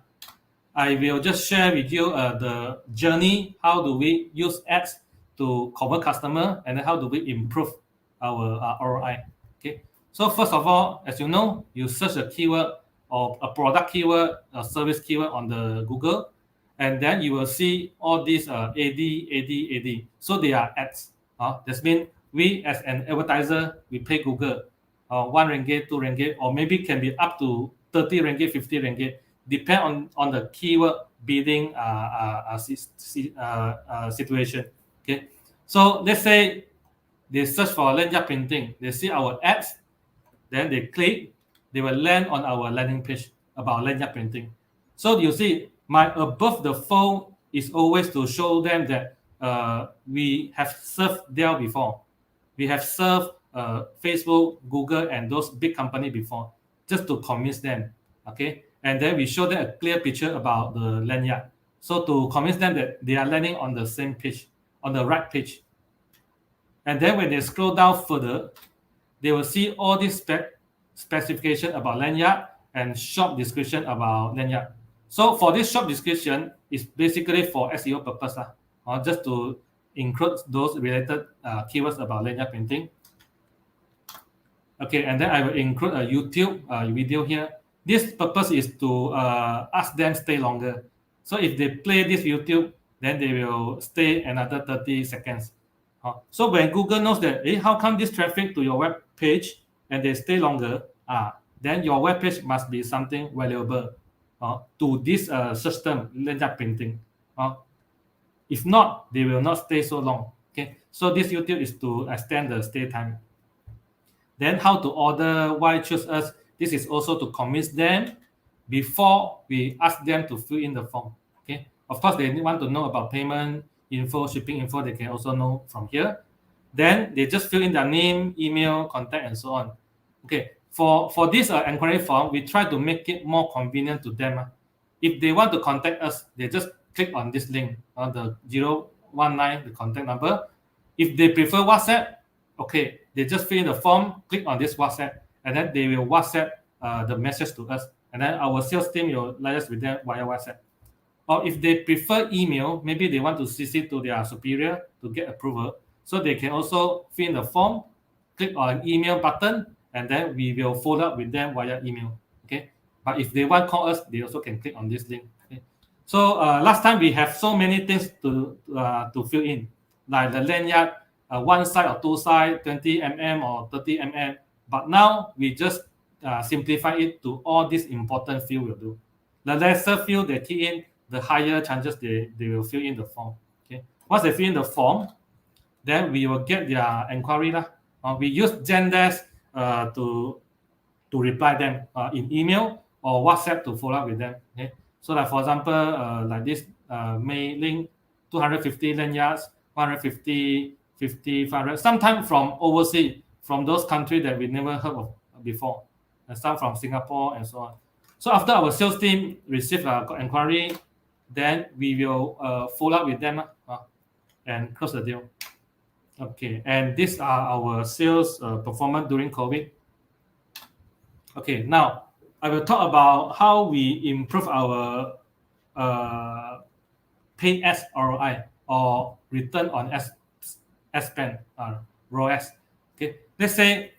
I will just share with you the journey. How do we use ads to convert customer, and then how do we improve our ROI? Okay. So first of all, as you know, you search a keyword or a product keyword, a service keyword on the Google, and then you will see all these AD. So they are ads. That means we as an advertiser, we pay Google 1 ringgit, 2 ringgit, or maybe can be up to 30 ringgit, 50 ringgit, depend on the keyword bidding situation. Okay. So let's say they search for lanyard printing, they see our ads, then they click, they will land on our landing page about lanyard printing. So you see, my above the fold is always to show them that we have served Dell before. We have served Facebook, Google, and those big companies before, just to convince them. Okay, and then we show them a clear picture about the lanyard. So to convince them that they are landing on the same page, on the right page. And then when they scroll down further, they will see all this specification about lanyard and short description about lanyard. So for this short description, it's basically for SEO purpose, just to include those related keywords about lanyard printing. Okay, and then I will include a YouTube video here. This purpose is to ask them stay longer. So if they play this YouTube, then they will stay another 30 seconds. So when Google knows that, how come this traffic to your web page and they stay longer, then your web page must be something valuable to this system, lanyard printing. If not, they will not stay so long. Okay, so this YouTube is to extend the stay time. Then how to order, why choose us? This is also to convince them before we ask them to fill in the form. Okay, of course they want to know about payment info, shipping info. They can also know from here. Then they just fill in their name, email, contact, and so on. Okay, for this inquiry form, we try to make it more convenient to them. If they want to contact us, they just click on this link on the 019, the contact number. If they prefer WhatsApp, okay, they just fill in the form, click on this WhatsApp, and then they will WhatsApp the message to us, and then our sales team will liaise with them via WhatsApp. Or if they prefer email, maybe they want to CC to their superior to get approval, so they can also fill in the form, click on email button, and then we will follow up with them via email. Okay, but if they want to call us, they also can click on this link. Okay? So last time we have so many things to fill in, like the lanyard, one side or two side, 20 mm or 30 mm. But now we just simplify it to all these important field will do. The lesser field they key in, the higher chances they will fill in the form. Okay. Once they fill in the form, then we will get their inquiry lah. We use Zendesk to reply them in email or WhatsApp to follow up with them. Okay. So like for example, like this mailing 250 lanyards, 150, 50, 500, sometimes from overseas, from those countries that we never heard of before, and some from Singapore and so on. So after our sales team receive inquiry, then we will follow up with them and close the deal. Okay, and these are our sales performance during COVID. Okay, now I will talk about how we improve our pay ads ROI or return on ad spend, ROAS. Okay, let's say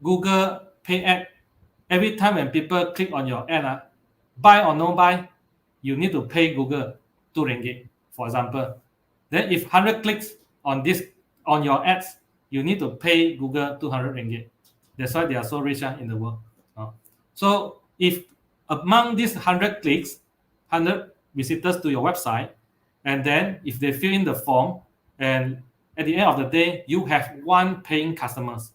Google pay ad. Every time when people click on your ad, buy or no buy, you need to pay Google 2 ringgit, for example. Then if 100 clicks on your ads, you need to pay Google 200 ringgit. That's why they are so rich in the world. So if among these 100 clicks, 100 visitors to your website, and then if they fill in the form, and at the end of the day, you have 1 paying customers.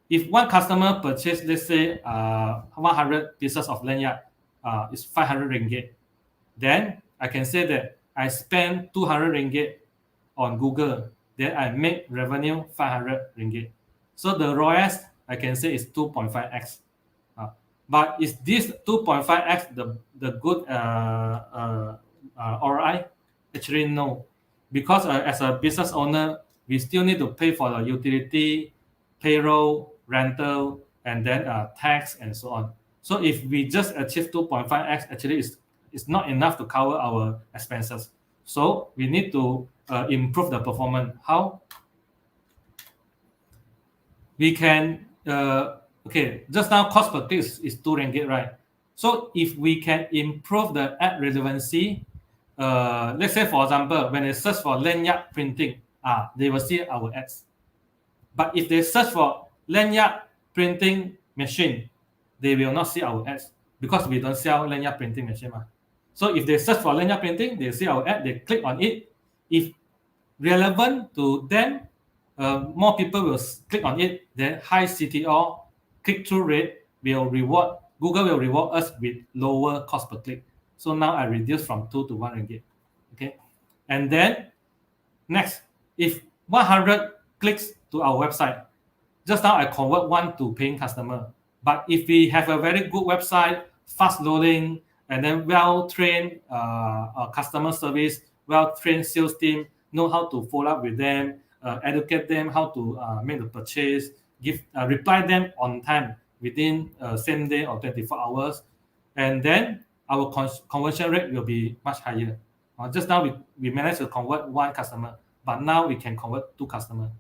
If 1 customer purchase, let's say 100 pieces of lanyard, is 500 ringgit, then I can say that I spend 200 ringgit on Google, then I make revenue 500 ringgit. So the ROAS, I can say, is 2.5x. But is this 2.5x the good ROI? Actually, no. Because as a business owner, we still need to pay for the utility, payroll, rental, and then tax and so on. So if we just achieve 2.5x, actually it's not enough to cover our expenses. So we need to improve the performance. How? We can, okay, just now cost per click is 2 ringgit, right? So if we can improve the ad relevancy, let's say for example, when they search for lanyard printing, they will see our ads. But if they search for lanyard printing machine, they will not see our ads because we don't sell lanyard printing machine. So if they search for lanyard printing, they see our ad, they click on it. If relevant to them, more people will click on it, then high CTR, click-through rate will reward, Google will reward us with lower cost per click. So now I reduce from 2 to 1 ringgit. Okay. And then next, if 100 clicks to our website, just now I convert 1 to paying customer. But if we have a very good website, fast loading, and then well-trained customer service, well-trained sales team, know how to follow up with them, educate them how to make the purchase, reply them on time within same day or 24 hours, and then our conversion rate will be much higher. Just now we managed to convert 1 customer, but now we can convert 2 customers.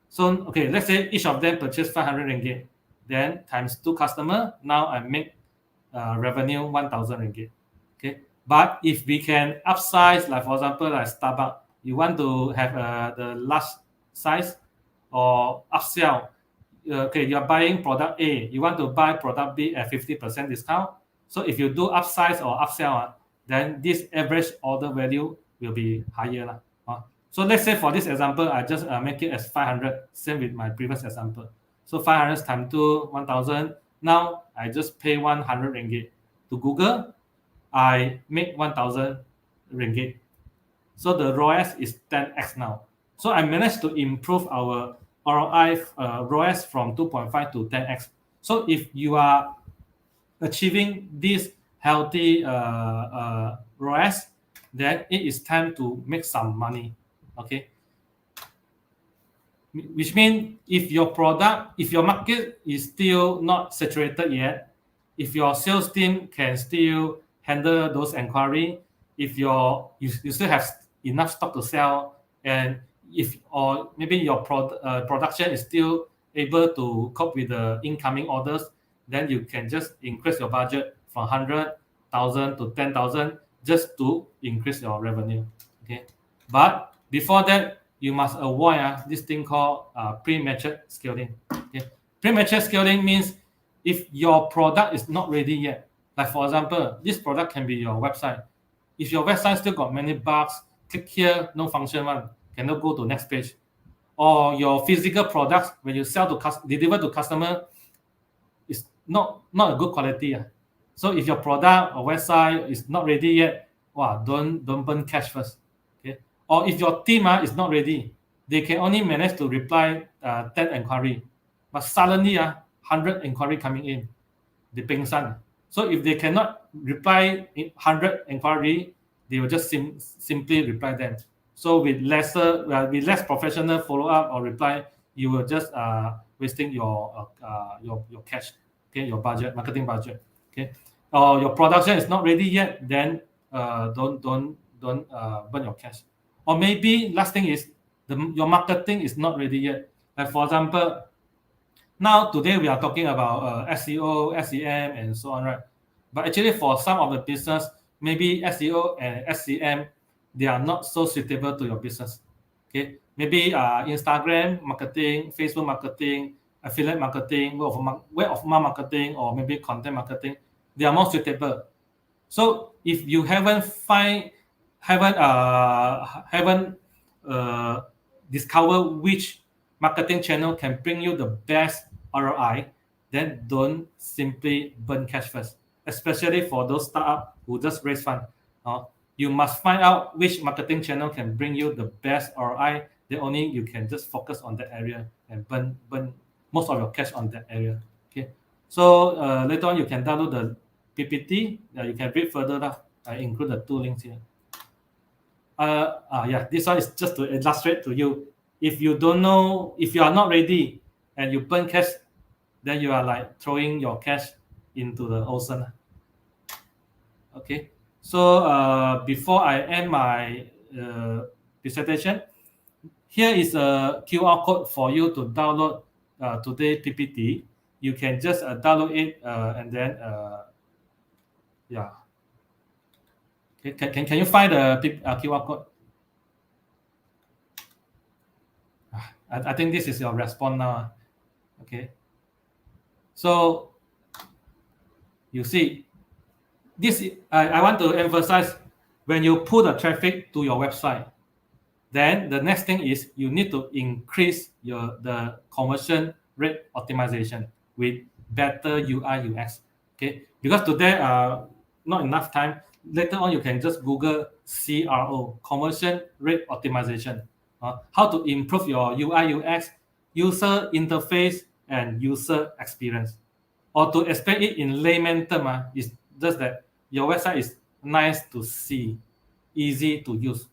So okay, let's say each of them purchase 500 ringgit, then times 2 customer, now I make revenue 1,000 ringgit. Okay, but if we can upsize, like for example, like Starbucks, you want to have the large size or upsell. Okay, you're buying product A, you want to buy product B at 50% discount. So if you do upsize or upsell, then this average order value will be higher. So let's say for this example, I just make it as 500, same with my previous example. So 500 times 2, 1,000. Now I just pay 100 ringgit to Google. I make 1,000 ringgit. So the ROAS is 10x now. So I managed to improve our ROI ROAS from 2.5 to 10x. So if you are achieving this healthy ROAS, then it is time to make some money. Okay, which means if your market is still not saturated yet, if your sales team can still handle those inquiries, if you still have enough stock to sell, and or maybe your production is still able to cope with the incoming orders, then you can just increase your budget from 100,000 to 10,000 just to increase your revenue. Okay, but before that, you must avoid this thing called premature scaling. Okay, Premature scaling means if your product is not ready yet. Like for example, this product can be your website. If your website still got many bugs, click here, no function one, cannot go to next page. Or your physical products, when you sell to deliver to customer, is not a good quality. So if your product or website is not ready yet, don't burn cash first. Okay. Or if your team is not ready, they can only manage to reply 10 inquiry, but suddenly 100 inquiry coming in, they pengsan. So if they cannot reply 100 inquiry, they will just simply reply them. So with less professional follow up or reply, you will just wasting your cash, okay, your budget, marketing budget, okay. Or your production is not ready yet, then don't burn your cash. Or maybe last thing is your marketing is not ready yet. Like for example, now today we are talking about SEO, SEM, and so on, right? But actually, for some of the business, maybe SEO and SEM, they are not so suitable to your business. Okay, maybe Instagram marketing, Facebook marketing, affiliate marketing, word of mouth marketing, or maybe content marketing, they are more suitable. So if you haven't discover which marketing channel can bring you the best ROI, then don't simply burn cash first. Especially for those startups who just raise fund, you must find out which marketing channel can bring you the best ROI. Then only you can just focus on that area and burn most of your cash on that area. Okay. So later on you can download the PPT. You can read further. I include the 2 links here. This one is just to illustrate to you. If you don't know, if you are not ready and you burn cash, then you are like throwing your cash into the ocean. Okay. So before I end my presentation, here is a QR code for you to download today's PPT. You can just download it and then Okay, can you find the QR code? I think this is your response now. Okay. So you see, this I want to emphasize, when you put the traffic to your website, then the next thing is you need to increase the conversion rate optimization with better UI UX. Okay, because today not enough time. Later on, you can just Google CRO, conversion rate optimization. How to improve your UI UX, user interface, and user experience. Or to explain it in layman term, is just that your website is nice to see, easy to use.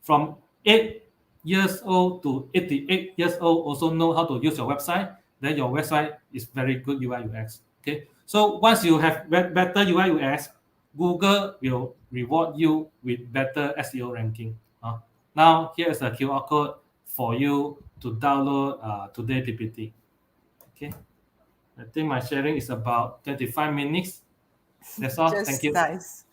From 8 years old to 88 years old also know how to use your website, then your website is very good UI UX. Okay, so once you have better UI UX, Google will reward you with better SEO ranking. Now here is a QR code for you to download today PPT. Okay, I think my sharing is about 25 minutes. That's all. Just Thank you. nice.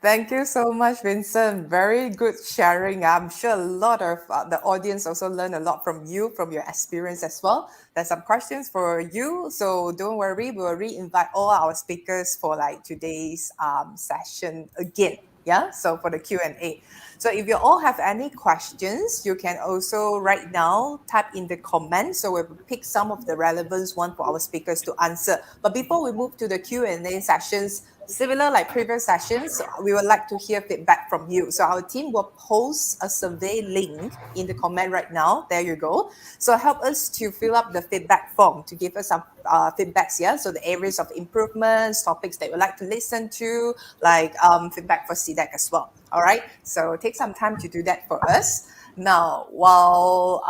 Thank you so much, Vincent. Very good sharing. I'm sure a lot of the audience also learned a lot from you, from your experience as well. There's some questions for you, so don't worry. We'll re-invite all our speakers for like today's session again. Yeah, so for the Q&A. So if you all have any questions, you can also right now type in the comments. So we'll pick some of the relevant one for our speakers to answer. But before we move to the Q&A sessions, similar like previous sessions, we would like to hear feedback from you. So our team will post a survey link in the comment right now. There you go. So help us to fill up the feedback form to give us some feedbacks. Yeah. So the areas of improvements, topics that you'd like to listen to, like feedback for Sidec as well. All right. So take some time to do that for us. Now, while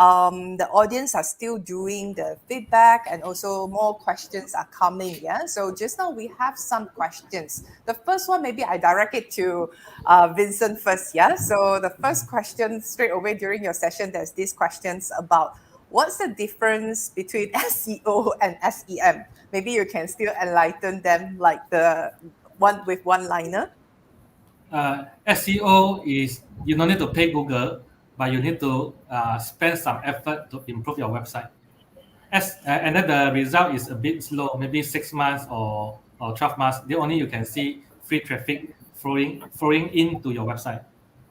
the audience are still doing the feedback and also more questions are coming, yeah? So just now we have some questions. The first one, maybe I direct it to Vincent first, yeah? So the first question straight away during your session, there's these questions about what's the difference between SEO and SEM? Maybe you can still enlighten them like the one with one-liner. SEO is you don't need to pay Google, but you need to spend some effort to improve your website. and then the result is a bit slow, maybe 6 months or 12 months. Then only you can see free traffic flowing into your website.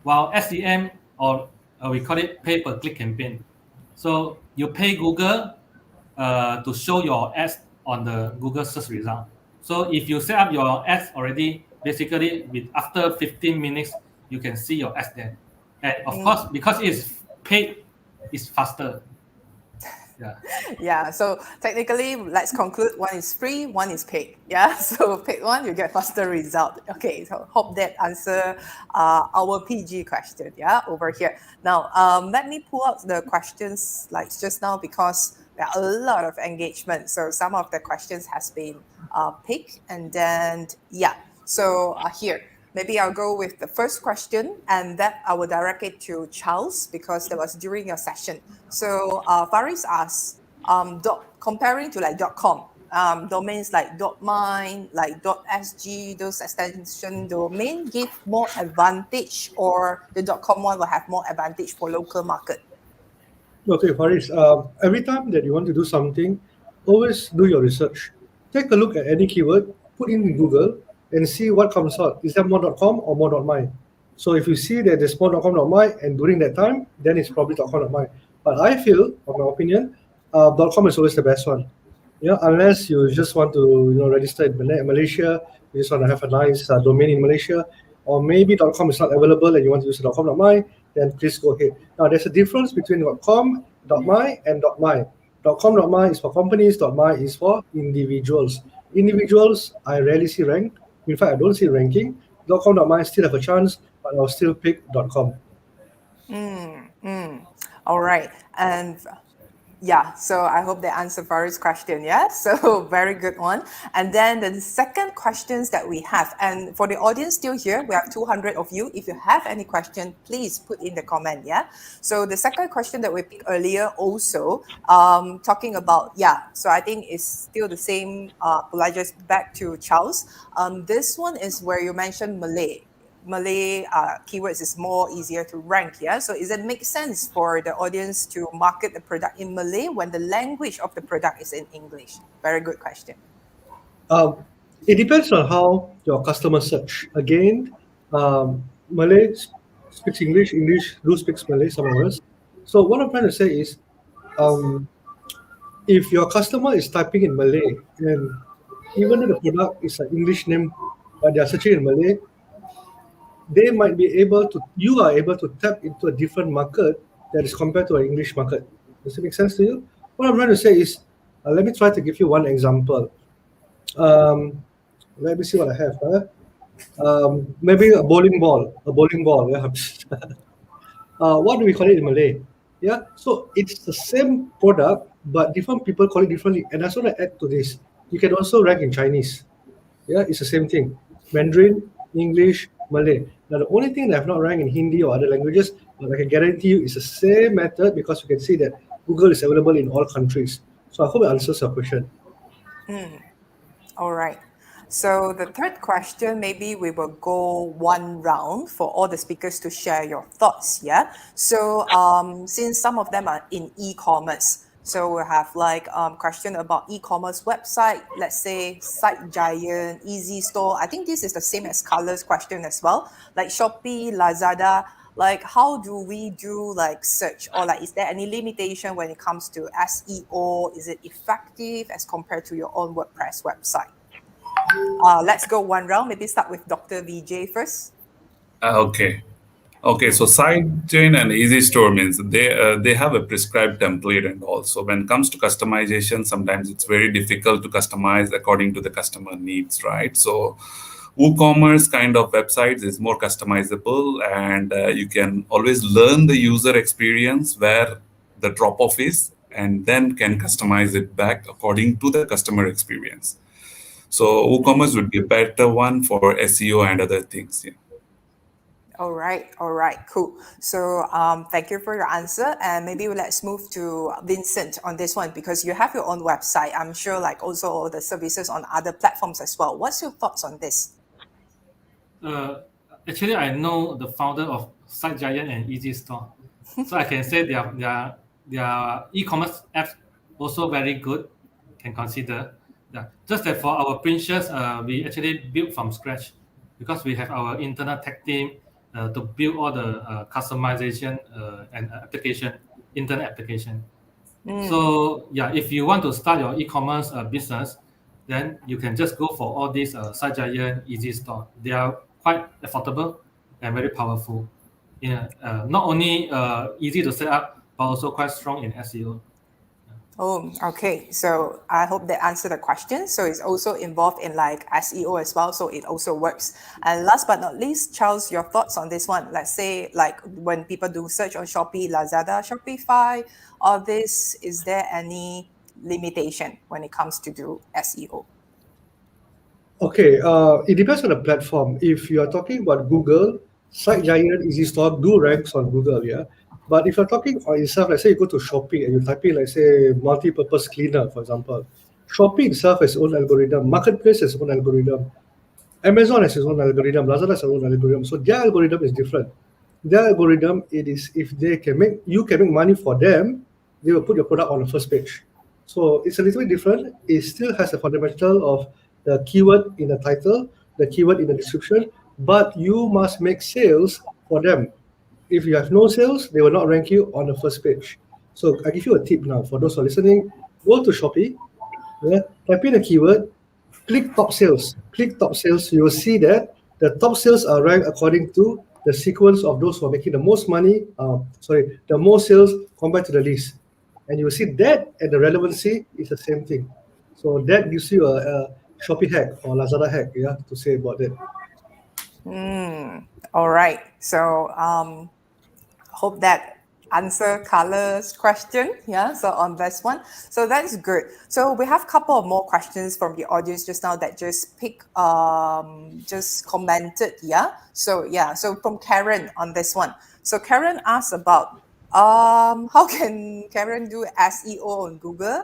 While SEM, or we call it pay per click campaign. So you pay Google to show your ads on the Google search result. So if you set up your ads already, basically after 15 minutes, you can see your ads there. And of course, because it's paid, it's faster. Yeah. Yeah, so technically, let's conclude one is free, one is paid. Yeah, so paid one, you get faster result. Okay, so hope that answer our PG question, yeah, over here. Now, let me pull out the questions like just now because there are a lot of engagement. So some of the questions has been picked, and then, yeah, so here. Maybe I'll go with the first question, and that I will direct it to Charles because that was during your session. So Faris asks, comparing to like .com, domains like .mine, like .sg, those extension domain give more advantage, or the .com one will have more advantage for local market? Okay, Faris, every time that you want to do something, always do your research. Take a look at any keyword, put in Google, and see what comes out. Is that more .com or more .my? So if you see that there's more .com.my, and during that time, then it's probably .com.my. But I feel, in my opinion, .com is always the best one. Yeah, unless you just want to register in Malaysia, you just want to have a nice domain in Malaysia, or maybe .com is not available and you want to use .com.my, then please go ahead. Now, there's a difference between .com, .my, and .my. .com.my is for companies, .my is for individuals. Individuals, I rarely see ranked. In fact, I don't see ranking. .com.my still have a chance, but I'll still pick .com. All right. And yeah, so I hope they answer Faris' question. Yeah, so very good one. And then the second questions that we have, and for the audience still here, we have 200 of you. If you have any question, please put in the comment. Yeah. So the second question that we picked earlier also, talking about, yeah, so I think it's still the same. Just back to Charles. This one is where you mentioned Malay keywords is more easier to rank, yeah? So does it make sense for the audience to market the product in Malay when the language of the product is in English? Very good question. It depends on how your customer search. Again, Malay speaks English, English do speaks Malay, some of us. So what I'm trying to say is, if your customer is typing in Malay, and even though the product is an English name, but they are searching in Malay, you are able to tap into a different market that is compared to an English market. Does it make sense to you? What I'm trying to say is, let me try to give you one example. Let me see what I have. Maybe a bowling ball. Yeah. What do we call it in Malay? Yeah. So it's the same product, but different people call it differently. And I just want to add to this. You can also rank in Chinese. Yeah, it's the same thing. Mandarin, English, Malay. Now, the only thing that I've not ranked in Hindi or other languages, but I can guarantee you it's the same method because you can see that Google is available in all countries. So I hope it answers your question. All right. So the third question, maybe we will go one round for all the speakers to share your thoughts, yeah? So since some of them are in e-commerce, so we have like question about e-commerce website, let's say Site Giant, Easy Store. I think this is the same as Carla's question as well. Like Shopee, Lazada, like how do we do like search, or like is there any limitation when it comes to SEO? Is it effective as compared to your own WordPress website? Let's go one round. Maybe start with Dr. Vijay first. Okay, so sidechain and easy store means they have a prescribed template, and also when it comes to customization, sometimes it's very difficult to customize according to the customer needs, right? So WooCommerce kind of websites is more customizable, and you can always learn the user experience where the drop-off is, and then can customize it back according to the customer experience. So WooCommerce would be a better one for SEO and other things. Yeah. All right, cool. So thank you for your answer, and maybe let's move to Vincent on this one because you have your own website. I'm sure like also all the services on other platforms as well. What's your thoughts on this? Actually, I know the founder of Site Giant and Easy Store, so I can say their e-commerce apps also very good, can consider. Yeah. Just that for our Printcious, we actually built from scratch because we have our internal tech team to build all the customization and internet application. So yeah, if you want to start your e-commerce business, then you can just go for all these Site Giant Easy Store. They are quite affordable and very powerful. Yeah, not only easy to set up, but also quite strong in SEO. Oh, okay. So I hope that answered the question. So it's also involved in like SEO as well. So it also works. And last but not least, Charles, your thoughts on this one? Let's say like when people do search on Shopee, Lazada, Shopify, all this, is there any limitation when it comes to do SEO? Okay, it depends on the platform. If you are talking about Google, Site Giant, Easy Store do ranks on Google, yeah. But if you're talking on itself, let's say you go to Shopee and you type in, let's say, multi-purpose cleaner, for example, Shopee itself has its own algorithm, Marketplace has its own algorithm, Amazon has its own algorithm, Lazada has its own algorithm. So their algorithm is different. Their algorithm, it is if they can make you can make money for them, they will put your product on the first page. So it's a little bit different. It still has a fundamental of the keyword in the title, the keyword in the description, but you must make sales for them. If you have no sales, they will not rank you on the first page. So I give you a tip now for those who are listening. Go to Shopee, type in a keyword, click top sales. Click top sales. You will see that the top sales are ranked according to the sequence of those who are making the most money. The most sales compared to the least. And you will see that and the relevancy is the same thing. So that gives you a Shopee hack or Lazada hack, yeah, to say about that. All right. So hope that answer Carla's question. Yeah. So on this one, so that's good. So we have a couple of more questions from the audience just now that just just commented. Yeah. So yeah. So from Karen on this one. So Karen asked about how can Karen do SEO on Google?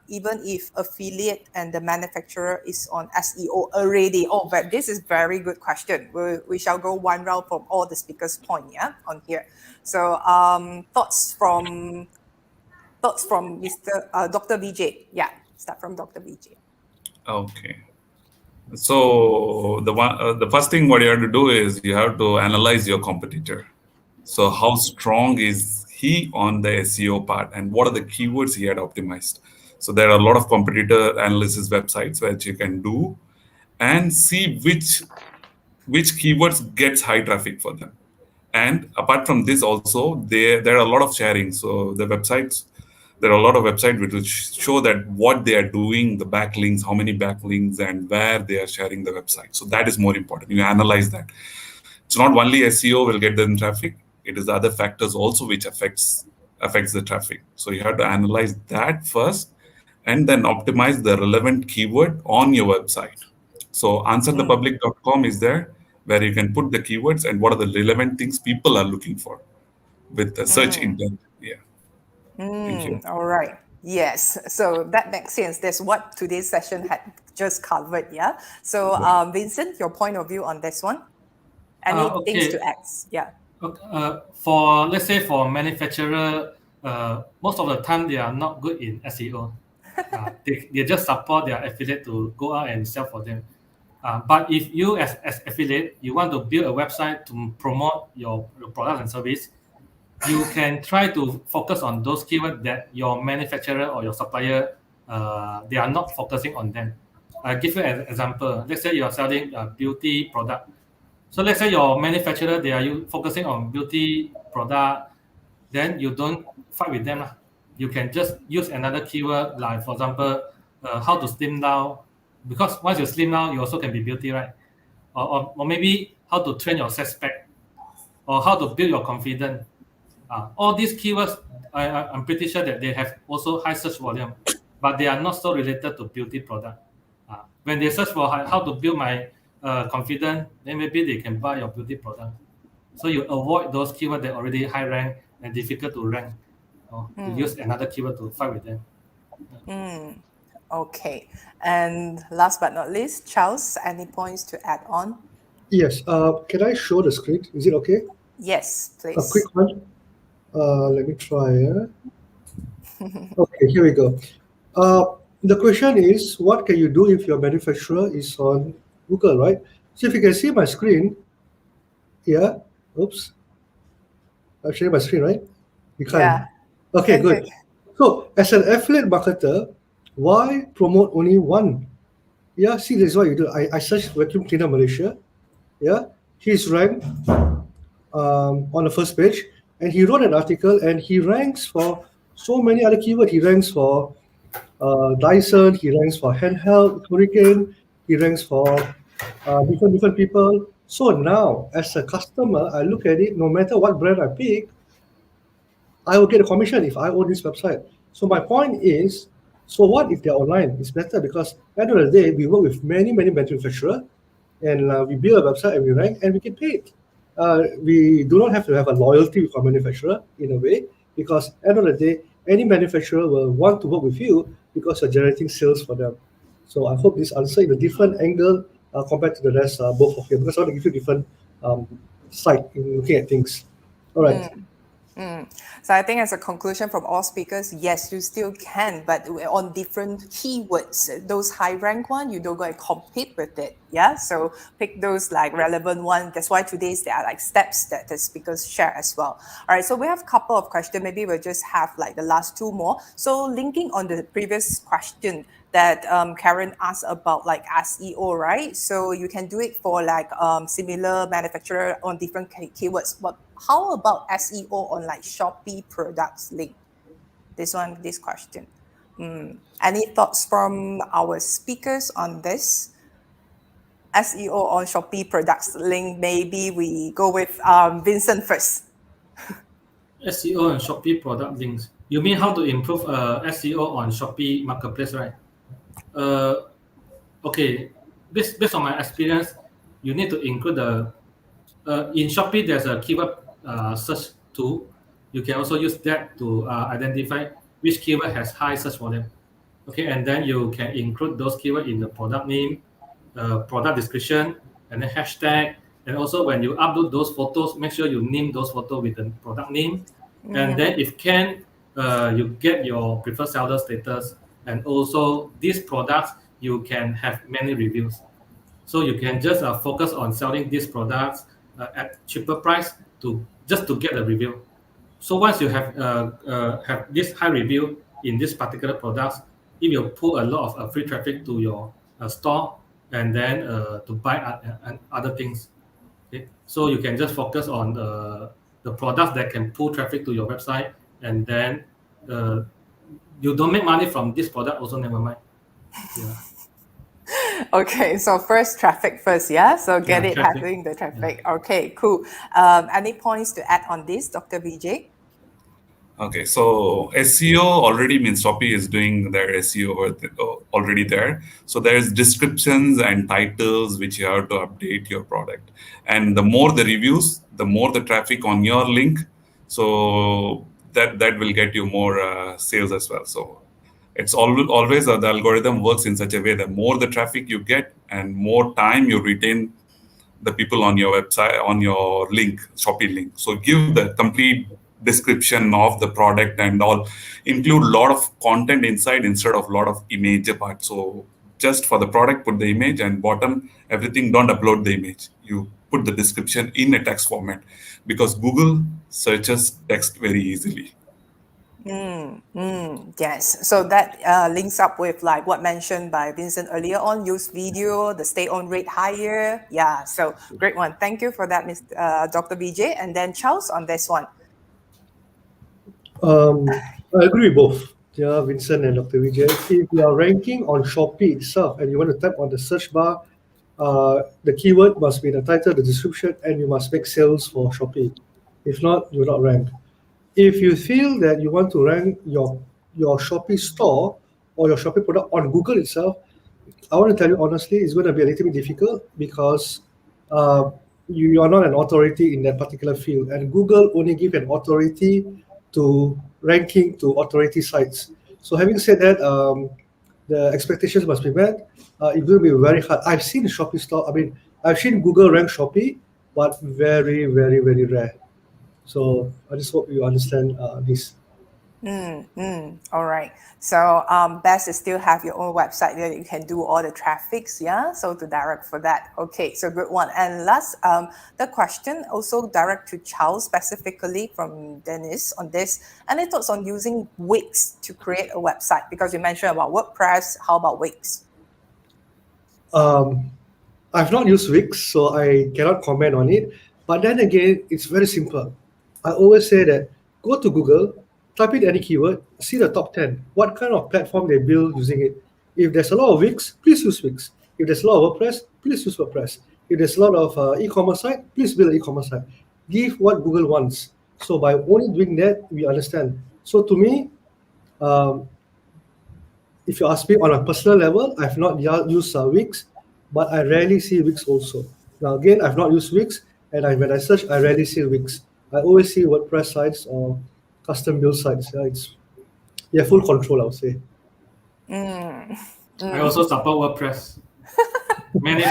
Even if affiliate and the manufacturer is on SEO already? Oh, but this is very good question. We shall go one round from all the speakers' point, yeah, on here. So thoughts from Mr. Dr. Vijay. Yeah, start from Dr. Vijay. Okay. So the first thing what you have to do is you have to analyze your competitor. So how strong is he on the SEO part, and what are the keywords he had optimized? So there are a lot of competitor analysis websites which you can do and see which keywords gets high traffic for them. And apart from this also, there are a lot of sharing. So there are a lot of websites which will show that what they are doing, the backlinks, how many backlinks, and where they are sharing the website. So that is more important. You analyze that. It's not only SEO will get them traffic. It is the other factors also which affects the traffic. So you have to analyze that first and then optimize the relevant keyword on your website. So answerthepublic.com is there where you can put the keywords and what are the relevant things people are looking for with the search intent. Yeah. Thank you. All right. Yes. So that makes sense. That's what today's session had just covered. Yeah. So Vincent, your point of view on this one? Any things to add? Yeah. For let's say for manufacturer, most of the time they are not good in SEO. They just support their affiliate to go out and sell for them. But if you as affiliate, you want to build a website to promote your product and service, you can try to focus on those keywords that your manufacturer or your supplier, they are not focusing on them. I'll give you an example. Let's say you are selling a beauty product. So let's say your manufacturer, they are focusing on beauty product, then you don't fight with them. You can just use another keyword, like for example, how to slim down, because once you slim down, you also can be beauty, right? Or maybe how to train your sex pack, or how to build your confidence. All these keywords, I'm pretty sure that they have also high search volume, but they are not so related to beauty product. When they search for how to build my confidence, then maybe they can buy your beauty product. So you avoid those keywords that are already high rank and difficult to rank. You use another keyword to fight with them. Okay. And last but not least, Charles, any points to add on? Yes. Can I show the screen? Is it okay? Yes, please. A quick one. Let me try. Okay, here we go. The question is, what can you do if your manufacturer is on Google, right? So if you can see my screen, yeah, oops, I'm sharing my screen, right? You can't. Yeah. Okay, Can good. So as an affiliate marketer, why promote only one? Yeah, see, this is what you do. I searched vacuum cleaner Malaysia. Yeah, he's ranked on the first page, and he wrote an article, and he ranks for so many other keywords. He ranks for Dyson, he ranks for handheld, Hurricane, he ranks for different people. So now, as a customer, I look at it. No matter what brand I pick, I will get a commission if I own this website. So my point is, so what if they're online? It's better because at the end of the day, we work with many manufacturers, and we build a website and we rank and we get paid. We do not have to have a loyalty with our manufacturer in a way, because at the end of the day, any manufacturer will want to work with you because you're generating sales for them. So I hope this answer in a different angle compared to the rest, both of you, because I want to give you different side in looking at things. All right. So I think as a conclusion from all speakers, yes, you still can, but on different keywords. Those high rank one, you don't go and compete with it. Yeah. So pick those like relevant one. That's why today's there are like steps that the speakers share as well. All right. So we have a couple of questions. Maybe we'll just have like the last two more. So linking on the previous question that Karen asked about like SEO, right? So you can do it for like similar manufacturer on different keywords. But how about SEO on like Shopee products link? This question. Any thoughts from our speakers on this? SEO on Shopee products link. Maybe we go with Vincent first. SEO and Shopee product links. You mean how to improve SEO on Shopee marketplace, right? Okay, based on my experience, you need to include the in Shopee. There's a keyword search tool. You can also use that to identify which keyword has high search volume. Okay, and then you can include those keywords in the product name, product description, and then hashtag. And also when you upload those photos, make sure you name those photos with the product name. And then if can, you get your preferred seller status. And also these products, you can have many reviews. So you can just focus on selling these products at cheaper price to get a review. So once you have this high review in this particular products, it will pull a lot of free traffic to your store, and then to buy other things. Okay? So you can just focus on the products that can pull traffic to your website, and then you don't make money from this product also, never mind. Yeah. Okay, so first traffic first, yeah? So get Yeah, it traffic. having the traffic. Okay, cool. Any points to add on this, Dr. Vijay? Okay, so SEO already means Shopee is doing their SEO already there. So there's descriptions and titles which you have to update your product. And the more the reviews, the more the traffic on your link. So that will get you more sales as well. So it's always the algorithm works in such a way that more the traffic you get and more time you retain the people on your website, on your link, Shopee link. So give the complete description of the product and all, include a lot of content inside instead of a lot of image part. So just for the product, put the image, and bottom everything, don't upload the image. You put the description in a text format, because Google searches text very easily. Yes, so that links up with like what mentioned by Vincent earlier on, use video, the stay on rate higher. Yeah, so great one. Thank you for that, Dr. Vijay. And then Charles on this one. I agree with both, yeah, Vincent and Dr. Vijay. If you are ranking on Shopee itself and you want to type on the search bar, the keyword must be the title, the description, and you must make sales for Shopee. If not, you will not rank. If you feel that you want to rank your Shopee store or your Shopee product on Google itself, I want to tell you honestly, it's going to be a little bit difficult because you are not an authority in that particular field, and Google only give an authority to ranking to authority sites. So having said that, the expectations must be met. It will be very hard. I've seen Shopee store. I mean, I've seen Google rank Shopee, but very rare. So I just hope you understand this. All right. So best is still have your own website there. You can do all the traffics. Yeah. So to direct for that. Okay. So good one. And last, the question also direct to Charles specifically from Dennis on this. Any thoughts on using Wix to create a website? Because you mentioned about WordPress. How about Wix? I've not used Wix, so I cannot comment on it. But then again, it's very simple. I always say that go to Google, type in any keyword, see the top 10, what kind of platform they build using it. If there's a lot of Wix, please use Wix. If there's a lot of WordPress, please use WordPress. If there's a lot of e-commerce site, please build an e-commerce site. Give what Google wants. So by only doing that, we understand. So to me, um, if you ask me on a personal level, I've not used Wix, but I rarely see Wix also. Now again, I've not used Wix, and when I search, I rarely see Wix. I always see WordPress sites or custom build sites. Yeah, full control, I would say. I also support WordPress. many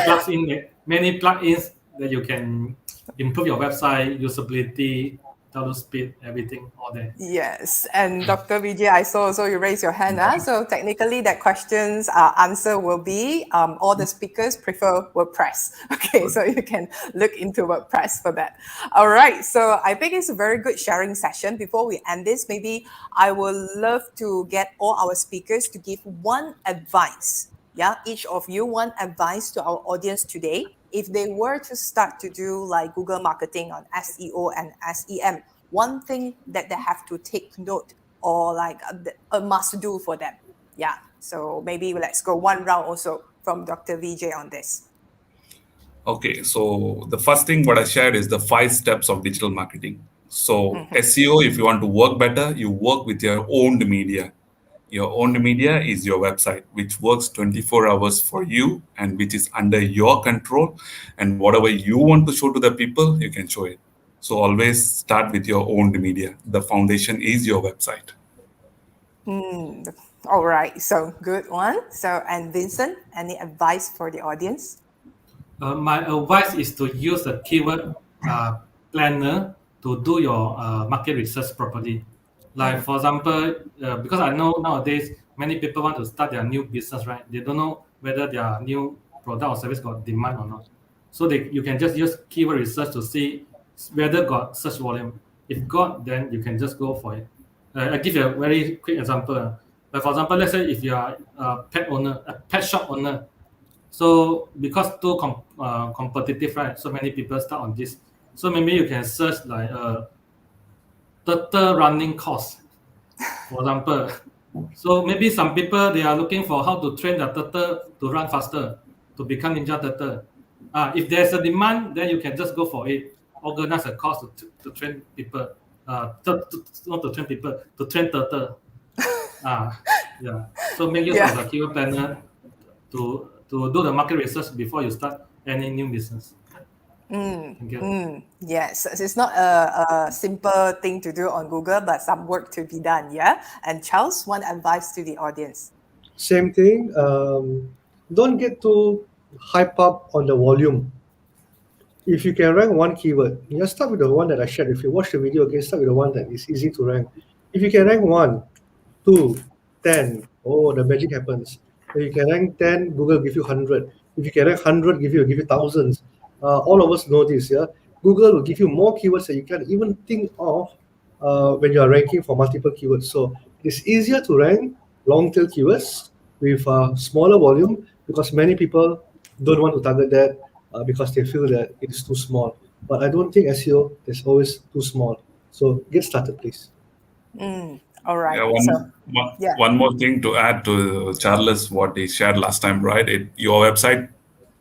plugins that you can improve your website usability, download speed, everything, all that. Yes, and Dr. Vijay, I saw also you raise your hand. So technically that question's answer will be all the speakers prefer WordPress. Okay, so you can look into WordPress for that. All right, so I think it's a very good sharing session. Before we end this, maybe I would love to get all our speakers to give one advice. Yeah, each of you one advice to our audience today. If they were to start to do like Google marketing on SEO and SEM, one thing that they have to take note or like a must do for them. Yeah. So maybe let's go one round also from Dr. Vijay on this. Okay, so the first thing what I shared is the 5 steps of digital marketing. So SEO, if you want to work better, you work with your owned media. Your owned media is your website, which works 24 hours for you and which is under your control. And whatever you want to show to the people, you can show it. So always start with your owned media. The foundation is your website. All right. So good one. So, and Vincent, any advice for the audience? My advice is to use the keyword planner to do your market research properly. Like for example, because I know nowadays many people want to start their new business, right? They don't know whether their new product or service got demand or not. So you can just use keyword research to see whether got search volume. If got, then you can just go for it. I give you a very quick example. Like for example, let's say if you are a pet shop owner, so because too competitive, right? So many people start on this. So maybe you can search like turtle running course, for example. So maybe some people they are looking for how to train the turtle to run faster, to become ninja turtle. If there's a demand, then you can just go for it. Organize a course to train people. Not to train people, to train turtle. Yeah. So make use of the keyword planner to do the market research before you start any new business. Yes, it's not a simple thing to do on Google, but some work to be done. Yeah. And Charles, one advice to the audience. Same thing. Don't get too hype up on the volume. If you can rank one keyword, just start with the one that I shared. If you watch the video again, start with the one that is easy to rank. If you can rank 1, 2, 10, the magic happens. If you can rank 10, Google give you 100. If you can rank 100, give you thousands. All of us know this, yeah. Google will give you more keywords that you can't even think of when you are ranking for multiple keywords. So it's easier to rank long tail keywords with smaller volume because many people don't want to target that because they feel that it is too small. But I don't think SEO is always too small. So get started, please. All right. One more thing to add to Charles, what he shared last time, right? Your website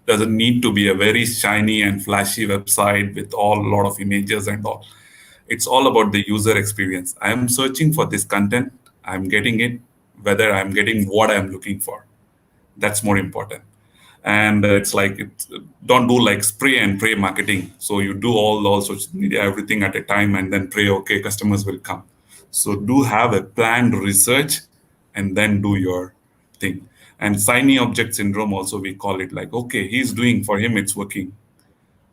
doesn't need to be a very shiny and flashy website with a lot of images and all. It's all about the user experience. I am searching for this content. I'm getting it, whether I'm getting what I'm looking for. That's more important. And don't do like spray and pray marketing. So you do all social media, everything at a time, and then pray, okay, customers will come. So do have a planned research and then do your thing. And shiny object syndrome also, we call it like, okay, he's doing, for him, it's working.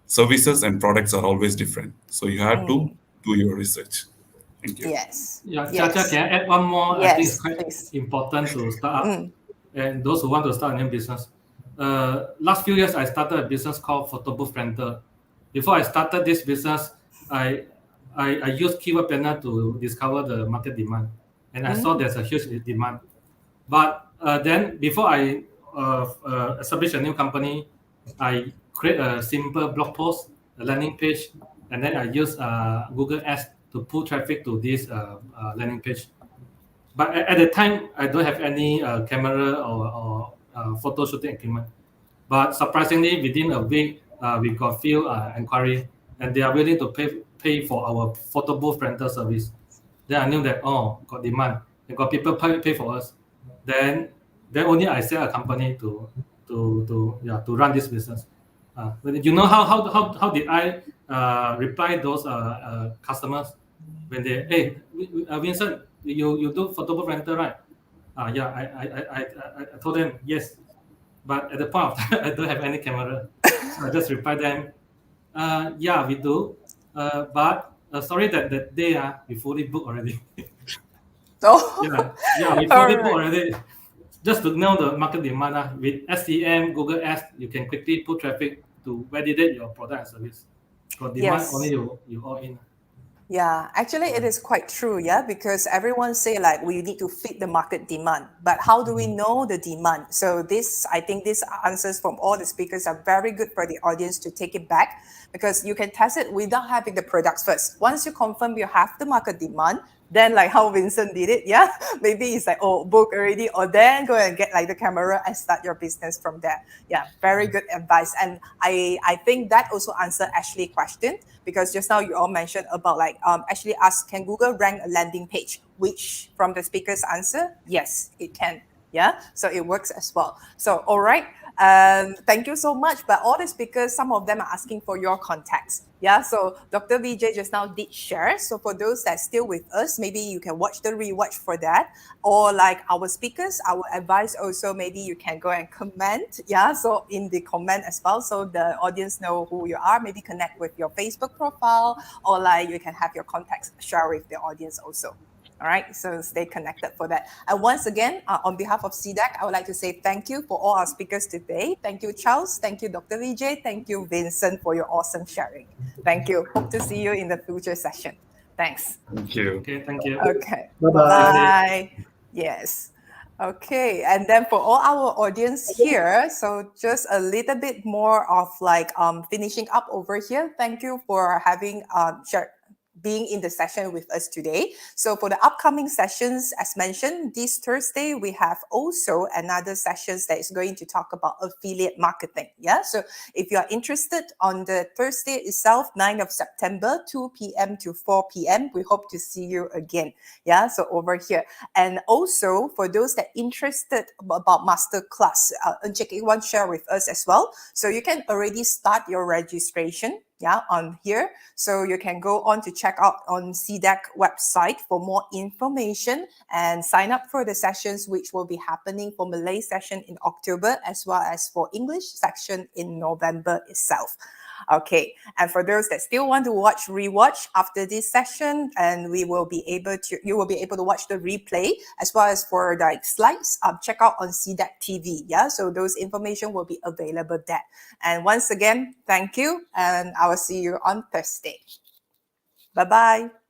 Services and products are always different. So you have to do your research Thank you. Yes. Yeah, Yes. Chacha, can I add one more? I think Yes, it's quite please. important to start up. Mm. And those who want to start a new business. Last few years, I started a business called Photo Booth Rental. Before I started this business, I used Keyword Planner to discover the market demand, and I saw there's a huge demand. But then, before I establish a new company, I create a simple blog post, a landing page, and then I use Google Ads to pull traffic to this landing page. But at the time, I don't have any camera or photo shooting equipment. But surprisingly, within a week, we got few inquiry, and they are willing to pay for our photo booth rental service. Then I knew that got demand, and got people pay for us. Then only I set a company to run this business. But you know how did I reply those customers when they Vincent, you do photo booth rental, right? Yeah, I told them yes, but at the point of time I don't have any camera, so I just reply them, yeah, we do, but sorry that day we fully booked already. Oh, yeah, we all fully booked right. already. Just to know the market demand, with SEM, Google Ads, you can quickly put traffic to validate your product and service. For demand, Yes. only you all in. Yeah, actually, it is quite true. Yeah, because everyone say like we need to fit the market demand, but how do we know the demand? So this, I think, these answers from all the speakers are very good for the audience to take it back, because you can test it without having the products first. Once you confirm you have the market demand, then like how Vincent did it, yeah, maybe it's like, oh, book already, or then go and get like the camera and start your business from there. Yeah, very good advice. And I think that also answered Ashley's question, because just now you all mentioned about like Ashley asked, can Google rank a landing page? Which from the speaker's answer, yes, it can. Yeah, so it works as well. So all right, thank you so much. But all the speakers, some of them are asking for your contacts. Yeah, so Dr. Vijay just now did share. So for those that are still with us, maybe you can watch the rewatch for that. Or like our speakers, I would advise also maybe you can go and comment. Yeah, so in the comment as well, so the audience know who you are. Maybe connect with your Facebook profile, or like you can have your contacts share with the audience also. All right, so stay connected for that. And once again, on behalf of Sidec, I would like to say thank you for all our speakers today. Thank you, Charles. Thank you, Dr. Vijay. Thank you, Vincent, for your awesome sharing. Thank you. Hope to see you in the future session. Thanks. Thank you. Okay, thank you. Okay. Bye-bye. Bye. Yes. Okay, and then for all our audience here, so just a little bit more of like finishing up over here. Thank you for having being in the session with us today. So for the upcoming sessions, as mentioned, this Thursday, we have also another sessions that is going to talk about affiliate marketing. Yeah, so if you are interested on the Thursday itself, 9th of September, 2 p.m. to 4 p.m., we hope to see you again. Yeah, so over here. And also for those that interested about masterclass, Encik Iwan share with us as well. So you can already start your registration. Yeah, on here. So you can go on to check out on Sidec website for more information and sign up for the sessions which will be happening for Malay session in October, as well as for English section in November itself. Okay, and for those that still want to rewatch after this session, and you will be able to watch the replay as well as for the slides. Check out on Sidec TV. Yeah, so those information will be available there. And once again, thank you, and I will see you on Thursday. Bye bye.